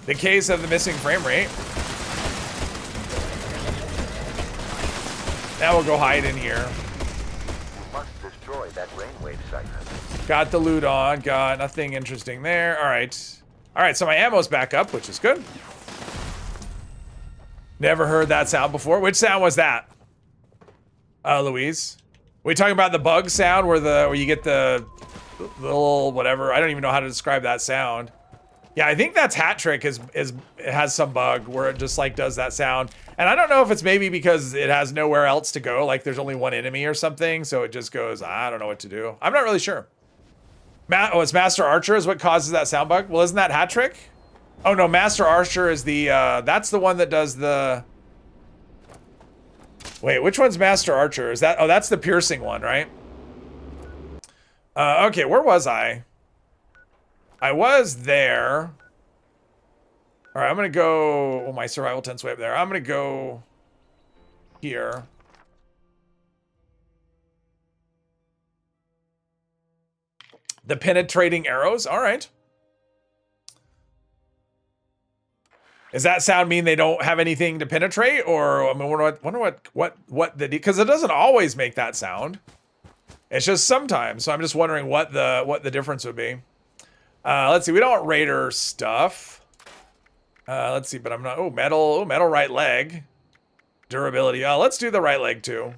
The case of the missing frame rate. Now we'll go hide in here. You must destroy that brainwave siphon. Got the loot on. Got nothing interesting there. All right. All right, so my ammo's back up, which is good. Never heard that sound before. Which sound was that? Louise? We talking about the bug sound where you get the little whatever? I don't even know how to describe that sound. Yeah, I think that's Hat Trick it has some bug where it just like does that sound. And I don't know if it's maybe because it has nowhere else to go, like there's only one enemy or something, so it just goes, I don't know what to do. I'm not really sure. It's Master Archer is what causes that sound bug? Well, isn't that Hat Trick? Oh no, Master Archer is the that's the one that does the Wait, which one's Master Archer? Is that oh that's the piercing one, right? Okay, where was I? I was there. All right, I'm gonna go. Well, my survival tent's way up there. I'm gonna go here. The penetrating arrows. All right. Does that sound mean they don't have anything to penetrate, or I mean, wonder what the because it doesn't always make that sound. It's just sometimes. So I'm just wondering what the difference would be. Let's see. We don't want Raider stuff. Let's see. But I'm not. Oh, metal. Oh, metal right leg. Durability. Oh, let's do the right leg too.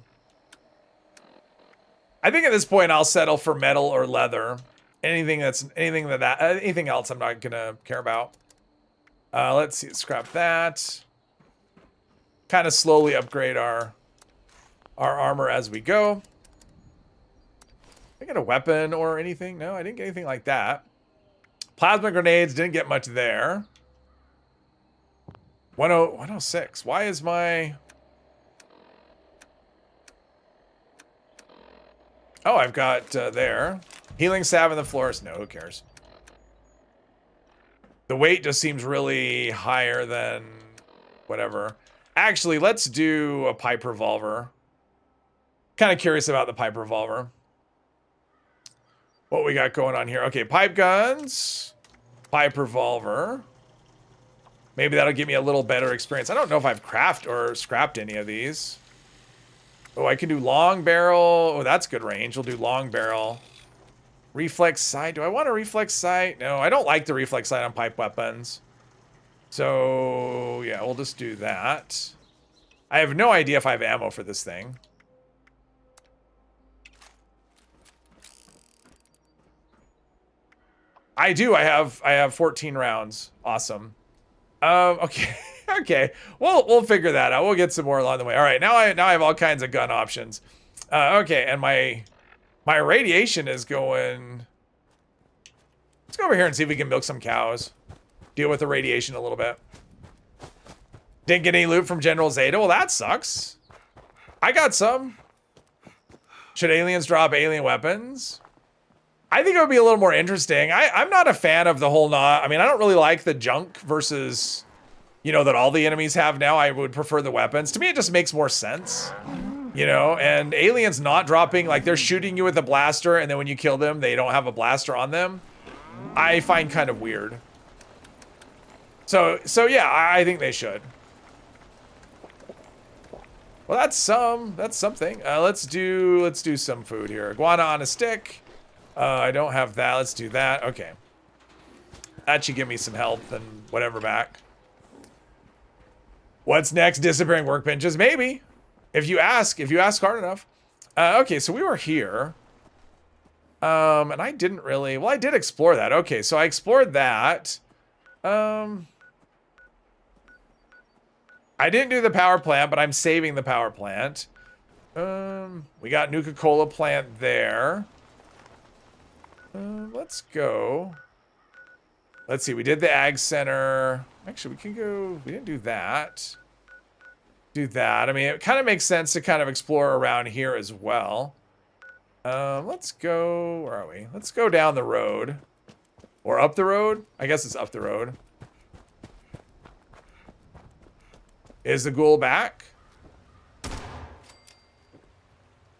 I think at this point I'll settle for metal or leather. Anything else I'm not gonna care about. Let's see. Scrap that. Kind of slowly upgrade our armor as we go. Did I get a weapon or anything? No, I didn't get anything like that. Plasma grenades, didn't get much there. 106. Why is my... Oh, I've got there. Healing salve in the floors. No, who cares? The weight just seems really higher than whatever. Actually, let's do a pipe revolver. Kind of curious about the pipe revolver. What we got going on here. Okay, pipe guns. Pipe revolver. Maybe that'll give me a little better experience. I don't know if I've crafted or scrapped any of these. Oh, I can do long barrel. Oh, that's good range. We'll do long barrel. Reflex sight. Do I want a reflex sight? No, I don't like the reflex sight on pipe weapons. So, yeah, we'll just do that. I have no idea if I have ammo for this thing. I do. I have 14 rounds. Awesome. Okay. Okay. We'll figure that out. We'll get some more along the way. All right. Now I have all kinds of gun options. Okay, and my radiation is going. Let's go over here and see if we can milk some cows. Deal with the radiation a little bit. Didn't get any loot from General Zeta. Well, that sucks. I got some. Should aliens drop alien weapons? I think it would be a little more interesting. I'm not a fan of the whole I mean, I don't really like the junk versus, you know, that all the enemies have now. I would prefer the weapons. To me, it just makes more sense. You know, and aliens not dropping, like they're shooting you with a blaster, and then when you kill them, they don't have a blaster on them. I find kind of weird. So yeah, I think they should. Well, that's something. Let's do some food here. Iguana on a stick. I don't have that. Let's do that. Okay. That should give me some health and whatever back. What's next? Disappearing workbenches? Maybe. If you ask hard enough. Okay, so we were here. And I didn't really... Well, I did explore that. Okay, so I explored that. I didn't do the power plant, but I'm saving the power plant. We got Nuka-Cola plant there. Let's go. Let's see, we did the Ag Center. Actually, we can go... We didn't do that. Do that. I mean, it kind of makes sense to kind of explore around here as well. Let's go... Where are we? Let's go down the road. Or up the road? I guess it's up the road. Is the ghoul back?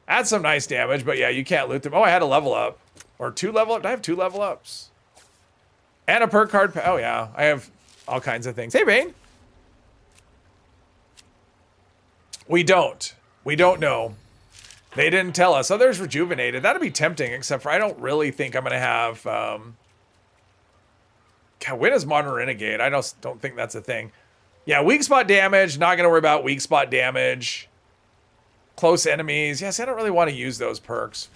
That's some nice damage, but yeah, you can't loot them. Oh, I had a level up. Or 2 level up. I have 2 level ups. And a perk card. Oh, yeah. I have all kinds of things. Hey, Bane. We don't. We don't know. They didn't tell us. Oh, there's rejuvenated. That'd be tempting, except for I don't really think I'm gonna have. God, when is Modern Renegade? I don't think that's a thing. Yeah, weak spot damage. Not gonna worry about weak spot damage. Close enemies. Yes, I don't really want to use those perks.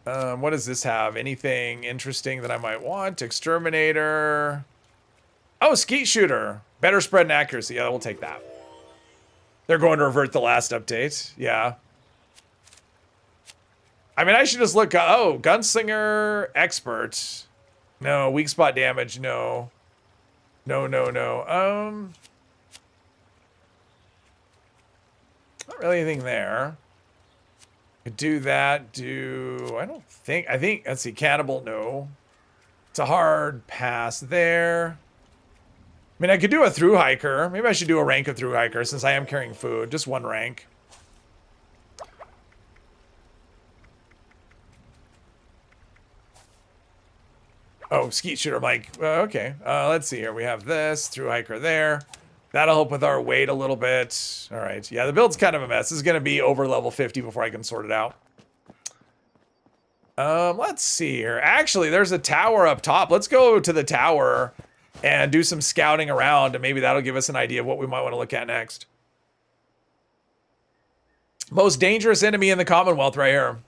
What does this have? Anything interesting that I might want? Exterminator. Oh, Skeet Shooter. Better spread and accuracy. Yeah, we'll take that. They're going to revert the last update. Yeah. I mean, I should just look. Oh, Gunslinger Expert. No. Weak spot damage. No. No. Not really anything there. Could do that. I think, let's see. Cannibal. No. It's a hard pass there. I mean, I could do a through hiker. Maybe I should do a rank of through hiker since I am carrying food. Just one rank. Oh, Skeet Shooter. I'm like, okay. Let's see here. We have this through hiker there. That'll help with our weight a little bit. All right. Yeah, the build's kind of a mess. This is going to be over level 50 before I can sort it out. Let's see here. Actually, there's a tower up top. Let's go to the tower and do some scouting around, and maybe that'll give us an idea of what we might want to look at next. Most dangerous enemy in the Commonwealth right here.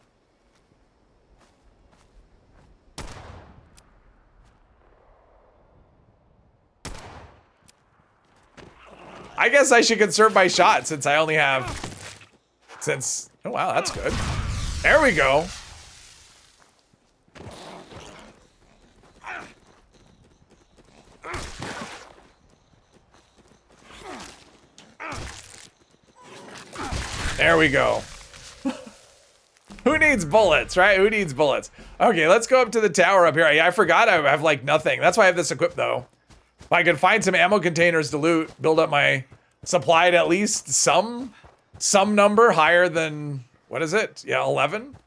I guess I should conserve my shot since I only have... Oh, wow, that's good. There we go. There we go. Who needs bullets, right? Who needs bullets? Okay, let's go up to the tower up here. I forgot I have like nothing. That's why I have this equipped though. If I could find some ammo containers to loot, build up my supply at least some number higher than, what is it? Yeah, 11.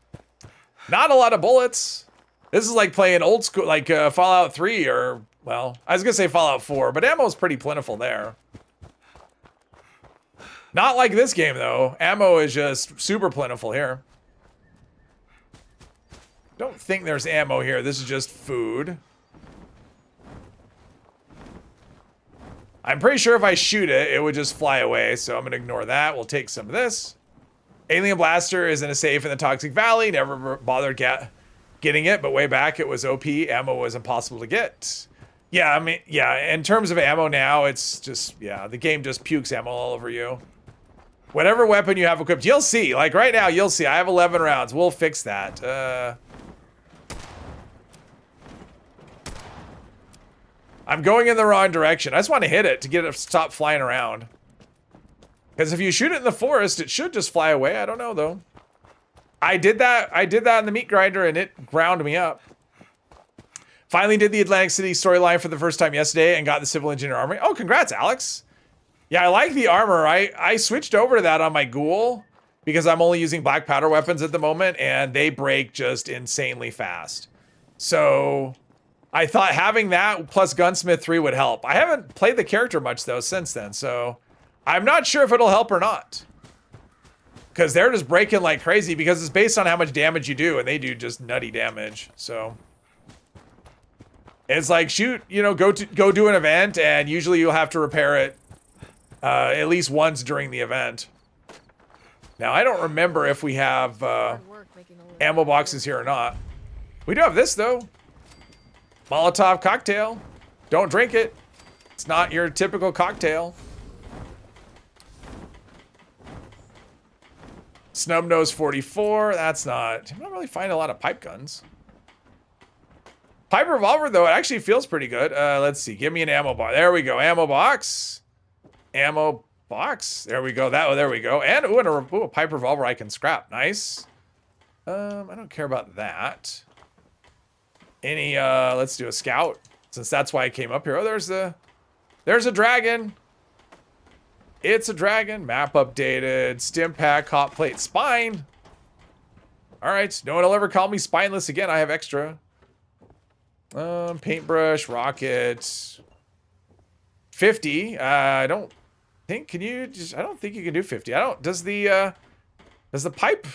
Not a lot of bullets. This is like playing old school, like Fallout 3 or, well, I was gonna say Fallout 4, but ammo is pretty plentiful there. Not like this game, though. Ammo is just super plentiful here. Don't think there's ammo here. This is just food. I'm pretty sure if I shoot it, it would just fly away, so I'm going to ignore that. We'll take some of this. Alien Blaster is in a safe in the Toxic Valley. Never bothered getting it, but way back it was OP. Ammo was impossible to get. Yeah, I mean, yeah, in terms of ammo now, it's just, yeah, the game just pukes ammo all over you. Whatever weapon you have equipped, you'll see. Like right now, you'll see. I have 11 rounds. We'll fix that. I'm going in the wrong direction. I just want to hit it to get it to stop flying around. Because if you shoot it in the forest, it should just fly away. I don't know, though. I did that in the meat grinder, and it ground me up. Finally did the Atlantic City storyline for the first time yesterday and got the civil engineer armor. Oh, congrats, Alex. Yeah, I like the armor. I switched over to that on my ghoul because I'm only using black powder weapons at the moment, and they break just insanely fast. So I thought having that plus Gunsmith 3 would help. I haven't played the character much, though, since then, so I'm not sure if it'll help or not. Because they're just breaking like crazy because it's based on how much damage you do, and they do just nutty damage, so... It's like, shoot, you know, go do an event, and usually you'll have to repair it at least once during the event. Now, I don't remember if we have ammo boxes here or not. We do have this, though. Molotov cocktail. Don't drink it. It's not your typical cocktail. Snubnose 44. That's not... I'm not really finding a lot of pipe guns. Pipe revolver, though, it actually feels pretty good. Let's see. Give me an ammo box. There we go. Ammo box. Ammo box. There we go. There we go. And a pipe revolver I can scrap. Nice. I don't care about that. Let's do a scout, since that's why I came up here. Oh, there's a dragon. It's a dragon. Map updated. Stim pack, hot plate, spine. All right. No one will ever call me spineless again. I have extra. Paintbrush, rocket. 50. I don't think, can you just, I don't think you can do 50. I don't, does the pipe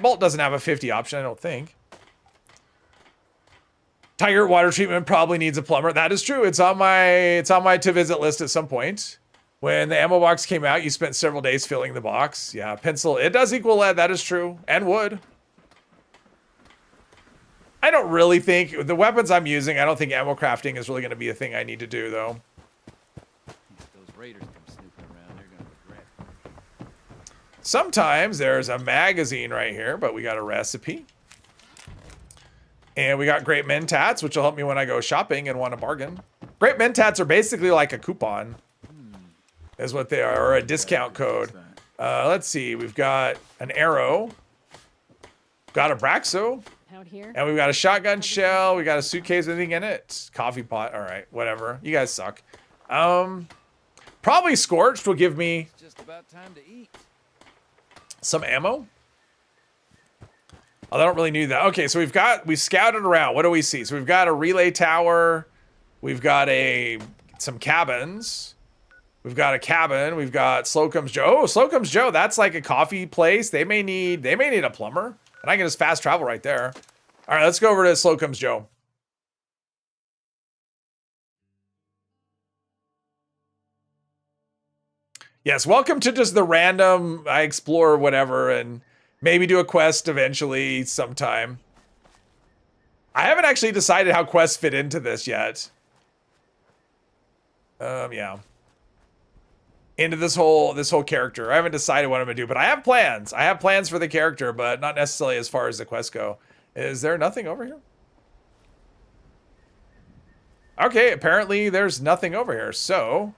bolt doesn't have a 50 option, I don't think. Tiger water treatment probably needs a plumber. That is true. It's on my to visit list at some point. When the ammo box came out, you spent several days filling the box. Yeah, pencil, it does equal lead, that is true. And wood. I don't really think, the weapons I'm using, I don't think ammo crafting is really going to be a thing I need to do, though. If those raiders come snooping around, they're gonna regret it. Sometimes there's a magazine right here, but we got a recipe. And we got great mentats, which will help me when I go shopping and want a bargain. Great mentats are basically like a coupon. Is what they are, or a discount code. Let's see, we've got an arrow. Got a Braxo. Out here? And we've got a shotgun shell. We got a suitcase with anything in it. Coffee pot. All right, whatever. You guys suck. Probably Scorched will give me It's just about time to eat. some ammo. Oh, I don't really need that. Okay, so we've scouted around. What do we see? So we've got a relay tower. We've got some cabins. We've got a cabin. We've got Slocum's Joe. Oh, Slocum's Joe. That's like a coffee place. They may need a plumber. And I can just fast travel right there. All right, let's go over to Slocum's Joe. Yes, welcome to just the random, I explore whatever and maybe do a quest eventually sometime. I haven't actually decided how quests fit into this yet. Yeah. Into this whole character. I haven't decided what I'm gonna do, but I have plans. I have plans for the character, but not necessarily as far as the quests go. Is there nothing over here? Okay, apparently there's nothing over here. So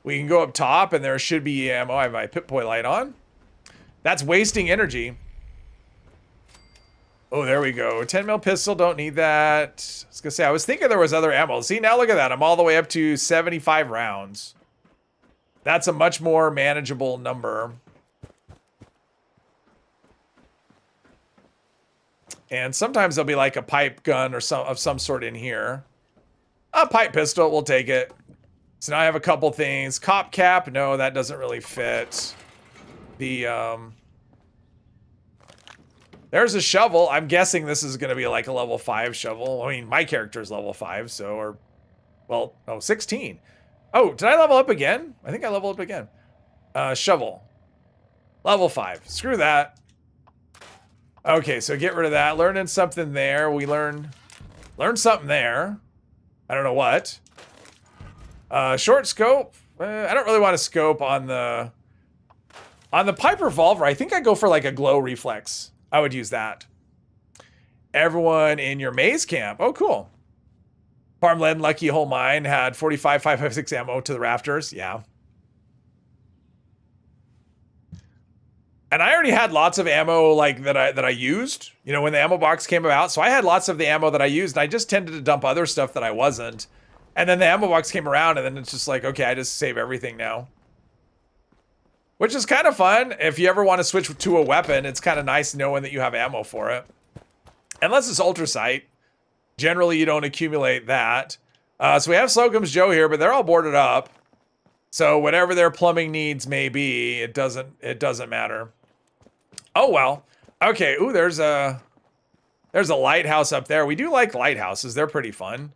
we can go up top and there should be ammo. I have my Pip-Boy light on. That's wasting energy. Oh, there we go. 10 mil pistol, don't need that. I was gonna say, I was thinking there was other ammo. See, now look at that. I'm all the way up to 75 rounds. That's a much more manageable number. And sometimes there'll be like a pipe gun or of some sort in here. A pipe pistol, we'll take it. So now I have a couple things. Cop cap, no, that doesn't really fit. There's a shovel. I'm guessing this is gonna be like a level 5 shovel. I mean, my character is level 5, so, 16. Oh, did I level up again? I think I leveled up again. Shovel. Level 5. Screw that. Okay, so get rid of that. Learning something there. We learned something there. I don't know what. Short scope. I don't really want to scope on the pipe revolver. I think I go for like a glow reflex. I would use that. Everyone in your maze camp. Oh, cool. Farmland Lucky Hole Mine had 45 556 ammo to the rafters. Yeah. And I already had lots of ammo like that I used, you know, when the ammo box came about. So I had lots of the ammo that I used and I just tended to dump other stuff that I wasn't. And then the ammo box came around and then it's just like, okay, I just save everything now. Which is kind of fun. If you ever want to switch to a weapon, it's kind of nice knowing that you have ammo for it. Unless it's ultrasight. Generally, you don't accumulate that. So we have Slocum's Joe here, but they're all boarded up. So whatever their plumbing needs may be, it doesn't matter. Oh well. Okay. Ooh, there's a lighthouse up there. We do like lighthouses. They're pretty fun.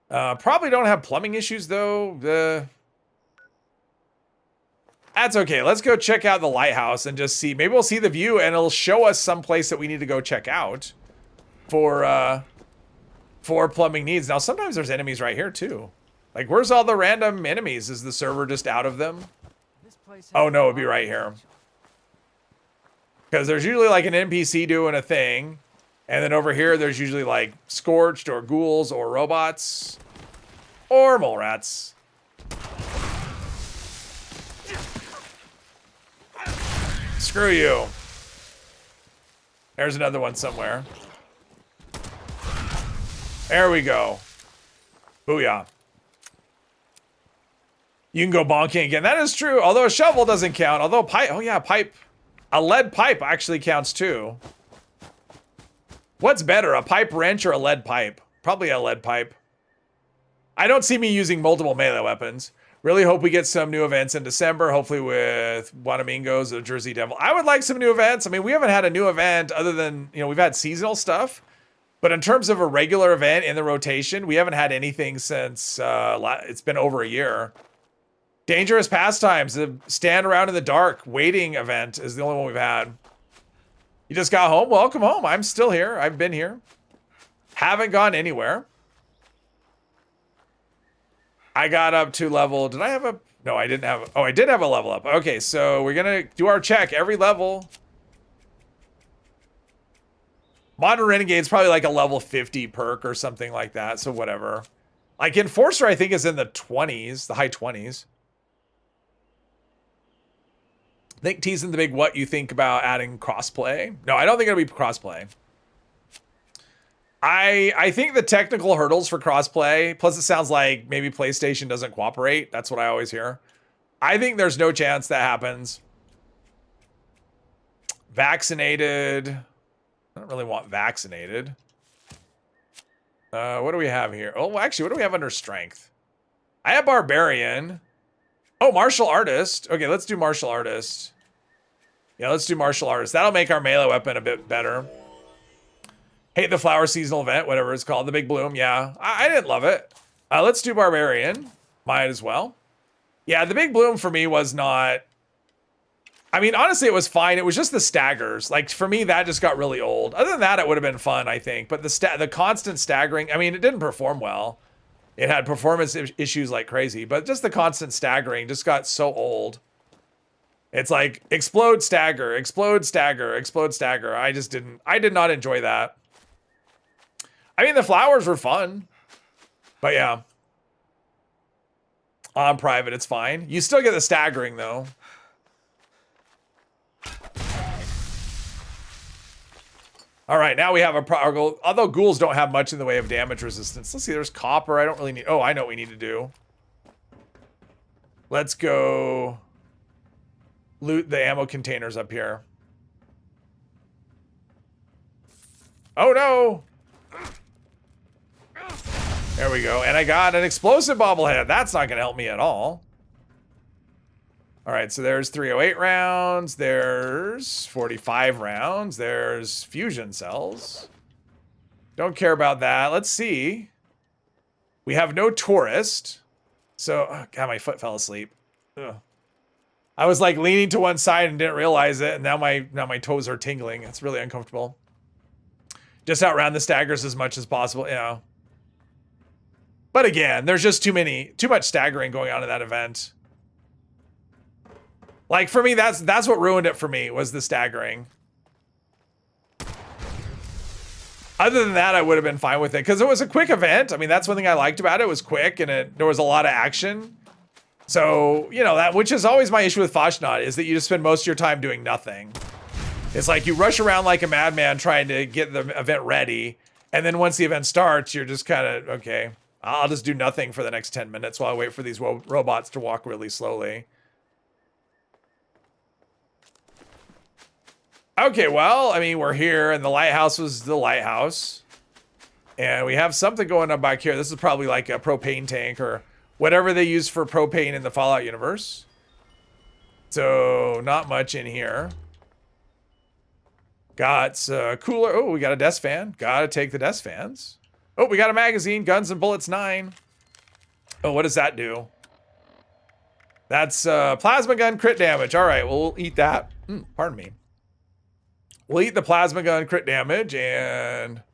Probably don't have plumbing issues though. That's okay. Let's go check out the lighthouse and just see. Maybe we'll see the view and it'll show us some place that we need to go check out for plumbing needs. Now, sometimes there's enemies right here too. Like, where's all the random enemies? Is the server just out of them? Oh no, it'd be right here. Because there's usually like an NPC doing a thing. And then over here, there's usually like Scorched or ghouls or robots or mole rats. Screw you. There's another one somewhere. There we go. Booyah. You can go bonking again. That is true. Although a shovel doesn't count. Although pipe. Oh yeah, pipe. A lead pipe actually counts too. What's better, a pipe wrench or a lead pipe? Probably a lead pipe. I don't see me using multiple melee weapons. Really hope we get some new events in December, hopefully with Guanamingos or Jersey Devil. I would like some new events. I mean, we haven't had a new event other than, you know, we've had seasonal stuff. But in terms of a regular event in the rotation, we haven't had anything since it's been over a year. Dangerous Pastimes, the stand around in the dark waiting event is the only one we've had. You just got home? Welcome home. I'm still here. I've been here. Haven't gone anywhere. I got up to level. Did I have a? No, I didn't have. Oh, I did have a level up. Okay, so we're going to do our check every level. Modern Renegade's probably like a level 50 perk or something like that. So whatever. Like Enforcer, I think is in the 20s, the high 20s. I think teasing the big what you think about adding crossplay. No, I don't think it'll be crossplay. I think the technical hurdles for crossplay, plus it sounds like maybe PlayStation doesn't cooperate. That's what I always hear. I think there's no chance that happens. Vaccinated. I don't really want vaccinated. What do we have here? Oh, actually, what do we have under strength? I have Barbarian. Oh, Martial Artist. Okay, let's do Martial Artist. Yeah, let's do Martial Artist. That'll make our melee weapon a bit better. Hate the Flower Seasonal Event, whatever it's called. The Big Bloom, yeah. I didn't love it. Let's do Barbarian. Might as well. Yeah, the Big Bloom for me was not... I mean, honestly, it was fine. It was just the staggers. Like, for me, that just got really old. Other than that, it would have been fun, I think. But the constant staggering... I mean, it didn't perform well. It had performance issues like crazy. But just the constant staggering just got so old. It's like, explode, stagger, explode, stagger, explode, stagger. I did not enjoy that. I mean, the flowers were fun. But yeah. On private, it's fine. You still get the staggering, though. All right, now we have a although ghouls don't have much in the way of damage resistance. Let's see, there's copper. I don't really need... Oh, I know what we need to do. Let's go loot the ammo containers up here. Oh, no. There we go. And I got an explosive bobblehead. That's not going to help me at all. All right, so there's 308 rounds. There's 45 rounds. There's fusion cells. Don't care about that. Let's see. We have no tourist. So, oh, God, my foot fell asleep. Ugh. I was like leaning to one side and didn't realize it, and now my toes are tingling. It's really uncomfortable. Just outrun the staggers as much as possible, yeah. But again, there's just too much staggering going on in that event. Like, for me, that's what ruined it for me, was the staggering. Other than that, I would have been fine with it, because it was a quick event. I mean, that's one thing I liked about it. It was quick, and there was a lot of action. So, you know, that, which is always my issue with Fashnot, is that you just spend most of your time doing nothing. It's like you rush around like a madman trying to get the event ready, and then once the event starts, you're just kind of, okay, I'll just do nothing for the next 10 minutes while I wait for these robots to walk really slowly. Okay, well, I mean, we're here, and the lighthouse was the lighthouse. And we have something going on back here. This is probably like a propane tank or whatever they use for propane in the Fallout universe. So, not much in here. Got a cooler. Oh, we got a desk fan. Gotta take the desk fans. Oh, we got a magazine. Guns and Bullets 9. Oh, what does that do? That's plasma gun crit damage. All right, well, we'll eat that. Pardon me. We'll eat the plasma gun crit damage, and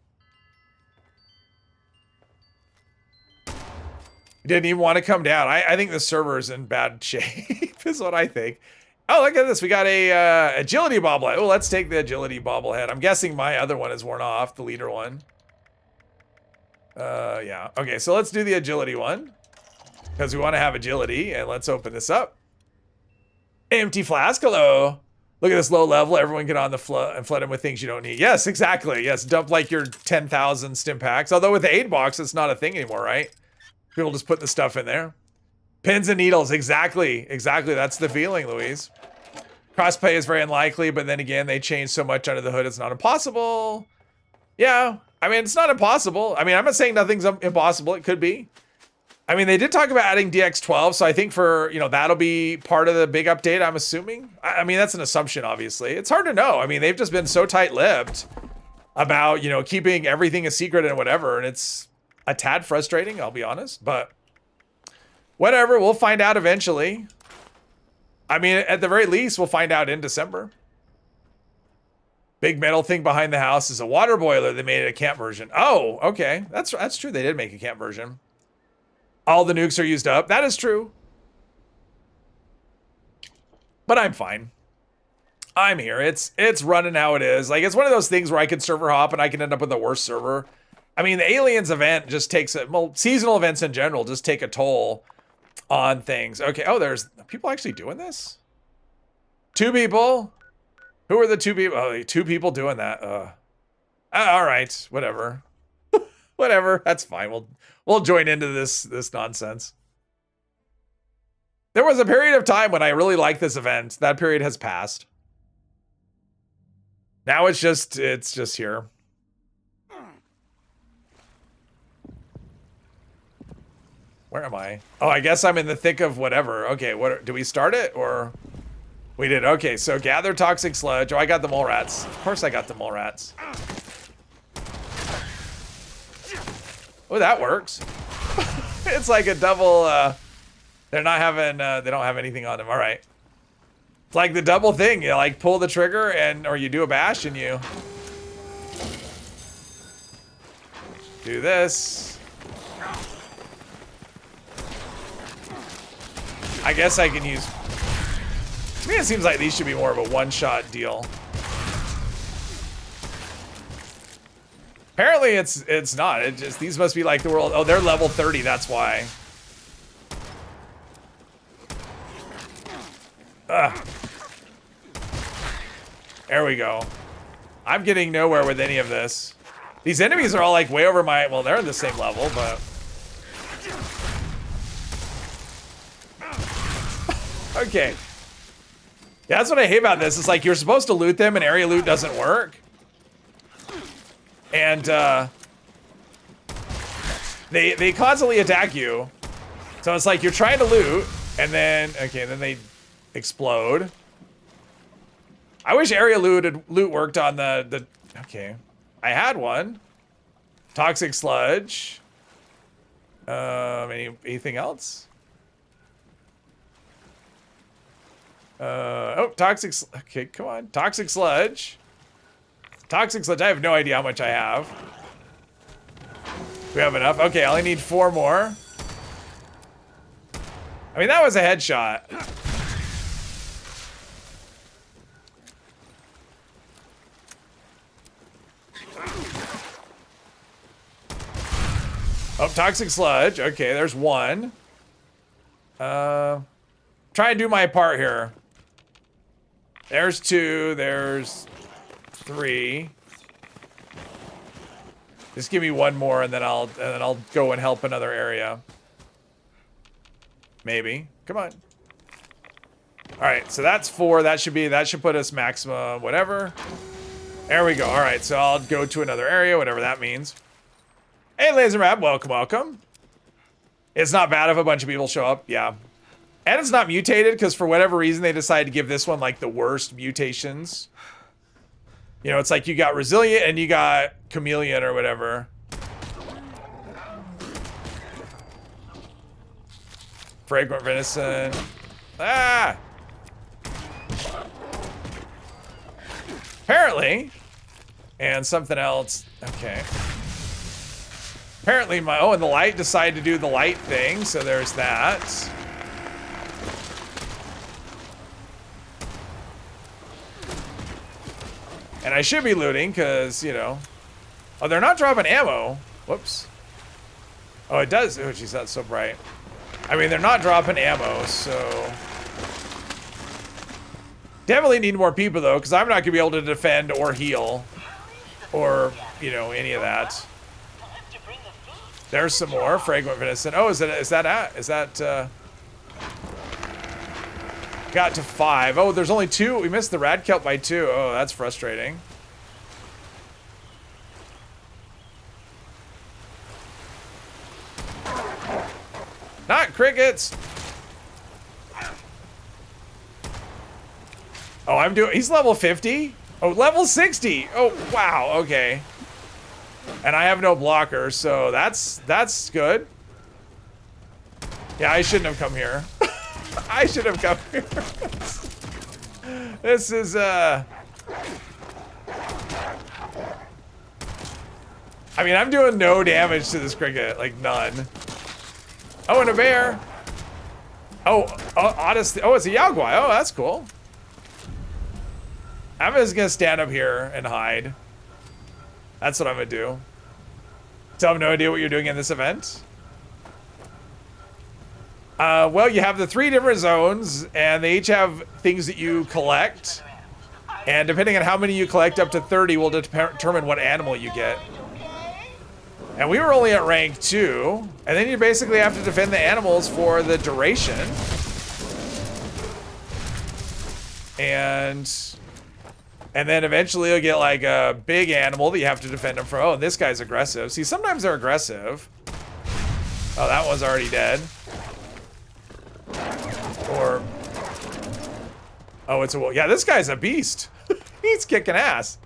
didn't even want to come down. I think the server is in bad shape, is what I think. Oh, look at this. We got a agility bobblehead. Oh, let's take the agility bobblehead. I'm guessing my other one is worn off, the leader one. Yeah. Okay, so let's do the agility one, because we want to have agility, and let's open this up. Empty flask. Hello. Look at this low level. Everyone get on the flood and flood them with things you don't need. Yes, exactly. Yes, dump like your 10,000 stim packs. Although with the aid box, it's not a thing anymore, right? People just put the stuff in there. Pins and needles. Exactly. Exactly. That's the feeling, Louise. Crossplay is very unlikely, but then again, they changed so much under the hood, it's not impossible. Yeah. I mean, it's not impossible. I mean, I'm not saying nothing's impossible. It could be. I mean, they did talk about adding DX12, so I think for, you know, that'll be part of the big update, I'm assuming. I mean, that's an assumption, obviously. It's hard to know. I mean, they've just been so tight-lipped about, you know, keeping everything a secret and whatever, and it's a tad frustrating, I'll be honest, but whatever, we'll find out eventually. I mean, at the very least, we'll find out in December. Big metal thing behind the house is a water boiler. They made it a camp version. Oh, okay. That's true. They did make a camp version. All the nukes are used up. That is true. But I'm fine. I'm here. It's running how it is. Like, it's one of those things where I can server hop and I can end up with the worst server. I mean, the Aliens event just takes a, well, seasonal events in general just take a toll on things. Okay. Oh, there's people actually doing this? 2 people. Who are the 2 people? Oh, 2 people doing that. All right. Whatever. Whatever. That's fine. We'll join into this nonsense. There was a period of time when I really liked this event. That period has passed. Now it's just here. Where am I? Oh, I guess I'm in the thick of whatever. Okay, do we start it or we did? Okay, so gather toxic sludge. Oh, I got the mole rats. Of course I got the mole rats. Oh, that works. It's like a double, they're not having, they don't have anything on them. All right. It's like the double thing. You like pull the trigger or you do a bash and you do this. I guess I can use, to me it seems like these should be more of a one-shot deal. Apparently it's not. It just, these must be like the world. Oh, they're level 30, that's why. Ugh. There we go. I'm getting nowhere with any of this. These enemies are all like way over my, well, they're in the same level, but. Okay. Yeah, that's what I hate about this. It's like you're supposed to loot them and area loot doesn't work. And they constantly attack you. So it's like you're trying to loot and then, okay, then they explode. I wish area loot worked on the okay. I had one. Toxic sludge. Anything else? Oh, toxic, okay, come on. Toxic sludge. Toxic sludge, I have no idea how much I have. We have enough? Okay, I only need 4 more. I mean, that was a headshot. Oh, toxic sludge. Okay, there's 1. Try and do my part here. There's 2, there's 3. Just give me 1 more and then I'll go and help another area. Maybe. Come on. All right, so that's 4. That should put us maximum whatever. There we go. All right, so I'll go to another area, whatever that means. Hey, Laser Map, welcome, welcome. It's not bad if a bunch of people show up. Yeah. And it's not mutated because for whatever reason they decided to give this one like the worst mutations. You know, it's like you got Resilient and you got Chameleon or whatever. Fragrant Venison. Ah! Apparently. And something else. Okay. Apparently and the light decided to do the light thing, so there's that. And I should be looting, because, you know. Oh, they're not dropping ammo. Whoops. Oh, it does. Oh, geez, that's so bright. I mean, they're not dropping ammo, so. Definitely need more people, though, because I'm not going to be able to defend or heal. Or, you know, any of that. There's some more. Fragrant Venison. Oh, is that got to 5. Oh, there's only 2. We missed the rad kelp by 2. Oh, that's frustrating. Not crickets. Oh, I'm doing, he's level 50? Oh, level 60. Oh, wow, okay. And I have no blocker, so that's good. Yeah, I shouldn't have come here. I should have come here. This is, I mean, I'm doing no damage to this cricket, like none. Oh, and a bear. Oh, honestly, oh, it's a Yaguai. Oh, that's cool. I'm just gonna stand up here and hide. That's what I'm gonna do. So I have no idea what you're doing in this event. Well, you have the 3 different zones, and they each have things that you collect. And depending on how many you collect, up to 30 will determine what animal you get. And we were only at rank 2, and then you basically have to defend the animals for the duration. And then eventually you'll get like a big animal that you have to defend them from. Oh, this guy's aggressive. See, sometimes they're aggressive. Oh, that one's already dead. Or, oh, it's a wolf. Yeah, this guy's a beast. He's kicking ass.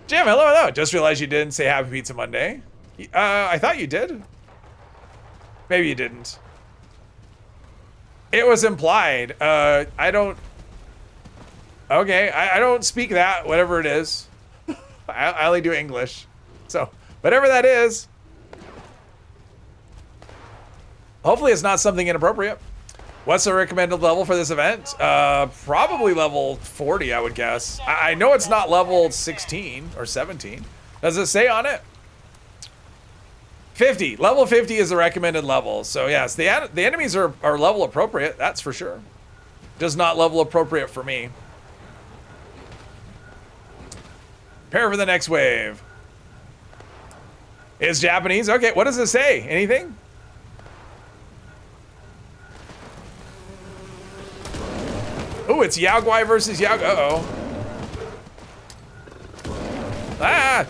Jim, hello. Just realized you didn't say Happy Pizza Monday. I thought you did. Maybe you didn't. It was implied. I don't. Okay, I don't speak that, whatever it is. I only do English. So, whatever that is. Hopefully it's not something inappropriate. What's the recommended level for this event? Probably level 40, I would guess. I know it's not level 16 or 17. Does it say on it? 50. Level 50 is the recommended level. So yes, the enemies are level appropriate, that's for sure. Just not level appropriate for me. Prepare for the next wave. It's Japanese? Okay, what does it say? Anything? Oh, it's Yaguai versus Yaguai. Uh-oh. Ah!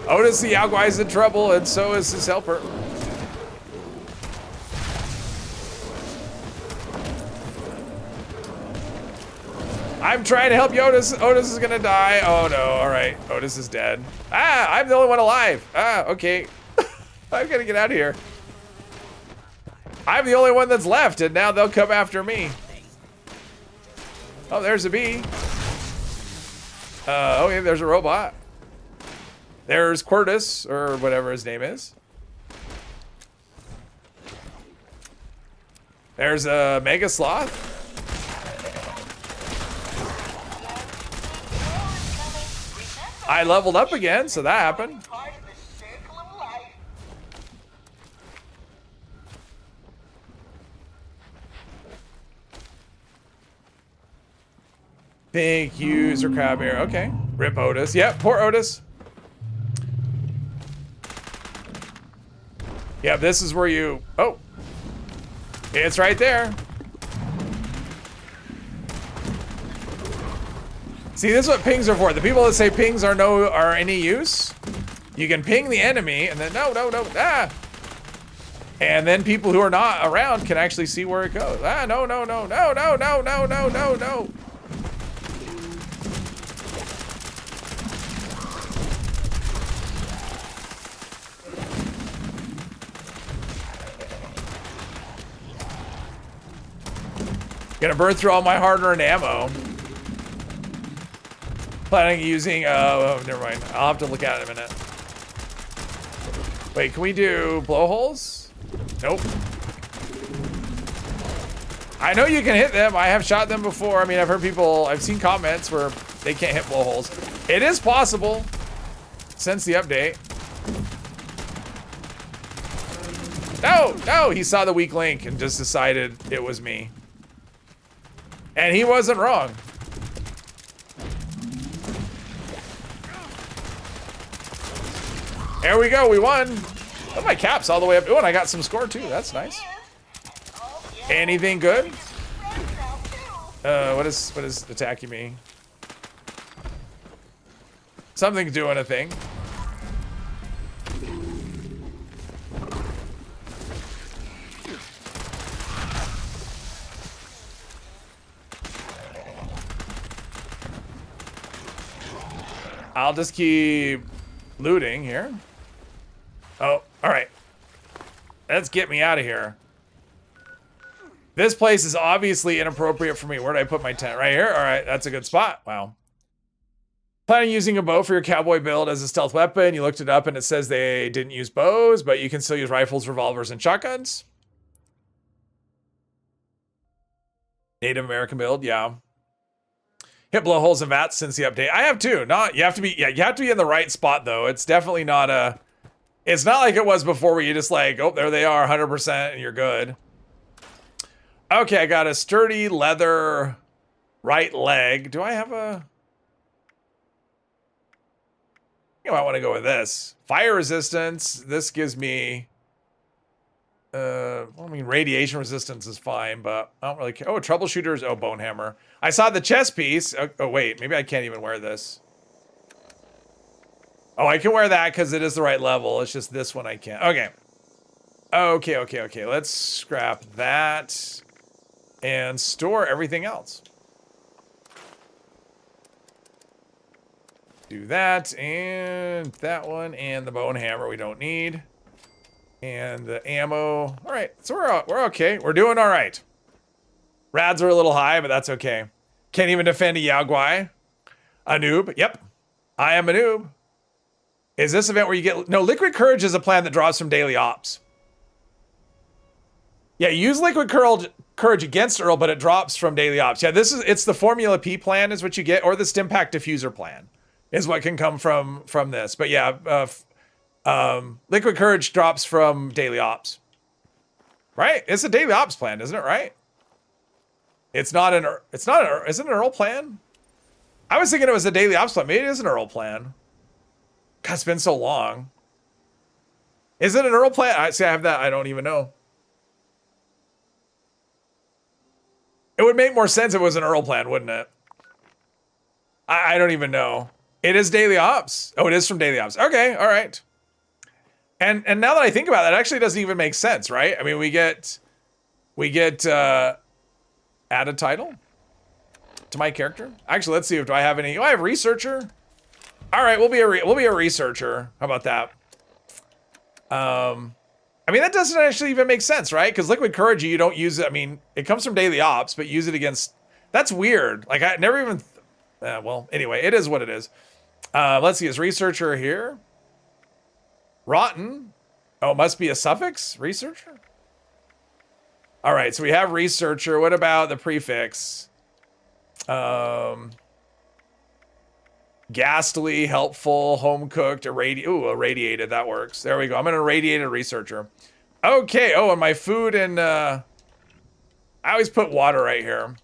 Otis the Yaguai's in trouble, and so is his helper. I'm trying to help you, Otis. Otis is gonna die. Oh no, all right. Otis is dead. Ah, I'm the only one alive. Ah, okay. I'm gonna get out of here. I'm the only one that's left, and now they'll come after me. Oh, there's a bee. Okay, there's a robot. There's Quirtus, or whatever his name is. There's a Mega Sloth. I leveled up again, so that happened. Thank you, Sir Crabbear. Okay. Rip Otis. Yep, poor Otis. Yeah, this is where you... Oh. It's right there. See, this is what pings are for. The people that say pings are any use, you can ping the enemy, and then no, ah! And then people who are not around can actually see where it goes. Ah, no. Gonna burn through all my hard-earned ammo. Planning on using, oh, never mind. I'll have to look at it in a minute. Wait, can we do blowholes? Nope. I know you can hit them. I have shot them before. I mean, I've seen comments where they can't hit blowholes. It is possible since the update. No, he saw the weak link and just decided it was me. And he wasn't wrong. There we go, we won. Oh, my cap's all the way up. Oh, and I got some score too, that's nice. Anything good? What is attacking me? Something's doing a thing. I'll just keep looting here. Oh, all right. Let's get me out of here. This place is obviously inappropriate for me. Where did I put my tent? Right here? All right, that's a good spot. Wow. Planning using a bow for your cowboy build as a stealth weapon. You looked it up and it says they didn't use bows, but you can still use rifles, revolvers, and shotguns. Native American build, yeah. Hit blowholes and vats since the update. I have too. Not you have to be in the right spot though. It's definitely not a. It's not like it was before where you just like, oh, there they are, 100%, and you're good. Okay, I got a sturdy leather right leg. Do I have a? You might want to go with this. Fire resistance. This gives me. I mean, radiation resistance is fine, but I don't really care. Oh, troubleshooters. Oh, bone hammer. I saw the chest piece. Oh, wait, maybe I can't even wear this. Oh, I can wear that because it is the right level. It's just this one I can't. Okay. Okay. Let's scrap that and store everything else. Do that and that one and the bone hammer we don't need. And the ammo. All right, so we're okay. We're doing all right. Rads are a little high, but that's okay. Can't even defend a Yaogwai. A noob. Yep, I am a noob. Is this event where you get... No, Liquid Courage is a plan that drops from daily ops. Yeah, use Liquid Courage against Earl, but it drops from daily ops. Yeah, it's the Formula P plan is what you get, or the Stimpack Diffuser plan is what can come from this. But yeah, Liquid Courage drops from daily ops. Right? It's a daily ops plan, isn't it, right? Isn't it an Earl plan? I was thinking it was a daily ops plan. Maybe it is an Earl plan. God, it's been so long. Is it an Earl plan? I have that. I don't even know. It would make more sense if it was an Earl plan, wouldn't it? I don't even know. It is daily ops. Oh, it is from daily ops. Okay, all right. And now that I think about it, it actually doesn't even make sense, right? I mean, we get add a title to my character. Actually, let's see if I have any. Oh, I have researcher. All right, we'll be a researcher. How about that? I mean, that doesn't actually even make sense, right? Because Liquid Courage, you don't use it. I mean, it comes from daily ops, but use it against. That's weird. Like I never even. Well, anyway, it is what it is. Let's see. Is researcher here? Rotten. Oh, it must be a suffix. Researcher. All right, so we have researcher. What about the prefix? Ghastly, helpful, home cooked, irradiated. That works. There we go. I'm an irradiated researcher. Okay. Oh, and my food and I always put water right here.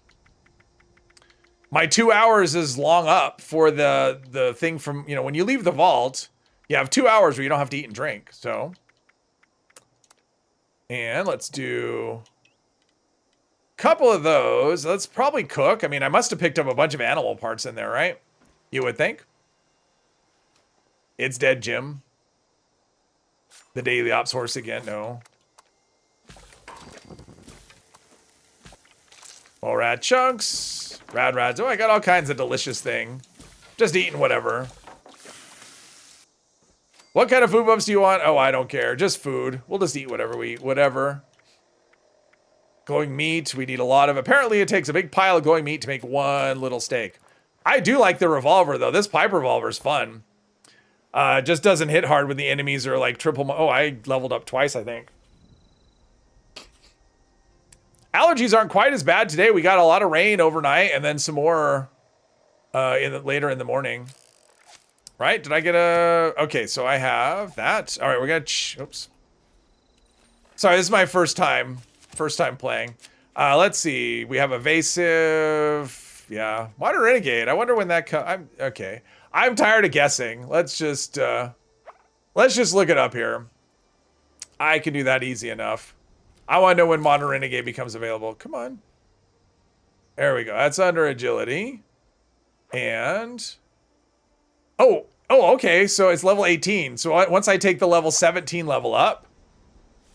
My 2 hours is long up for the thing from, when you leave the vault, you have 2 hours where you don't have to eat and drink. So, and let's do a couple of those. Let's probably cook. I mean, I must have picked up a bunch of animal parts in there, right? You would think. It's dead, Jim. The daily ops horse again. No. More rad chunks. Rads. Oh, I got all kinds of delicious thing. Just eating whatever. What kind of food buffs do you want? Oh, I don't care. Just food. We'll just eat whatever we eat. Whatever. Glowing meat. We need a lot of. Apparently, it takes a big pile of glowing meat to make one little steak. I do like the revolver, though. This pipe revolver is fun. Just doesn't hit hard when the enemies are like triple. Oh, I leveled up twice, I think. Allergies aren't quite as bad today. We got a lot of rain overnight and then some more later in the morning. Right? Did I get a... Okay, so I have that. All right, we're going to... Oops. Sorry, this is my first time playing. Let's see. We have evasive... Yeah, Modern Renegade. I wonder when that comes. Okay. I'm tired of guessing. Let's just look it up here. I can do that easy enough. I want to know when Modern Renegade becomes available. Come on. There we go. That's under agility. And oh, Oh, okay. So it's level 18. So once I take the level 17 level up,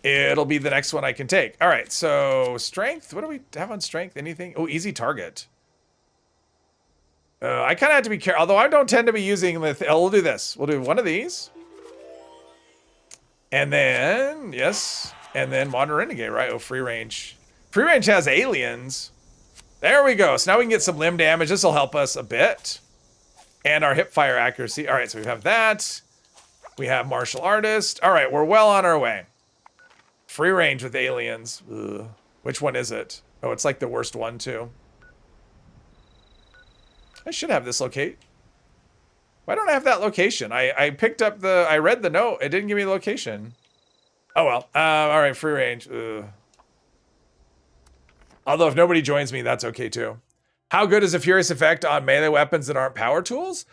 it'll be the next one I can take. All right. So strength. What do we have on strength? Anything? Oh, easy target. I kind of have to be careful. Although I don't tend to be using the. We'll do this. We'll do one of these. And then, yes. And then Modern Renegade, right? Oh, free range. Free range has aliens. There we go. So now we can get some limb damage. This will help us a bit. And our hip fire accuracy. All right, so we have that. We have martial artist. All right, we're well on our way. Free range with aliens. Ugh. Which one is it? Oh, it's like the worst one too. I should have this locate. Why don't I have that location? I picked up the, I read the note. It didn't give me the location. Oh well. All right, free range. Ugh. Although if nobody joins me, that's okay too. How good is a Furious effect on melee weapons that aren't power tools?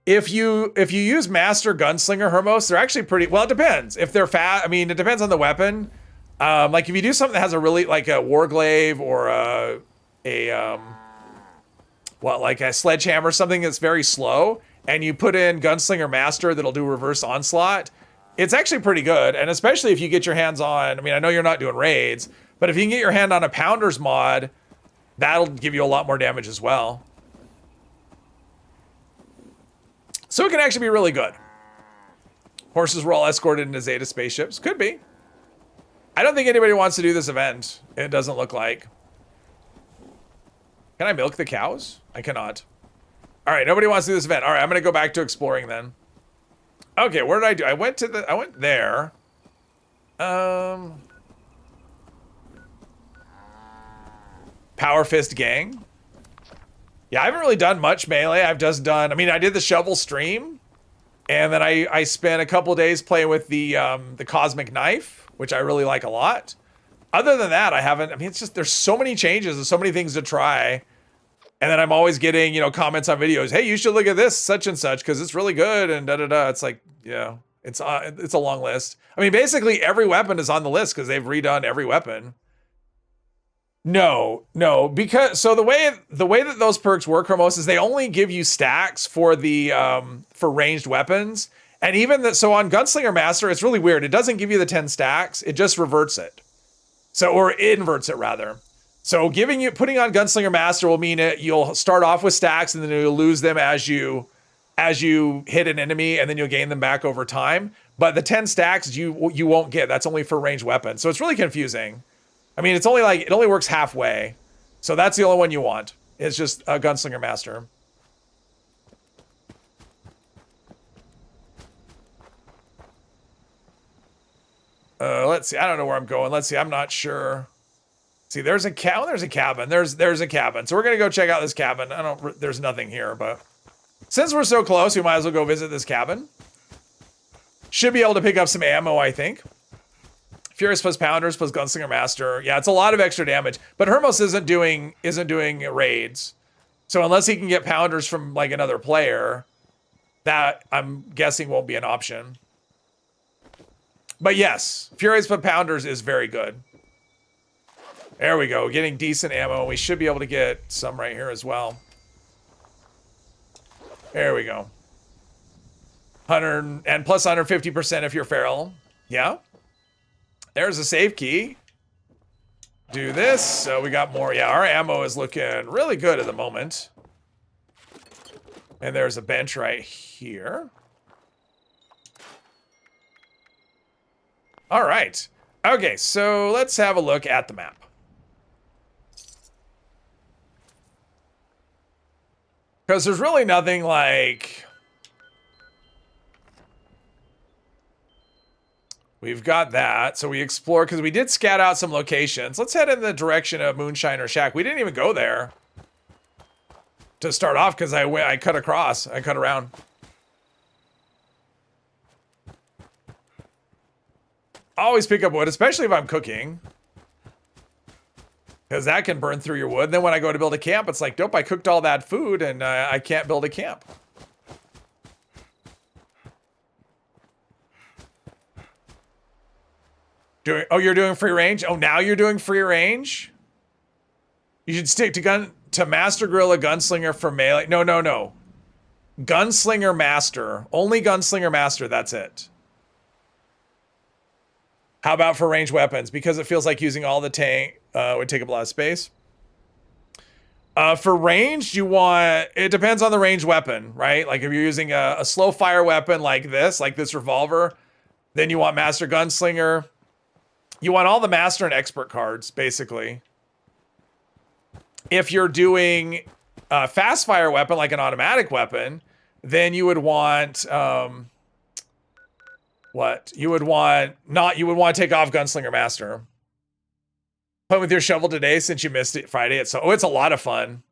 If you use Master Gunslinger Hermos, they're actually pretty, well, it depends. If they're fat, I mean, it depends on the weapon. Like if you do something that has a really, like a Warglaive or like a Sledgehammer, something that's very slow, and you put in Gunslinger Master that'll do reverse onslaught, it's actually pretty good. And especially if you get your hands on, I mean, I know you're not doing raids, but if you can get your hand on a Pounders mod, that'll give you a lot more damage as well. So it can actually be really good. Horses were all escorted into Zeta spaceships. Could be. I don't think anybody wants to do this event. It doesn't look like. Can I milk the cows? I cannot. All right, nobody wants to do this event. All right, I'm going to go back to exploring then. Okay, where did I do? I went there. Power Fist Gang. Yeah, I haven't really done much melee. I've just done, I mean, I did the shovel stream, and then I spent a couple days playing with the Cosmic Knife, which I really like a lot. Other than that, I haven't, I mean, it's just, there's so many changes and so many things to try. And then I'm always getting, you know, comments on videos. Hey, you should look at this such and such because it's really good and da-da-da. It's like, yeah, it's a long list. I mean, basically every weapon is on the list because they've redone every weapon. No, because so the way that those perks work, Hermos, is they only give you stacks for the for ranged weapons, and even that. So on Gunslinger Master, it's really weird. It doesn't give you the 10 stacks. It just reverts it. So or it inverts it rather. So putting on Gunslinger Master will mean you'll start off with stacks and then you'll lose them as you hit an enemy, and then you'll gain them back over time. But the 10 stacks you won't get. That's only for ranged weapons. So it's really confusing. I mean, it's only like, it only works halfway. So that's the only one you want. It's just a Gunslinger Master. Let's see. I don't know where I'm going. Let's see. I'm not sure. See, there's a cabin. There's a cabin. There's a cabin. So we're going to go check out this cabin. There's nothing here, but since we're so close, we might as well go visit this cabin. Should be able to pick up some ammo, I think. Furious plus Pounders plus Gunslinger Master. Yeah, it's a lot of extra damage. But Hermos isn't doing raids. So unless he can get Pounders from like another player, that I'm guessing won't be an option. But yes, Furious plus Pounders is very good. There we go, getting decent ammo. We should be able to get some right here as well. There we go. 100 and plus 150% if you're feral. Yeah. There's a save key. Do this. So we got more. Yeah, our ammo is looking really good at the moment. And there's a bench right here. All right. Okay, so let's have a look at the map. Because there's really nothing like... We've got that, so we explore, because we did scout out some locations. Let's head in the direction of Moonshiner Shack. We didn't even go there to start off, because I cut across. I cut around. Always pick up wood, especially if I'm cooking. Because that can burn through your wood. And then when I go to build a camp, it's like, dope, I cooked all that food, and I can't build a camp. You're doing free range? Oh, now you're doing free range? You should stick to Master Gorilla Gunslinger for melee. No. Gunslinger Master. Only Gunslinger Master, that's it. How about for ranged weapons? Because it feels like using all the tank would take up a lot of space. For ranged, you want, it depends on the ranged weapon, right? Like if you're using a slow fire weapon like this revolver, then you want Master Gunslinger. You want all the Master and Expert cards, basically. If you're doing a fast fire weapon, like an automatic weapon, then you would want, what? You would want to take off Gunslinger Master. Play with your shovel today since you missed it Friday. It's a lot of fun.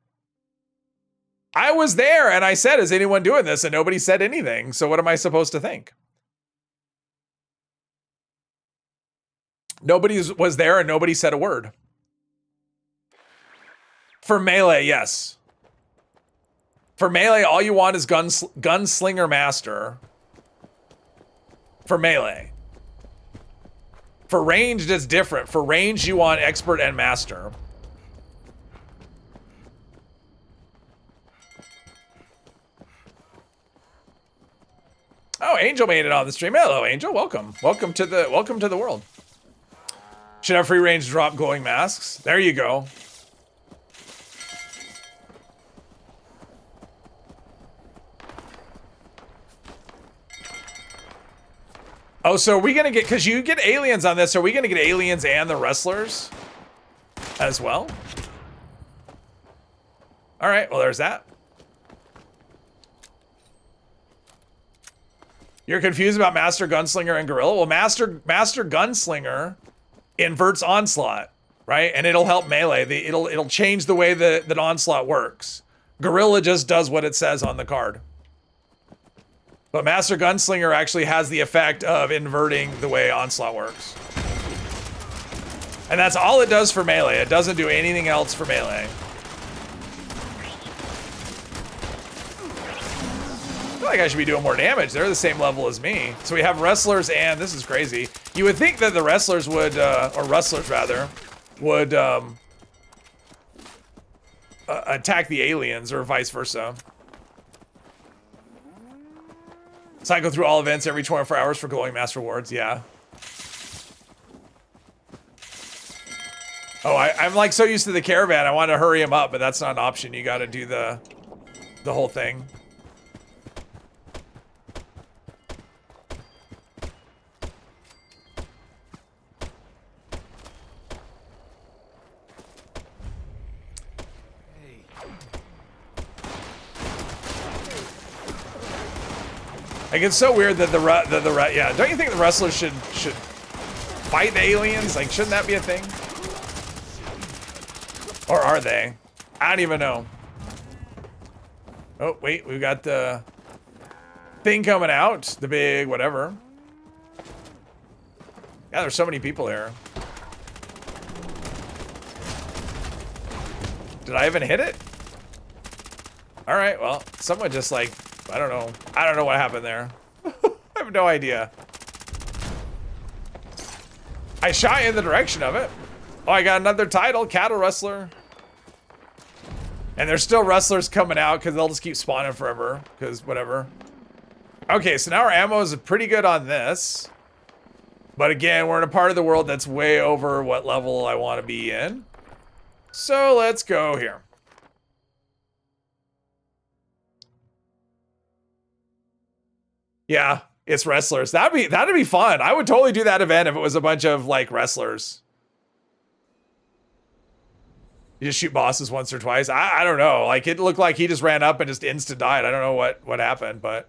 I was there and I said, is anyone doing this? And nobody said anything. So what am I supposed to think? Nobody was there and nobody said a word. For melee, yes. For melee, all you want is Gunslinger Master. For melee. For ranged, it's different. For ranged, you want Expert and Master. Oh, Angel made it on the stream. Hello, Angel. Welcome. Welcome to the world. Should have free range drop glowing masks. There you go. Oh, so are we gonna get, because you get aliens on this, are we gonna get aliens and the wrestlers as well? All right, well, there's that. You're confused about Master Gunslinger and Gorilla? Well, Master Gunslinger inverts Onslaught, right? And it'll help melee. It'll change the way that Onslaught works. Gorilla just does what it says on the card. But Master Gunslinger actually has the effect of inverting the way Onslaught works. And that's all it does for melee. It doesn't do anything else for melee. I feel like I should be doing more damage. They're the same level as me. So we have wrestlers and, this is crazy. You would think that the wrestlers would, or wrestlers rather, would attack the aliens or vice versa. Cycle through all events every 24 hours for glowing master rewards. Yeah. Oh, I'm like so used to the caravan. I want to hurry him up, but that's not an option. You got to do the whole thing. Like, it's so weird that yeah, don't you think the wrestlers should fight the aliens? Like, shouldn't that be a thing? Or are they? I don't even know. Oh, wait, we've got the thing coming out. The big whatever. Yeah, there's so many people here. Did I even hit it? All right, well, someone just like, I don't know. I don't know what happened there. I have no idea. I shot in the direction of it. Oh, I got another title, Cattle Wrestler. And there's still wrestlers coming out because they'll just keep spawning forever. Because whatever. Okay, so now our ammo is pretty good on this. But again, we're in a part of the world that's way over what level I want to be in. So let's go here. Yeah, it's wrestlers. That'd be fun. I would totally do that event if it was a bunch of like wrestlers. You just shoot bosses once or twice. I don't know. Like, it looked like he just ran up and just insta died. I don't know what happened, but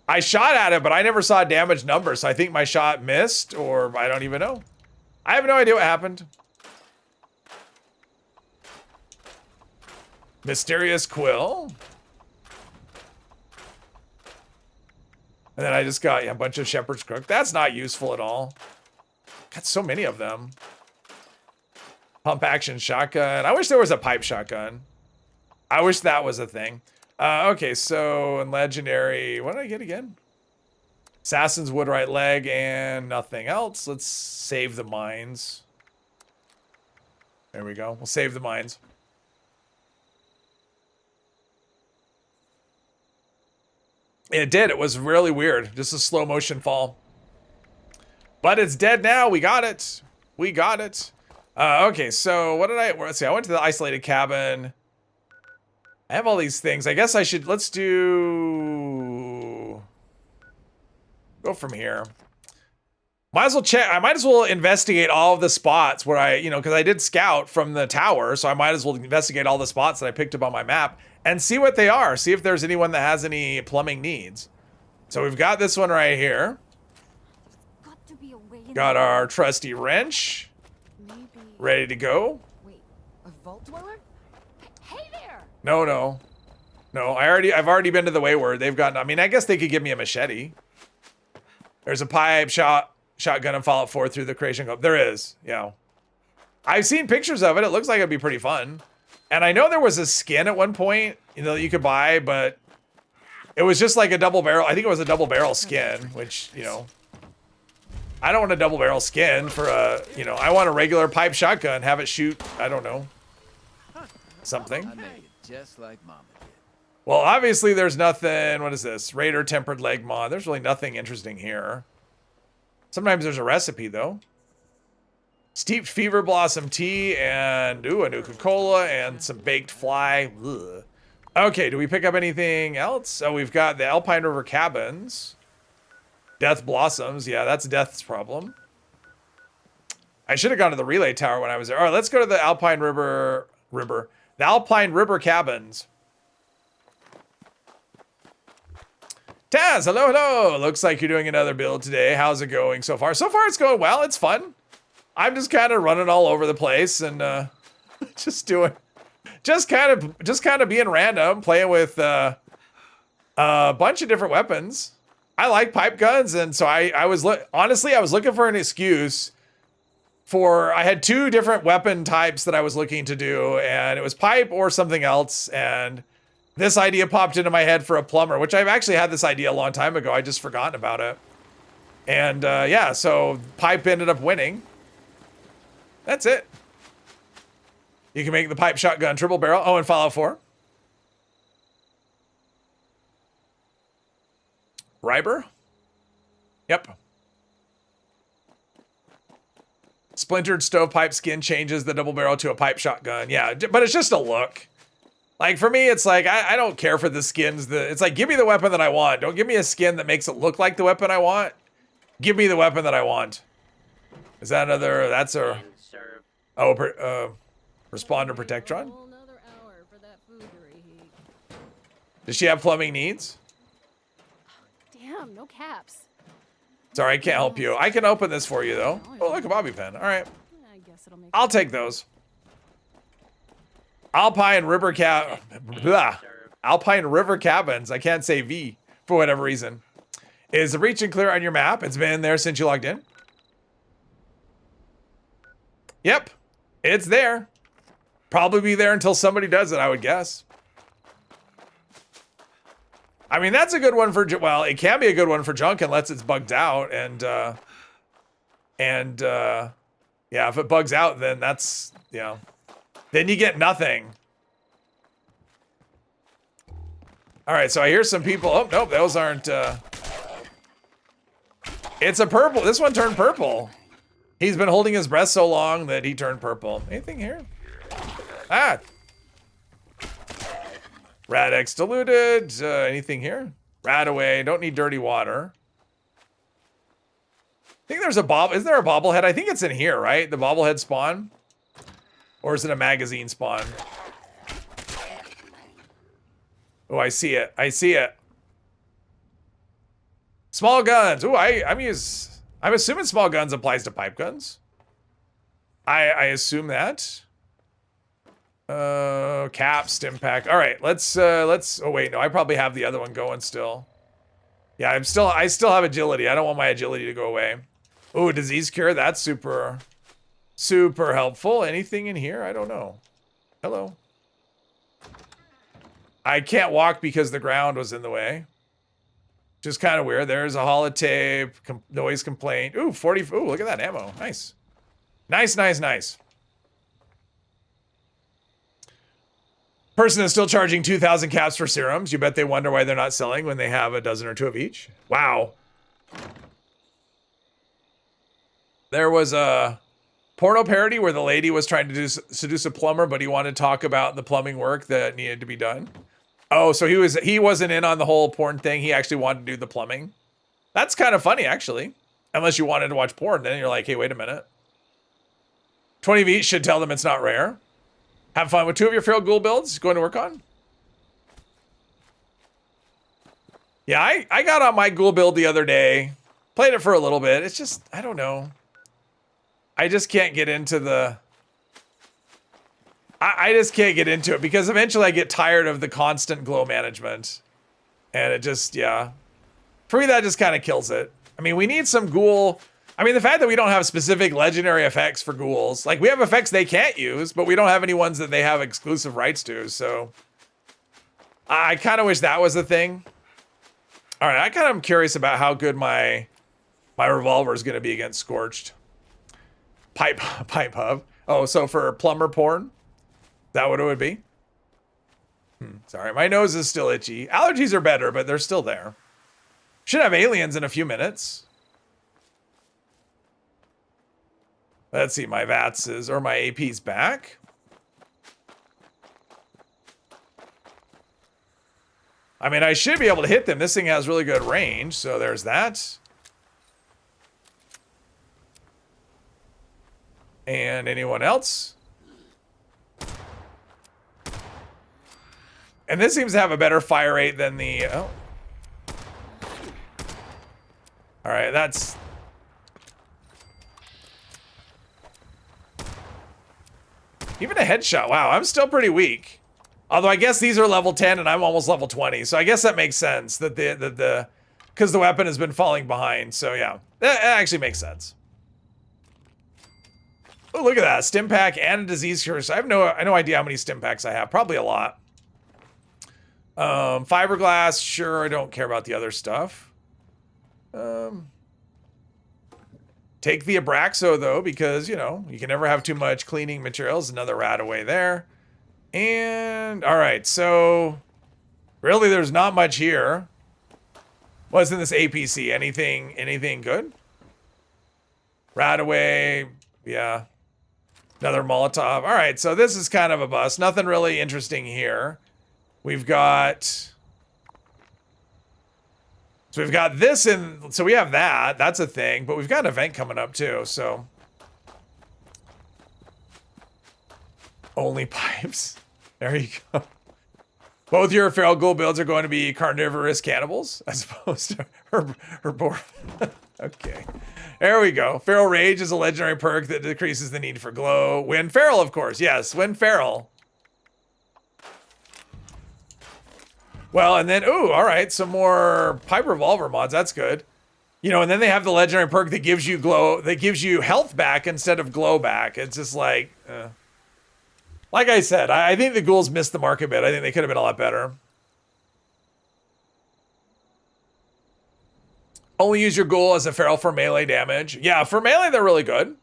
I shot at it, but I never saw a damage number. So I think my shot missed, or I don't even know. I have no idea what happened. Mysterious Quill. And then I just got a bunch of Shepherd's Crook. That's not useful at all. Got so many of them. Pump action shotgun. I wish there was a pipe shotgun. I wish that was a thing. Okay, so in legendary, what did I get again? Assassin's Wood right leg and nothing else. Let's save the mines. There we go. We'll save the mines. It did. It was really weird. Just a slow motion fall. But it's dead now. We got it. We got it. Okay, so what did let's see. I went to the isolated cabin. I have all these things. I guess I should, let's go from here. Might as well check. I might as well investigate all of the spots where I, because I did scout from the tower. So I might as well investigate all the spots that I picked up on my map and see what they are. See if there's anyone that has any plumbing needs. So we've got this one right here. Got our trusty wrench. Ready to go. Wait, a vault dweller? Hey there! No. I've already been to the Wayward. They've got, I mean, I guess they could give me a machete. There's a pipe, shotgun, and Fallout 4 through the creation club. There is, yeah. I've seen pictures of it. It looks like it'd be pretty fun. And I know there was a skin at one point, that you could buy, but it was just like a double barrel. I think it was a double barrel skin, which, I don't want a double barrel skin for a, I want a regular pipe shotgun, have it shoot, I don't know, something. I made it just like Mama did. Well, obviously there's nothing, what is this? Raider tempered leg mod. There's really nothing interesting here. Sometimes there's a recipe though. Steeped fever blossom tea and, a Nuka-Cola and some baked fly. Ugh. Okay, do we pick up anything else? So we've got the Alpine River cabins. Death blossoms. Yeah, that's Death's problem. I should have gone to the relay tower when I was there. All right, let's go to the Alpine River. The Alpine River cabins. Taz, hello. Looks like you're doing another build today. How's it going so far? So far, it's going well. It's fun. I'm just kind of running all over the place and just kind of being random, playing with a bunch of different weapons. I like pipe guns, and so I was looking for an excuse for, I had two different weapon types that I was looking to do, and it was pipe or something else, and this idea popped into my head for a plumber, which I've actually had this idea a long time ago. I just forgotten about it. And yeah, so pipe ended up winning. That's it. You can make the pipe shotgun triple barrel. Oh, and Fallout 4. Riber? Yep. Splintered stovepipe skin changes the double barrel to a pipe shotgun. Yeah, but it's just a look. Like, for me, it's like, I don't care for the skins. It's like, give me the weapon that I want. Don't give me a skin that makes it look like the weapon I want. Give me the weapon that I want. Is that another, that's a, responder protectron? Does she have plumbing needs? Damn, no caps. Sorry, I can't help you. I can open this for you, though. Oh, look, a bobby pin. All right. I guess it'll make I'll take those. Alpine River Cabins. I can't say V for whatever reason. Is the reach and clear on your map? It's been there since you logged in. Yep, it's there. Probably be there until somebody does it, I would guess. I mean, that's a good one for, well, it can be a good one for junk unless it's bugged out, and yeah, if it bugs out, then that's, then you get nothing. All right, so I hear some people, oh, nope, those aren't, it's a purple, this one turned purple. He's been holding his breath so long that he turned purple. Anything here? Ah. Radex diluted. Anything here? Rat away. Don't need dirty water. I think there's a is there a bobblehead? I think it's in here, right? The bobblehead spawn? Or is it a magazine spawn? Oh, I see it. I see it. Small guns. Oh, I'm assuming small guns applies to pipe guns. I assume that. Cap, stim pack. All right, let's, oh wait, no, I probably have the other one going still. Yeah, I still have agility. I don't want my agility to go away. Oh, disease cure. That's super helpful. Anything in here? I don't know. Hello. I can't walk because the ground was in the way. Just kind of weird. There's a holotape, noise complaint. Ooh, 40. Ooh, look at that ammo. Nice. Nice. Person is still charging 2,000 caps for serums. You bet they wonder why they're not selling when they have a dozen or two of each. Wow. There was a porno parody where the lady was trying to seduce a plumber, but he wanted to talk about the plumbing work that needed to be done. Oh, so he wasn't in on the whole porn thing. He actually wanted to do the plumbing. That's kind of funny, actually. Unless you wanted to watch porn, then you're like, hey, wait a minute. 20 of each should tell them it's not rare. Have fun with 2 of your feral ghoul builds going to work on. Yeah, I got on my ghoul build the other day. Played it for a little bit. It's just, I don't know. I just can't get into the... I just can't get into it because eventually I get tired of the constant glow management. And it just, yeah. For me, that just kind of kills it. I mean, we need some ghoul... I mean, the fact that we don't have specific legendary effects for ghouls, like we have effects they can't use, but we don't have any ones that they have exclusive rights to. So I kind of wish that was the thing. All right, I kind of am curious about how good my revolver is going to be against Scorched. Pipe hub. Oh, so for plumber porn, is that what it would be? Sorry, my nose is still itchy. Allergies are better, but they're still there. Should have aliens in a few minutes. Let's see, my VATS is, or my AP's back. I mean, I should be able to hit them. This thing has really good range, so there's that. And anyone else? And this seems to have a better fire rate than the... Oh. All right, that's... Even a headshot. Wow, I'm still pretty weak. Although I guess these are level 10 and I'm almost level 20. So I guess that makes sense that because the weapon has been falling behind. So yeah, that actually makes sense. Oh, look at that. Stim pack and a disease curse. I have no idea how many stim packs I have. Probably a lot. Fiberglass. Sure, I don't care about the other stuff. Take the Abraxo, though, because, you know, you can never have too much cleaning materials. Another rat away there. And, all right, so really there's not much here. What's in this APC? Anything good? Rat away, yeah. Another Molotov. All right, so this is kind of a bust. Nothing really interesting here. We've got... So we've got this in, so we have that, that's a thing, but we've got an event coming up too, so. Only pipes. There you go. Both your feral ghoul builds are going to be carnivorous cannibals, as opposed to herbivore. Okay. There we go. Feral Rage is a legendary perk that decreases the need for glow. When feral, of course, yes, when feral. Well, and then, ooh, all right, some more pipe revolver mods. That's good. You know, and then they have the legendary perk that gives you glow, that gives you health back instead of glow back. It's just like I said, I think the ghouls missed the mark a bit. I think they could have been a lot better. Only use your ghoul as a feral for melee damage. Yeah, for melee, they're really good.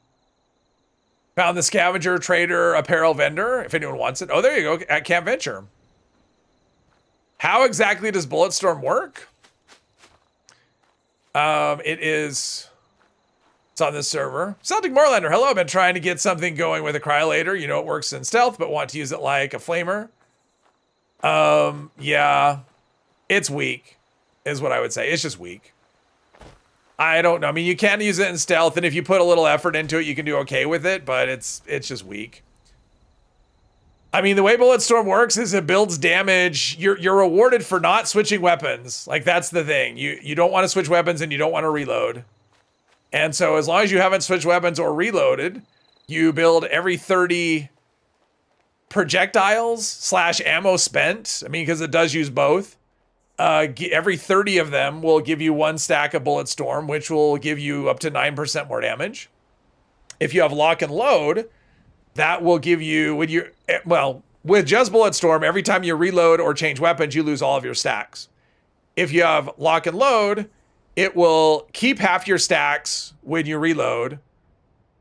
Found the scavenger, trader, apparel vendor, if anyone wants it. Oh, there you go, at Camp Venture. How exactly does Bulletstorm work? It's on this server. Celtic Moorlander, hello. I've been trying to get something going with a cryolator. You know, it works in stealth, but want to use it like a flamer. Yeah, it's weak, is what I would say. It's just weak. I don't know. I mean, you can use it in stealth, and if you put a little effort into it, you can do okay with it, but it's just weak. I mean, the way Bulletstorm works is it builds damage. You're rewarded for not switching weapons. Like, that's the thing. You don't want to switch weapons and you don't want to reload. And so as long as you haven't switched weapons or reloaded, you build every 30 projectiles / ammo spent. I mean, because it does use both. Every 30 of them will give you 1 stack of Bulletstorm, which will give you up to 9% more damage. If you have lock and load, that will give you, with just Bulletstorm, every time you reload or change weapons, you lose all of your stacks. If you have lock and load, it will keep half your stacks when you reload.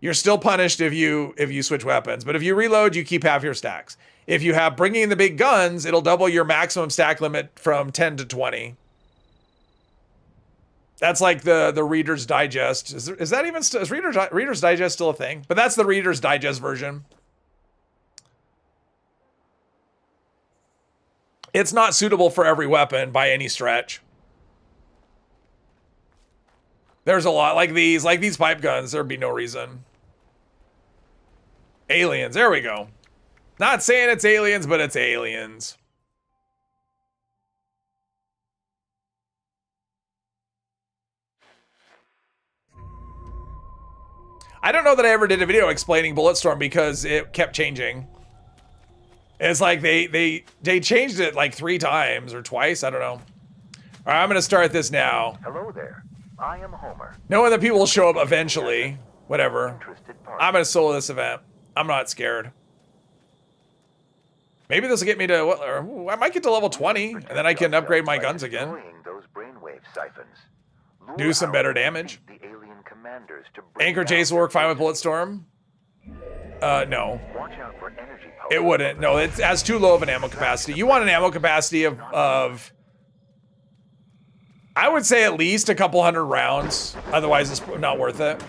You're still punished if you switch weapons, but if you reload, you keep half your stacks. If you have bringing the big guns, it'll double your maximum stack limit from 10 to 20. That's like the Reader's Digest. Is that even still, is Reader's Digest still a thing? But that's the Reader's Digest version. It's not suitable for every weapon by any stretch. There's a lot like these pipe guns. There'd be no reason. Aliens. There we go. Not saying it's aliens, but it's aliens. I don't know that I ever did a video explaining Bulletstorm because it kept changing. It's like they changed it like 3 times or twice. I don't know. All right, I'm going to start this now. Hello there. I am Homer. Knowing that people will show up eventually. Whatever. Interested party. I'm going to solo this event. I'm not scared. Maybe this will get me to, what, or I might get to level 20, and then I can upgrade my guns again. Destroying those brainwave siphons. Do some better damage. The alien commanders to bring Anchor down chase will work fine with Bulletstorm. No. Watch out for energy power. It wouldn't. No, it has too low of an ammo capacity. You want an ammo capacity of I would say at least a couple hundred rounds. Otherwise, it's not worth it.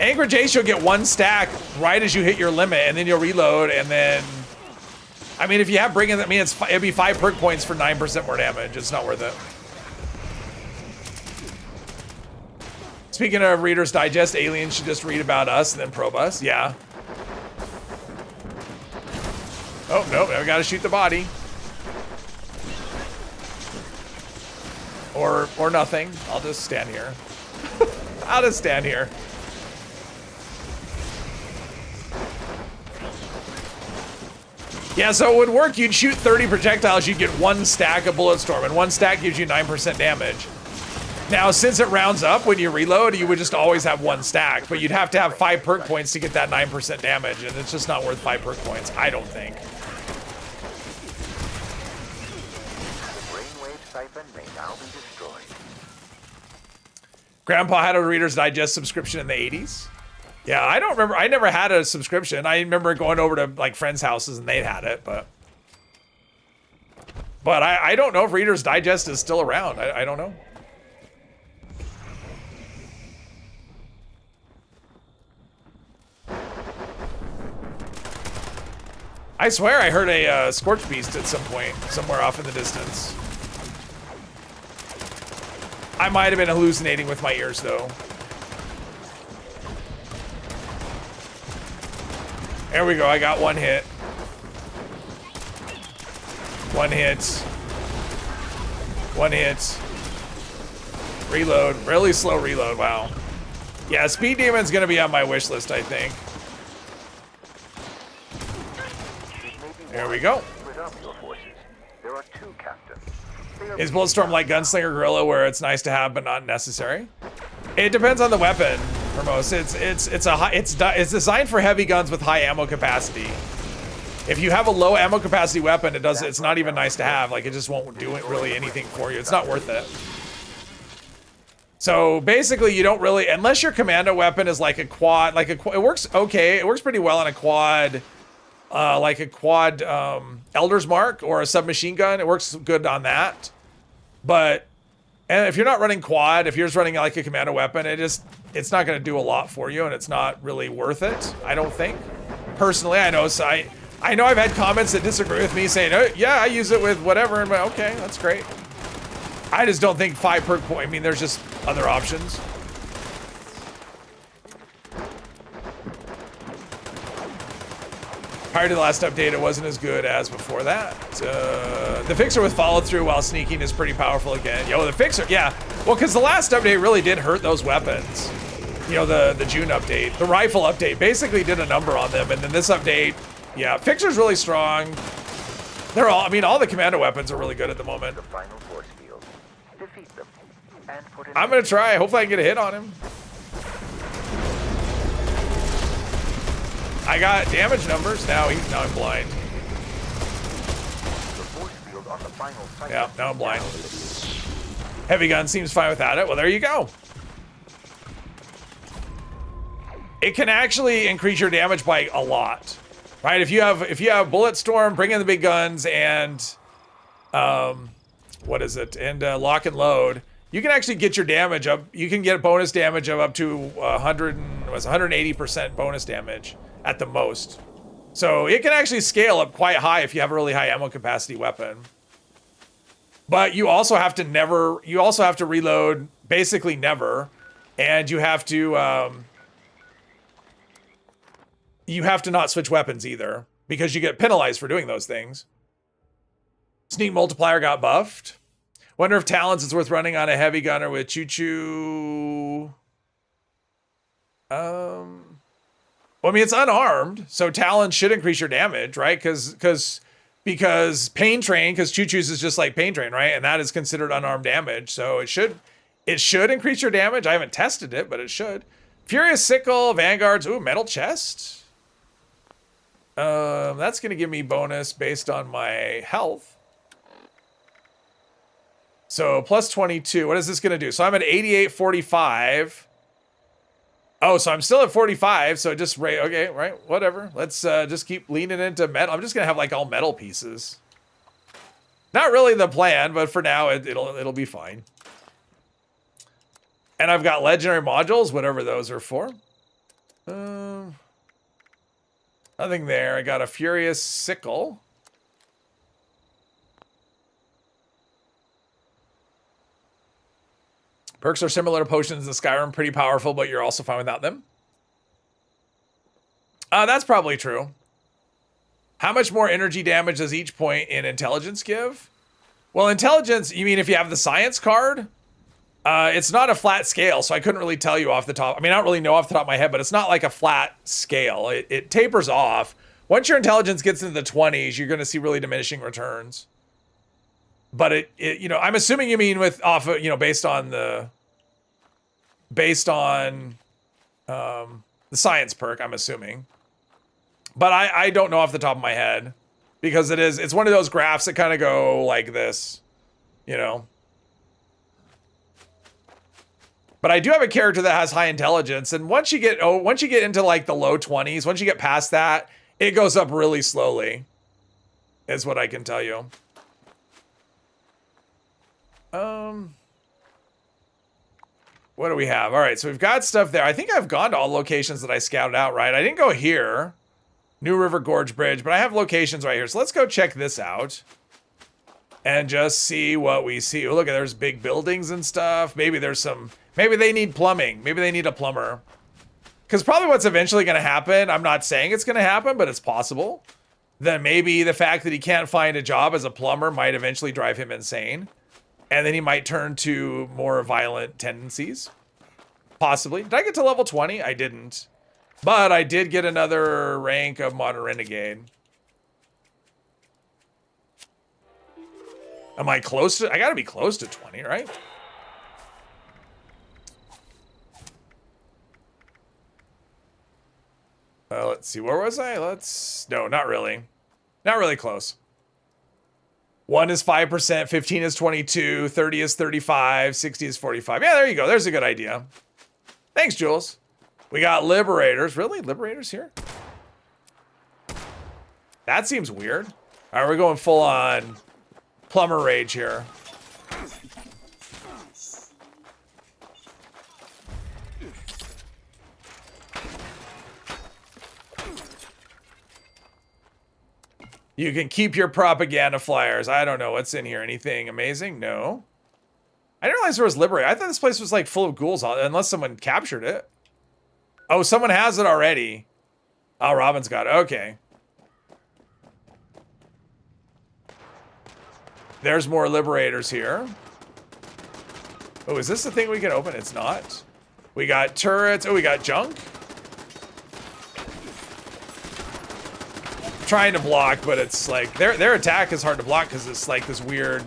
Anchor chase, you'll get 1 stack right as you hit your limit, and then you'll reload, and then... I mean, if you have bringing, I mean, it'd be 5 perk points for 9% more damage. It's not worth it. Speaking of Reader's Digest, aliens should just read about us and then probe us. Yeah. Oh, nope, now we gotta shoot the body. Or nothing. I'll just stand here. I'll just stand here. Yeah, so it would work. You'd shoot 30 projectiles, you'd get 1 stack of Bulletstorm, and 1 stack gives you 9% damage. Now, since it rounds up when you reload, you would just always have 1 stack, but you'd have to have 5 perk points to get that 9% damage, and it's just not worth 5 perk points, I don't think. Siphon may now be destroyed. Grandpa had a Reader's Digest subscription in the 80s. Yeah, I don't remember. I never had a subscription. I remember going over to like friends' houses and they'd had it, but I don't know if Reader's Digest is still around. I don't know. I swear I heard a Scorch Beast at some point, somewhere off in the distance. I might have been hallucinating with my ears, though. There we go, I got 1 hit. 1 hit. 1 hit. Reload. Really slow reload, wow. Yeah, Speed Demon's gonna be on my wish list, I think. There we go. Split up your forces. There are 2 captains. Is Bulletstorm like Gunslinger Gorilla, where it's nice to have but not necessary? It depends on the weapon. For most, it's designed for heavy guns with high ammo capacity. If you have a low ammo capacity weapon, it's not even nice to have. Like, it just won't do really anything for you. It's not worth it. So basically, you don't really, unless your commando weapon is like a quad, it works okay. It works pretty well on a quad. Like a quad Elder's Mark or a submachine gun. It works good on that. And if you're not running quad, if you're just running like a commando weapon, it's not going to do a lot for you, and it's not really worth it, I don't think. Personally, I know, so I know I've had comments that disagree with me saying, oh, yeah, I use it with whatever, and okay, that's great. I just don't think 5 perk point, I mean, there's just other options. Prior to the last update, it wasn't as good as before that. The fixer with follow through while sneaking is pretty powerful again. Yo, the fixer, yeah. Well, because the last update really did hurt those weapons. You know, the June update, the rifle update basically did a number on them. And then this update, yeah, fixer's really strong. They're all, I mean, all the commando weapons are really good at the moment. The final force field. Defeat them and put in I'm going to try. Hopefully I can get a hit on him. I got damage numbers. Now I'm blind. the force field on the final siphon. Yeah, now I'm blind. Heavy gun seems fine without it. Well, there you go. It can actually increase your damage by a lot. Right? If you have Bullet Storm, bring in the big guns, and what is it? And lock and load. You can actually get your damage up. You can get bonus damage of up to 180% bonus damage at the most. So it can actually scale up quite high if you have a really high ammo capacity weapon. But you also have to reload basically never, and you have to not switch weapons either, because you get penalized for doing those things. Sneak multiplier got buffed. Wonder if Talons is worth running on a heavy gunner with Choo-Choo. Well, I mean, it's unarmed, so Talons should increase your damage, right? Because Pain Train, because Choo-Choo's is just like Pain Train, right? And that is considered unarmed damage, so it should increase your damage. I haven't tested it, but it should. Furious Sickle, Vanguards, ooh, Metal Chest. That's gonna give me bonus based on my health. So plus 22. What is this gonna do? So I'm at 88.45. Oh, so I'm still at 45. So just okay, right? Whatever. Let's just keep leaning into metal. I'm just gonna have like all metal pieces. Not really the plan, but for now it'll be fine. And I've got legendary modules, whatever those are for. Nothing there. I got a Furious Sickle. Perks are similar to potions in Skyrim, pretty powerful, but you're also fine without them. That's probably true. How much more energy damage does each point in intelligence give? Well, intelligence, you mean if you have the science card? It's not a flat scale, so I couldn't really tell you off the top. I mean, I don't really know off the top of my head, but it's not like a flat scale. It tapers off. Once your intelligence gets into the 20s, you're going to see really diminishing returns. But you know, I'm assuming you mean based on the science perk, I'm assuming. But I don't know off the top of my head, because it's one of those graphs that kind of go like this, you know. But I do have a character that has high intelligence, and once you get into like the low 20s, once you get past that, it goes up really slowly, is what I can tell you. What do we have? All right, so we've got stuff there. I think I've gone to all locations that I scouted out, right? I didn't go here, New River Gorge Bridge, but I have locations right here. So let's go check this out and just see what we see. Oh, look, there's big buildings and stuff. Maybe they need plumbing. Maybe they need a plumber. Because probably what's eventually going to happen, I'm not saying it's going to happen, but it's possible, that maybe the fact that he can't find a job as a plumber might eventually drive him insane. And then he might turn to more violent tendencies. Possibly. Did I get to level 20? I didn't. But I did get another rank of Modern Renegade. Am I close to... I gotta be close to 20, right? Let's see. Where was I? No, not really. Not really close. 1 is 5%, 15 is 22, 30 is 35, 60 is 45. Yeah, there you go. There's a good idea. Thanks, Jules. We got Liberators. Really? Liberators here? That seems weird. All right, we're going full on Plumber Rage here. You can keep your propaganda flyers. I don't know what's in here. Anything amazing? No. I didn't realize there was Liberator. I thought this place was like full of ghouls, unless someone captured it. Oh, someone has it already. Oh, Robin's got it. Okay. There's more Liberators here. Oh, is this the thing we can open? It's not. We got turrets. Oh, we got junk. Trying to block, but it's like their attack is hard to block because it's like this weird,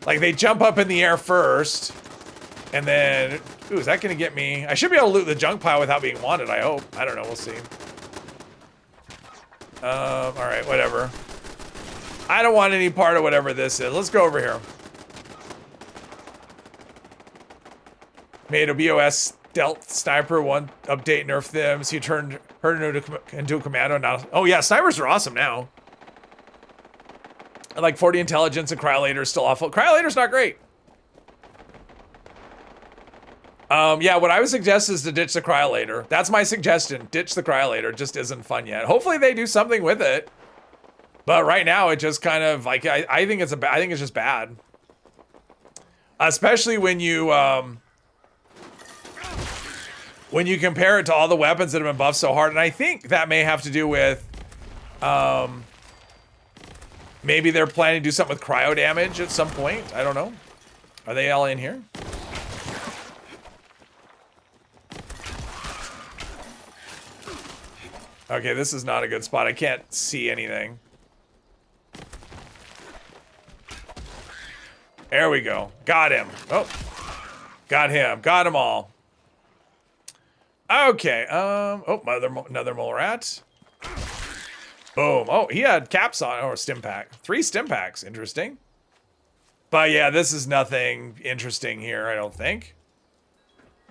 like they jump up in the air first and then, ooh, is that gonna get me? I should be able to loot the junk pile without being wanted, I hope. I don't know, we'll see. All right, whatever. I don't want any part of whatever this is. Let's go over here. Made a BOS stealth sniper, one update nerfed them, so you turned Heard into a commando now. Oh yeah, snipers are awesome now. Like 40 intelligence and Cryolator is still awful. Cryolator's not great. Yeah, what I would suggest is to ditch the Cryolator. That's my suggestion. Ditch the Cryolator. It just isn't fun yet. Hopefully they do something with it. But right now it just kind of like I think it's I think it's just bad. Especially when you compare it to all the weapons that have been buffed so hard. And I think that may have to do with maybe they're planning to do something with cryo damage at some point. I don't know. Are they all in here? Okay, this is not a good spot. I can't see anything. There we go. Got him. Oh. Got him. Got them all. Okay. Oh, another mole rat. Boom. Oh, he had caps on. Or stim pack. 3 stim packs. Interesting. But yeah, this is nothing interesting here, I don't think.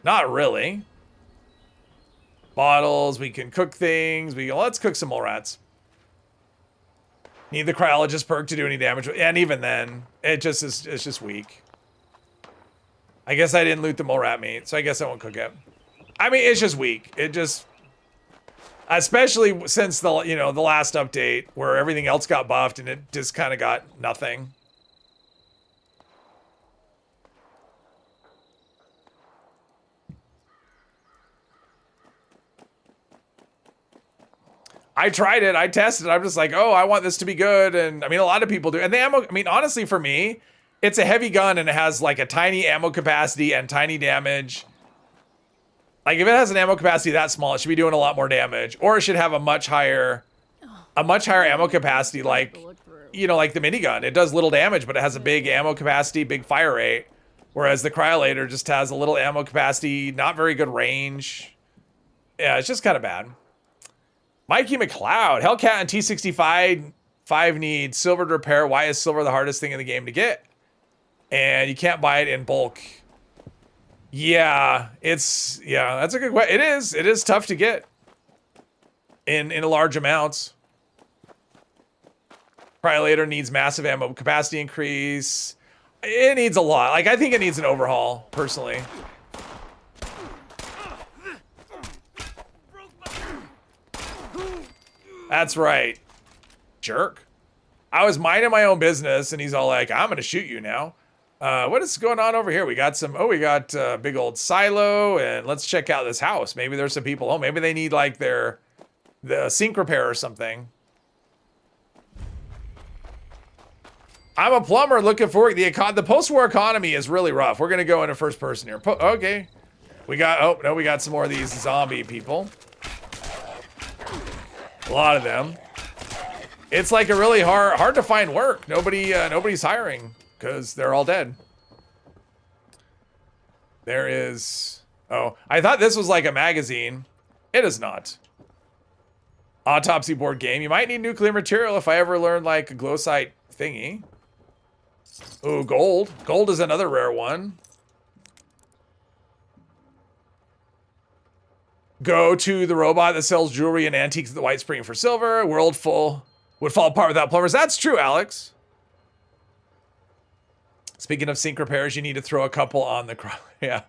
Not really. Bottles. We can cook things. Let's cook some mole rats. Need the cryologist perk to do any damage. And even then, it's just weak. I guess I didn't loot the mole rat meat, so I guess I won't cook it. I mean, it's just weak. It just, especially since the last update where everything else got buffed and it just kind of got nothing. I tried it. I tested it. I'm just like, oh, I want this to be good. And I mean, a lot of people do. And the ammo, I mean, honestly, for me, it's a heavy gun and it has like a tiny ammo capacity and tiny damage. Like if it has an ammo capacity that small, it should be doing a lot more damage. Or it should have a much higher ammo capacity, like, like the minigun. It does little damage, but it has a big ammo capacity, big fire rate. Whereas the Cryolator just has a little ammo capacity, not very good range. Yeah, it's just kind of bad. Mikey McLeod, Hellcat and T65 need silver to repair. Why is silver the hardest thing in the game to get? And you can't buy it in bulk. Yeah, that's a good question. It is tough to get in large amounts. Cryolator needs massive ammo capacity increase. It needs a lot. Like, I think it needs an overhaul, personally. That's right. Jerk. I was minding my own business, and he's all like, I'm going to shoot you now. What is going on over here? We got a big old silo, and let's check out this house. Maybe there's some people home. Maybe they need, like, the sink repair or something. I'm a plumber looking for the post-war economy is really rough. We're going to go into first person here. Okay. We got some more of these zombie people. A lot of them. It's like a really hard to find work. Nobody's hiring because they're all dead. There is. Oh, I thought this was like a magazine. It is not. Autopsy board game. You might need nuclear material if I ever learn like a glow sight thingy. Ooh, gold. Gold is another rare one. Go to the robot that sells jewelry and antiques at the White Spring for silver. World full would fall apart without plumbers. That's true, Alex. Speaking of sink repairs, you need to throw a couple on the yeah.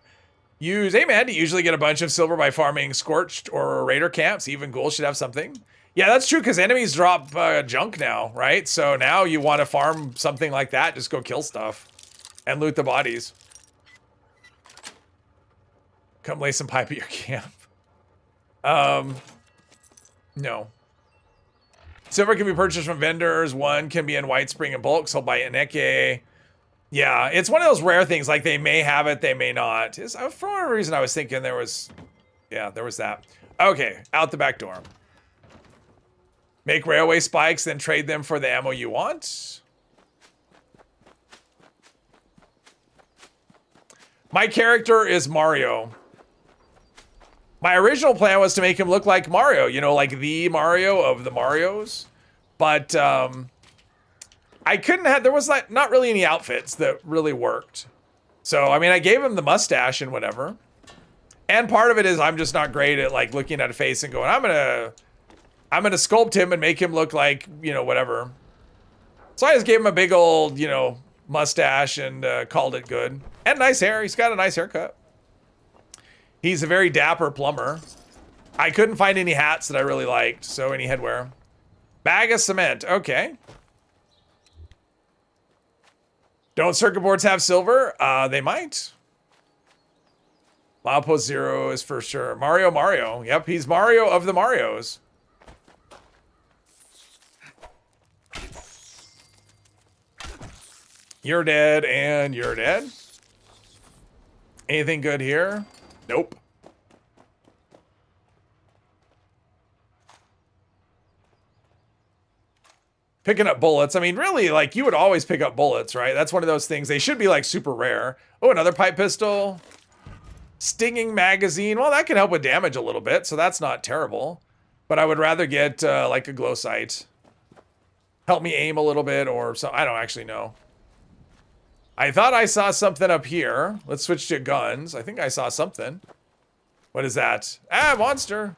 Hey man, do you usually get a bunch of silver by farming scorched or raider camps? Even ghouls should have something. Yeah, that's true because enemies drop junk now, right? So now you want to farm something like that. Just go kill stuff and loot the bodies. Come lay some pipe at your camp. No. Silver can be purchased from vendors. One can be in White Spring in bulk, sold by Ineke. Yeah, it's one of those rare things. Like they may have it, they may not. For whatever reason, I was thinking there was that. Okay, out the back door. Make railway spikes, then trade them for the ammo you want. My character is Mario. My original plan was to make him look like Mario, like the Mario of the Marios. But I couldn't have, there was not really any outfits that really worked. So, I mean, I gave him the mustache and whatever. And part of it is I'm just not great at like looking at a face and going, I'm gonna sculpt him and make him look like, you know, whatever. So I just gave him a big old, you know, mustache and called it good. And nice hair. He's got a nice haircut. He's a very dapper plumber. I couldn't find any hats that I really liked, so any headwear. Bag of cement. Okay. Don't circuit boards have silver? They might. Milepost 0 is for sure. Mario. Yep, he's Mario of the Marios. You're dead and you're dead. Anything good here? Nope. Picking up bullets. I mean, really, like, you would always pick up bullets, right? That's one of those things. They should be, like, super rare. Oh, another pipe pistol. Stinging magazine. Well, that can help with damage a little bit, so that's not terrible. But I would rather get, like, a glow sight. Help me aim a little bit or so. I don't actually know. I thought I saw something up here. Let's switch to guns. I think I saw something. What is that? Ah, monster.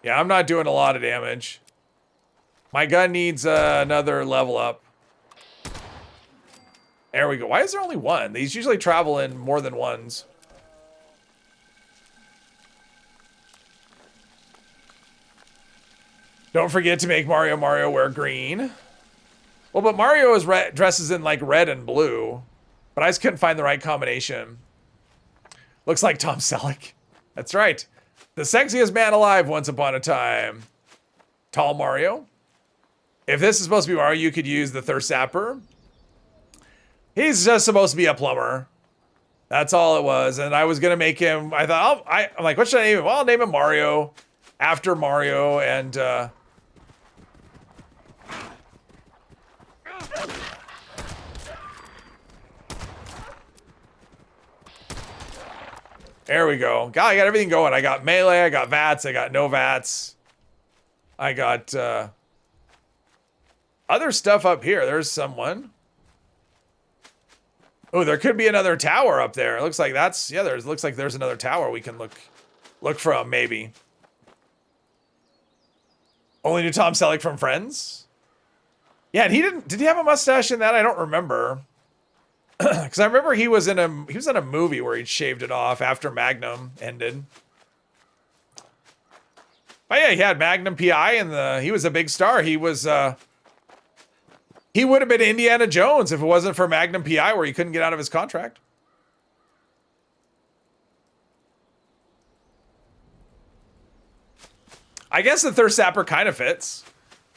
Yeah, I'm not doing a lot of damage. My gun needs another level up. There we go. Why is there only one? These usually travel in more than ones. Don't forget to make Mario wear green. Well, but Mario is dresses in like red and blue. But I just couldn't find the right combination. Looks like Tom Selleck. That's right. The sexiest man alive once upon a time. Tall Mario. If this is supposed to be Mario, you could use the Thirst Sapper. He's just supposed to be a plumber. That's all it was. And I was going to make him... I thought, I'm like, what should I name him? Well, I'll name him Mario. After Mario. And... there we go. God, I got everything going. I got melee, I got VATS, I got no VATS. I got other stuff up here. There's someone. Oh, there could be another tower up there. It looks like that's, yeah, looks like there's another tower we can look from, maybe. Only knew Tom Selleck from Friends? Yeah, and did he have a mustache in that? I don't remember. Because I remember he was in a movie where he'd shaved it off after Magnum ended. Oh yeah, he had Magnum PI and he was a big star. He was he would have been Indiana Jones if it wasn't for Magnum PI where he couldn't get out of his contract. I guess the Thirst Sapper kind of fits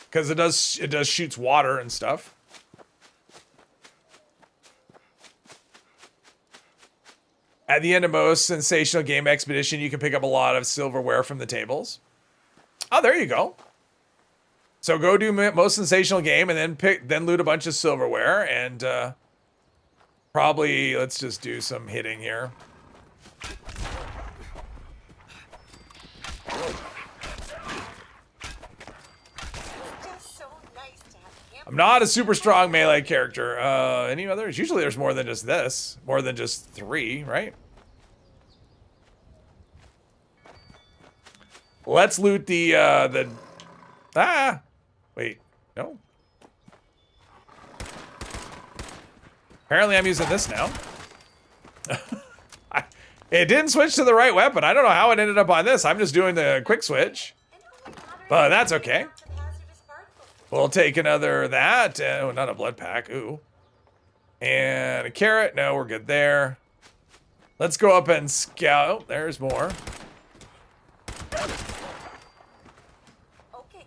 because it does shoots water and stuff. At the end of most sensational game expedition, you can pick up a lot of silverware from the tables. Oh, there you go. So go do most sensational game and then loot a bunch of silverware and probably let's just do some hitting here. I'm not a super strong melee character. Any others? Usually there's more than just this. More than just 3, right? Let's loot the wait, no. Apparently I'm using this now. It didn't switch to the right weapon. I don't know how it ended up on this. I'm just doing the quick switch. But that's okay. We'll take another that. Oh, not a blood pack. Ooh. And a carrot. No, we're good there. Let's go up and scout. Oh, there's more. Okay,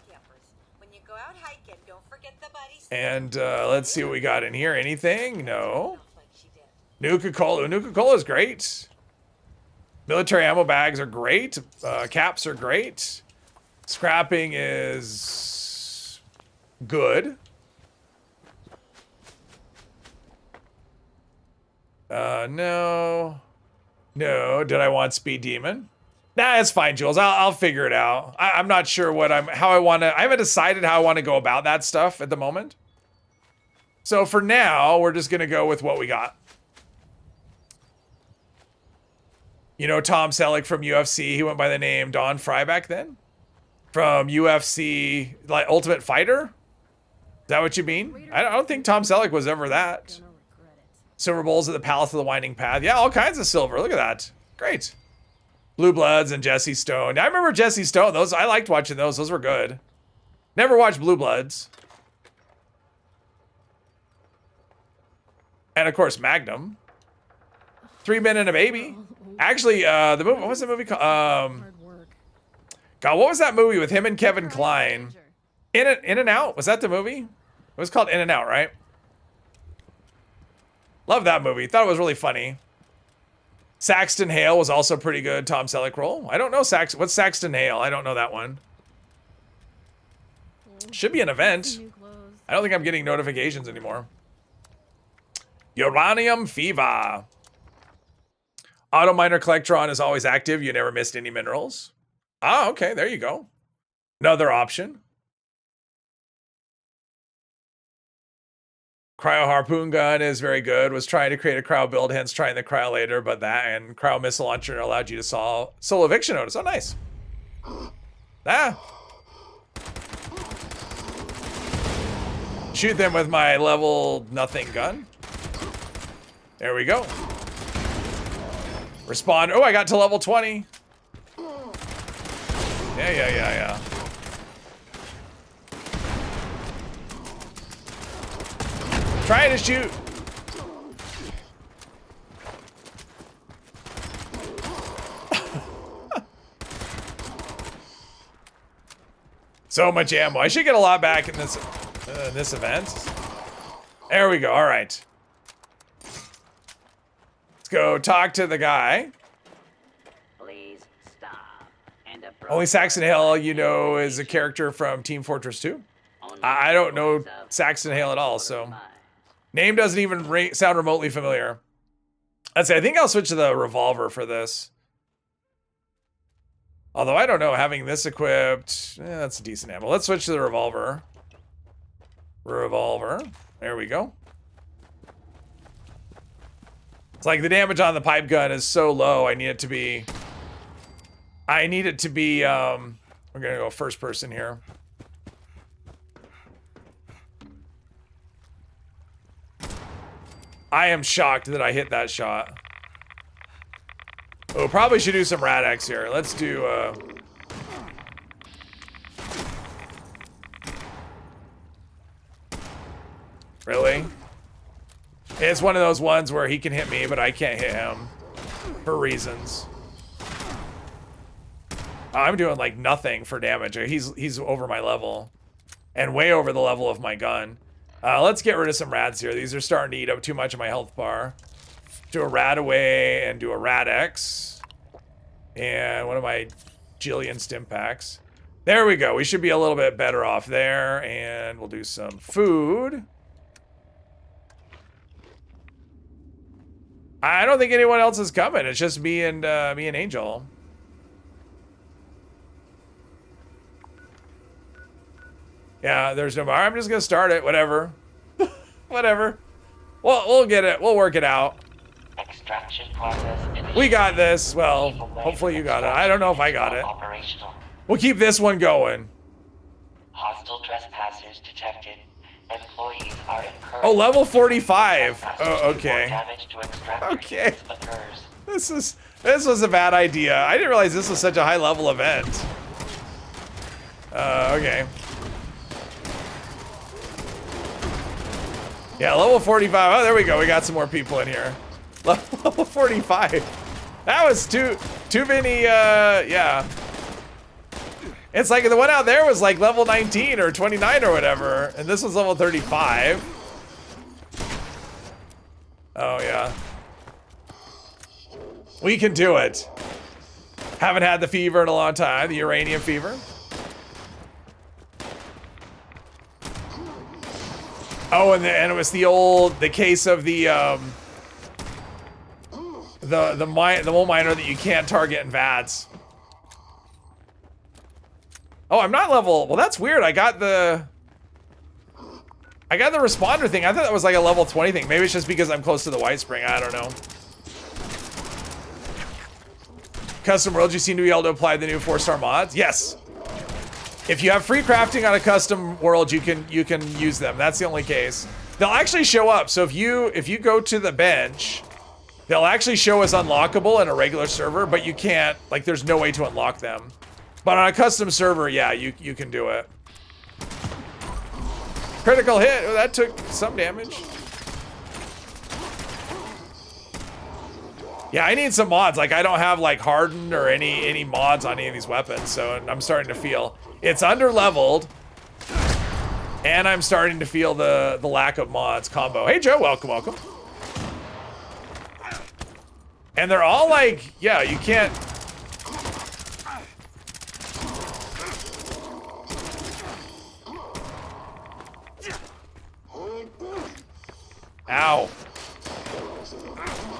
campers. When you go out hiking, don't forget the buddies. And let's see what we got in here. Anything? No. Nuka-Cola. Nuka-Cola is great. Military ammo bags are great. Caps are great. Scrapping is good. No. No. Did I want Speed Demon? Nah, it's fine, Jules. I'll figure it out. I'm not sure I haven't decided how I want to go about that stuff at the moment. So for now, we're just going to go with what we got. You know Tom Selleck from UFC? He went by the name Don Fry back then? From UFC, like Ultimate Fighter? Is that what you mean? I don't think Tom Selleck was ever that. Silver bowls at the Palace of the Winding Path. Yeah, all kinds of silver. Look at that. Great. Blue Bloods and Jesse Stone. I remember Jesse Stone. Those I liked watching those. Those were good. Never watched Blue Bloods. And of course, Magnum. 3 Men and a Baby. Actually, the movie. What was the movie called? God, what was that movie with him and Kevin Kline? In and Out. Was that the movie? It was called In and Out, right? Love that movie. Thought it was really funny. Saxton Hale was also pretty good. Tom Selleck role. I don't know what's Saxton Hale. I don't know that one. Should be an event. I don't think I'm getting notifications anymore. Uranium Fever. Auto Miner Collectron is always active. You never missed any minerals. Ah, okay. There you go. Another option. Cryo Harpoon Gun is very good. Was trying to create a cryo build, hence trying the cryo later, but that and cryo missile launcher allowed you to solve solo eviction notice. Oh, nice. Ah. Shoot them with my level nothing gun. There we go. Respond. Oh, I got to level 20. Yeah. Trying to shoot. So much ammo. I should get a lot back in this event. There we go. All right. Let's go talk to the guy. Please stop. And Only Saxon Hale, you know, is a character from Team Fortress 2. I don't know Saxon Hale at all, so name doesn't even sound remotely familiar. Let's see. I think I'll switch to the revolver for this. Although I don't know, having this equipped, that's a decent ammo. Let's switch to the revolver. Revolver. There we go. It's like the damage on the pipe gun is so low. I need it to be. We're gonna go first person here. I am shocked that I hit that shot. Oh, probably should do some Rad-X here. Let's do, Really? It's one of those ones where he can hit me, but I can't hit him. For reasons. I'm doing, like, nothing for damage. He's over my level. And way over the level of my gun. Let's get rid of some Rads here. These are starting to eat up too much of my health bar. Do a Rad away and do a Rad-X. And one of my Jillian stim packs. There we go. We should be a little bit better off there. And we'll do some food. I don't think anyone else is coming. It's just me and Angel. Yeah, there's no more. I'm just gonna start it. Whatever. Whatever. We'll get it. We'll work it out. Extraction process. We got this. Well, hopefully you got it. I don't know if I got it. Operational. We'll keep this one going. Hostile trespassers detected. Employees are encouraged. Oh, level 45. Oh, okay. Damage to extract Okay. occurs. This was a bad idea. I didn't realize this was such a high level event. Okay. Yeah, level 45. Oh, there we go. We got some more people in here. Level 45. That was too many, yeah. It's like the one out there was like level 19 or 29 or whatever. And this was level 35. Oh, yeah. We can do it. Haven't had the fever in a long time. The uranium fever. Oh, and it was the case of the mole miner that you can't target in VATS. Oh, I'm not level. Well, that's weird. I got the. I got the responder thing. I thought that was like a level 20 thing. Maybe it's just because I'm close to the White Spring. I don't know. Custom worlds, you seem to be able to apply the new 4-star mods. Yes. If you have free crafting on a custom world, you can use them. That's the only case. They'll actually show up. So if you go to the bench, they'll actually show as unlockable in a regular server, but you can't, like, there's no way to unlock them. But on a custom server, yeah, you can do it. Critical hit. Oh, that took some damage. Yeah, I need some mods. Like, I don't have like hardened or any mods on any of these weapons, so I'm starting to feel it's under leveled, and I'm starting to feel the lack of mods combo. Hey Joe, welcome. And they're all like, yeah, you can't. Ow.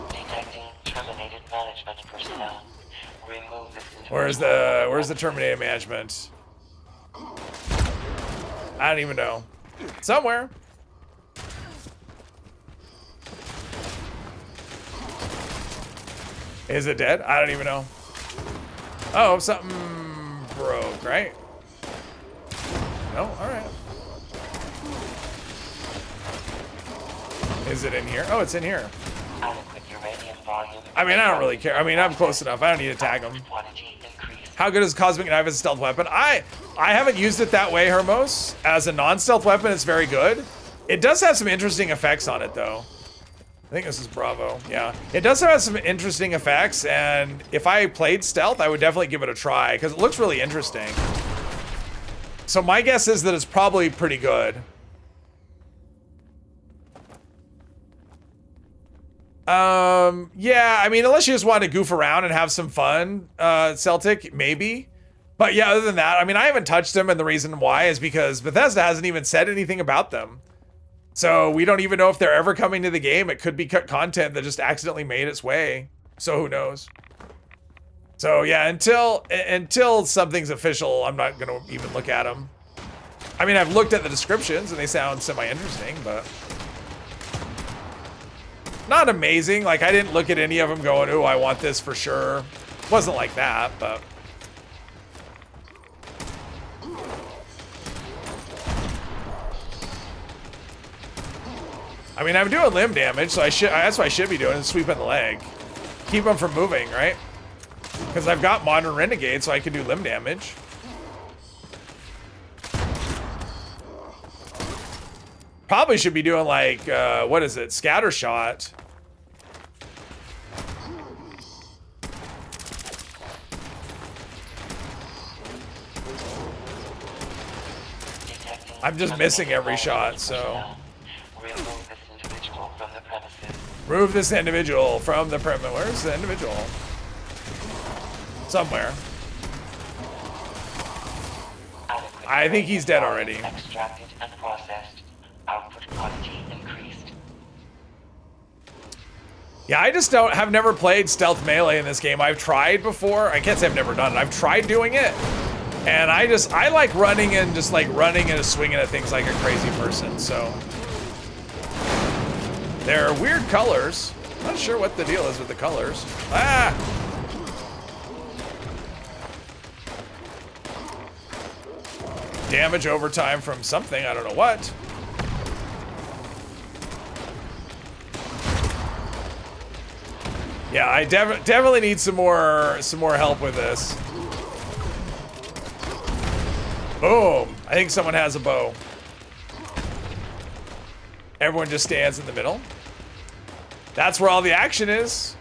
Detecting terminated management personnel. Remove this Where's the terminated management? I don't even know. Somewhere. Is it dead? I don't even know. Oh, something broke, right? No, alright. Is it in here? Oh, it's in here. adequate uranium volume. I mean, I don't really care. I mean, I'm close enough. I don't need to tag them. Quantity increased. How good is Cosmic Knife as a stealth weapon? I haven't used it that way, Hermos. As a non-stealth weapon, it's very good. It does have some interesting effects on it, though. I think this is Bravo. Yeah. It does have some interesting effects, and if I played stealth, I would definitely give it a try, because it looks really interesting. So my guess is that it's probably pretty good. Yeah, I mean, unless you just want to goof around and have some fun, Celtic, maybe. But yeah, other than that, I mean, I haven't touched them, and the reason why is because Bethesda hasn't even said anything about them. So we don't even know if they're ever coming to the game. It could be cut content that just accidentally made its way. So who knows? So yeah, until something's official, I'm not gonna even look at them. I mean, I've looked at the descriptions and they sound semi-interesting, but not amazing. Like, I didn't look at any of them going, "Ooh, I want this for sure." Wasn't like that, but I mean, I'm doing limb damage, so that's what I should be doing, is sweeping the leg. Keep them from moving, right? Because I've got Modern Renegade, so I can do limb damage. Probably should be doing like, what is it? Scatter shot. I'm just missing every shot, so. Remove this individual from the premises. Remove this individual from the premises. Where's the individual? Somewhere. I think he's dead already. Extracted and processed. Output quantity increased. Yeah, I just have never played stealth melee in this game. I've tried before. I can't say I've never done it. I've tried doing it. And I like running and just like running and swinging at things like a crazy person, so. They're weird colors. Not sure what the deal is with the colors. Ah! Damage overtime from something, I don't know what. Yeah, I definitely need some more help with this. Boom! I think someone has a bow. Everyone just stands in the middle. That's where all the action is.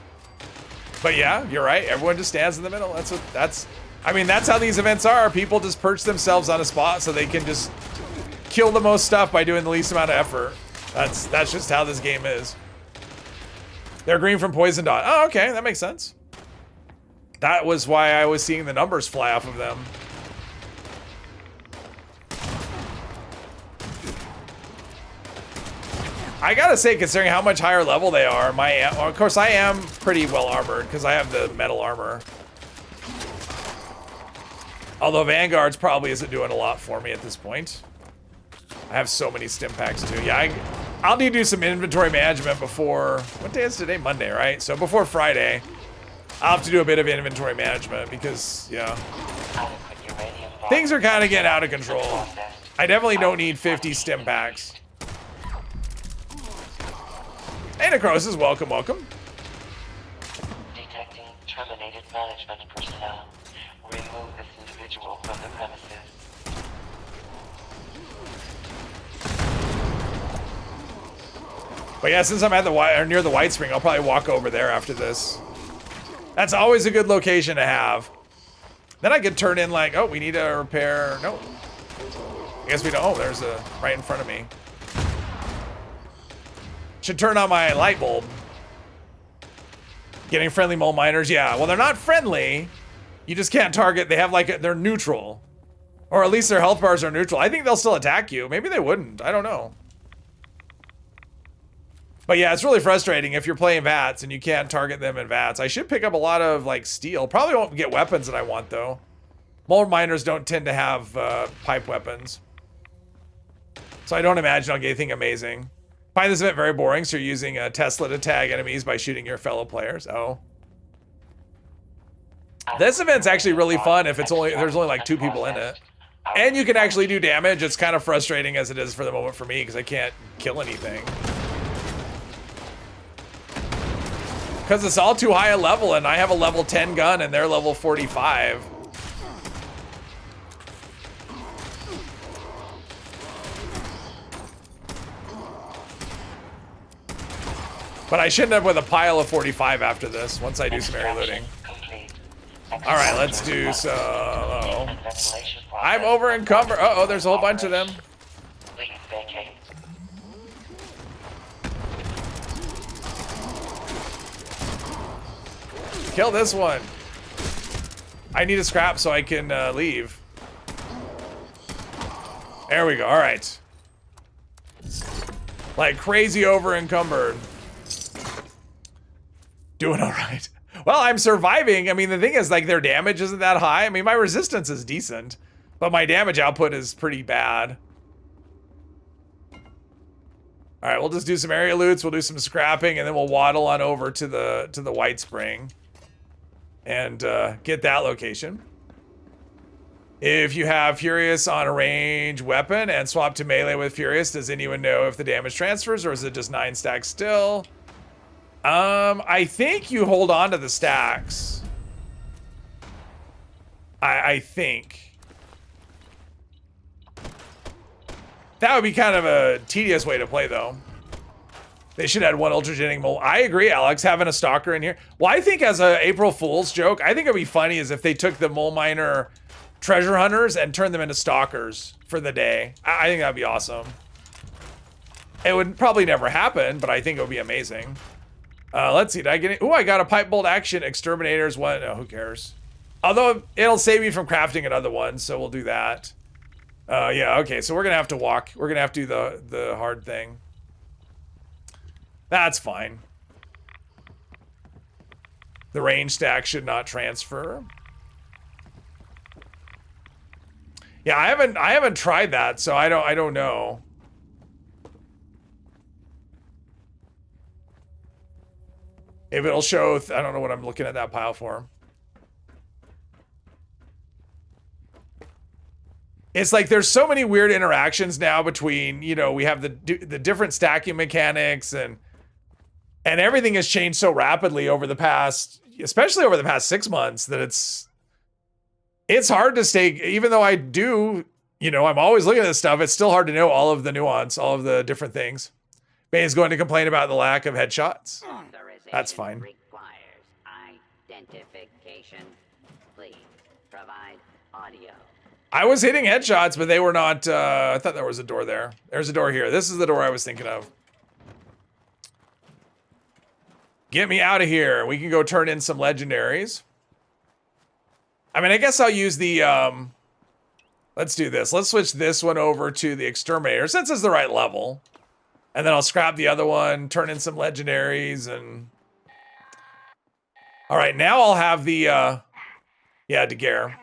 But yeah, you're right. Everyone just stands in the middle. I mean, that's how these events are. People just perch themselves on a spot so they can just kill the most stuff by doing the least amount of effort. That's just how this game is. They're green from Poison Dot. Oh, okay, that makes sense. That was why I was seeing the numbers fly off of them. I gotta say, considering how much higher level they are, of course I am pretty well armored because I have the metal armor. Although Vanguard's probably isn't doing a lot for me at this point. I have so many stim packs too. Yeah, I'll need to do some inventory management before, what day is today? Monday, right? So before Friday, I'll have to do a bit of inventory management because, yeah, things are kind of getting out of control. I definitely don't need 50 stim packs. Hey, Necrosis, welcome, welcome. Detecting terminated management personnel. Remove this individual from the premises. But yeah, since I'm at the or near the White Spring, I'll probably walk over there after this. That's always a good location to have. Then I could turn in like, oh, we need to repair. No, I guess we don't. Oh, there's a right in front of me. Should turn on my light bulb. Getting friendly mole miners, yeah. Well, they're not friendly. You just can't target. They have like they're neutral, or at least their health bars are neutral. I think they'll still attack you. Maybe they wouldn't. I don't know. But yeah, it's really frustrating if you're playing VATS and you can't target them in VATS. I should pick up a lot of like steel. Probably won't get weapons that I want though. Mole miners don't tend to have pipe weapons. So I don't imagine I'll get anything amazing. Find this event very boring, so you're using a Tesla to tag enemies by shooting your fellow players. Oh. This event's actually really fun if it's there's only like 2 people in it. And you can actually do damage. It's kind of frustrating as it is for the moment for me because I can't kill anything. Because it's all too high a level, and I have a level 10 gun, and they're level 45. But I should end up with a pile of 45 after this, once I do some area looting. Alright, let's do some... Uh-oh. I'm over encumbered. Uh-oh, there's a whole bunch of them. Kill this one. I need a scrap so I can leave. There we go. All right. Like crazy over encumbered. Doing all right. Well, I'm surviving. I mean, the thing is, like, their damage isn't that high. I mean, my resistance is decent, but my damage output is pretty bad. All right, we'll just do some area loots. We'll do some scrapping, and then we'll waddle on over to the White Spring and get that location. If you have Furious on a range weapon and swap to melee with Furious, does anyone know if the damage transfers, or is it just 9 stacks still? I think you hold on to the stacks. I think. That would be kind of a tedious way to play, though. They should add 1 ultragenic mole. I agree, Alex, having a stalker in here. Well, I think as a April Fool's joke, I think it'd be funny is if they took the mole miner treasure hunters and turned them into stalkers for the day. I think that'd be awesome. It would probably never happen, but I think it would be amazing. Let's see, did I get it? Ooh, I got a pipe bolt action exterminators one. Oh, who cares? Although it'll save me from crafting another one, so we'll do that. Yeah, okay, so we're gonna have to walk. We're gonna have to do the hard thing. That's fine. The range stack should not transfer. Yeah, I haven't tried that, so I don't know. If it'll show, I don't know what I'm looking at that pile for. It's like there's so many weird interactions now between, you know, we have the different stacking mechanics and everything has changed so rapidly over the past, especially over the past 6 months, that it's hard to stay, even though I do, you know, I'm always looking at this stuff, it's still hard to know all of the nuance, all of the different things. Bane is going to complain about the lack of headshots. That's fine. Requires identification. Please provide audio. I was hitting headshots, but they were not, I thought there was a door there. There's a door here. This is the door I was thinking of. Get me out of here. We can go turn in some legendaries. I mean, I guess I'll use the, let's do this. Let's switch this one over to the exterminator since it's the right level. And then I'll scrap the other one, turn in some legendaries, and... All right, now I'll have the, yeah, Daguerre.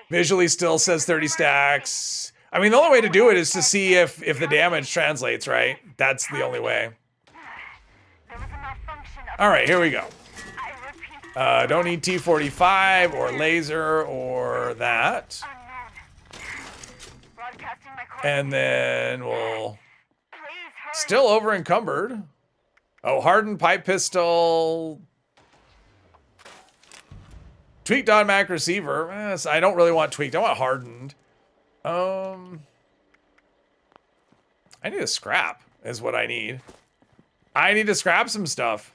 Visually still says 30 stacks. I mean, the only way to do it is to see if the damage translates, right? That's the only way. There was a malfunction of All right, here we go. I repeat, Don't need T45 or laser or that. unknown. Broadcasting my coordinates. And then we'll Please hurry. still over encumbered. Oh, hardened pipe pistol. Tweaked automatic receiver. I don't really want tweaked. I want hardened. I need a scrap is what I need. I need to scrap some stuff.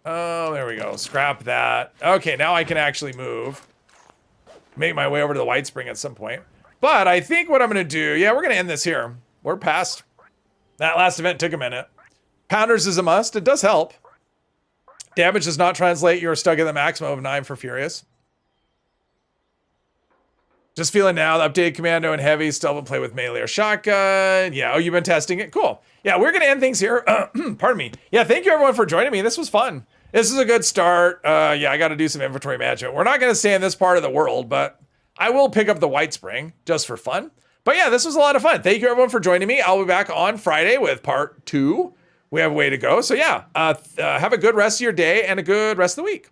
Oh, there we go. Scrap that. Okay, now I can actually move. Make my way over to the White Spring at some point. But I think what I'm going to do... Yeah, we're going to end this here. We're past. That last event took a minute. Pounders is a must. It does help. Damage does not translate. You're stuck at the maximum of 9 for Furious. Just feeling now, the updated Commando and Heavy still haven't played with melee or shotgun. Yeah, oh, you've been testing it? Cool. Yeah, we're going to end things here. Pardon me. Yeah, thank you everyone for joining me. This was fun. This is a good start. Yeah, I got to do some inventory management. We're not going to stay in this part of the world, but I will pick up the White Spring just for fun. But yeah, this was a lot of fun. Thank you everyone for joining me. I'll be back on Friday with part 2. We have a way to go. So yeah, have a good rest of your day and a good rest of the week.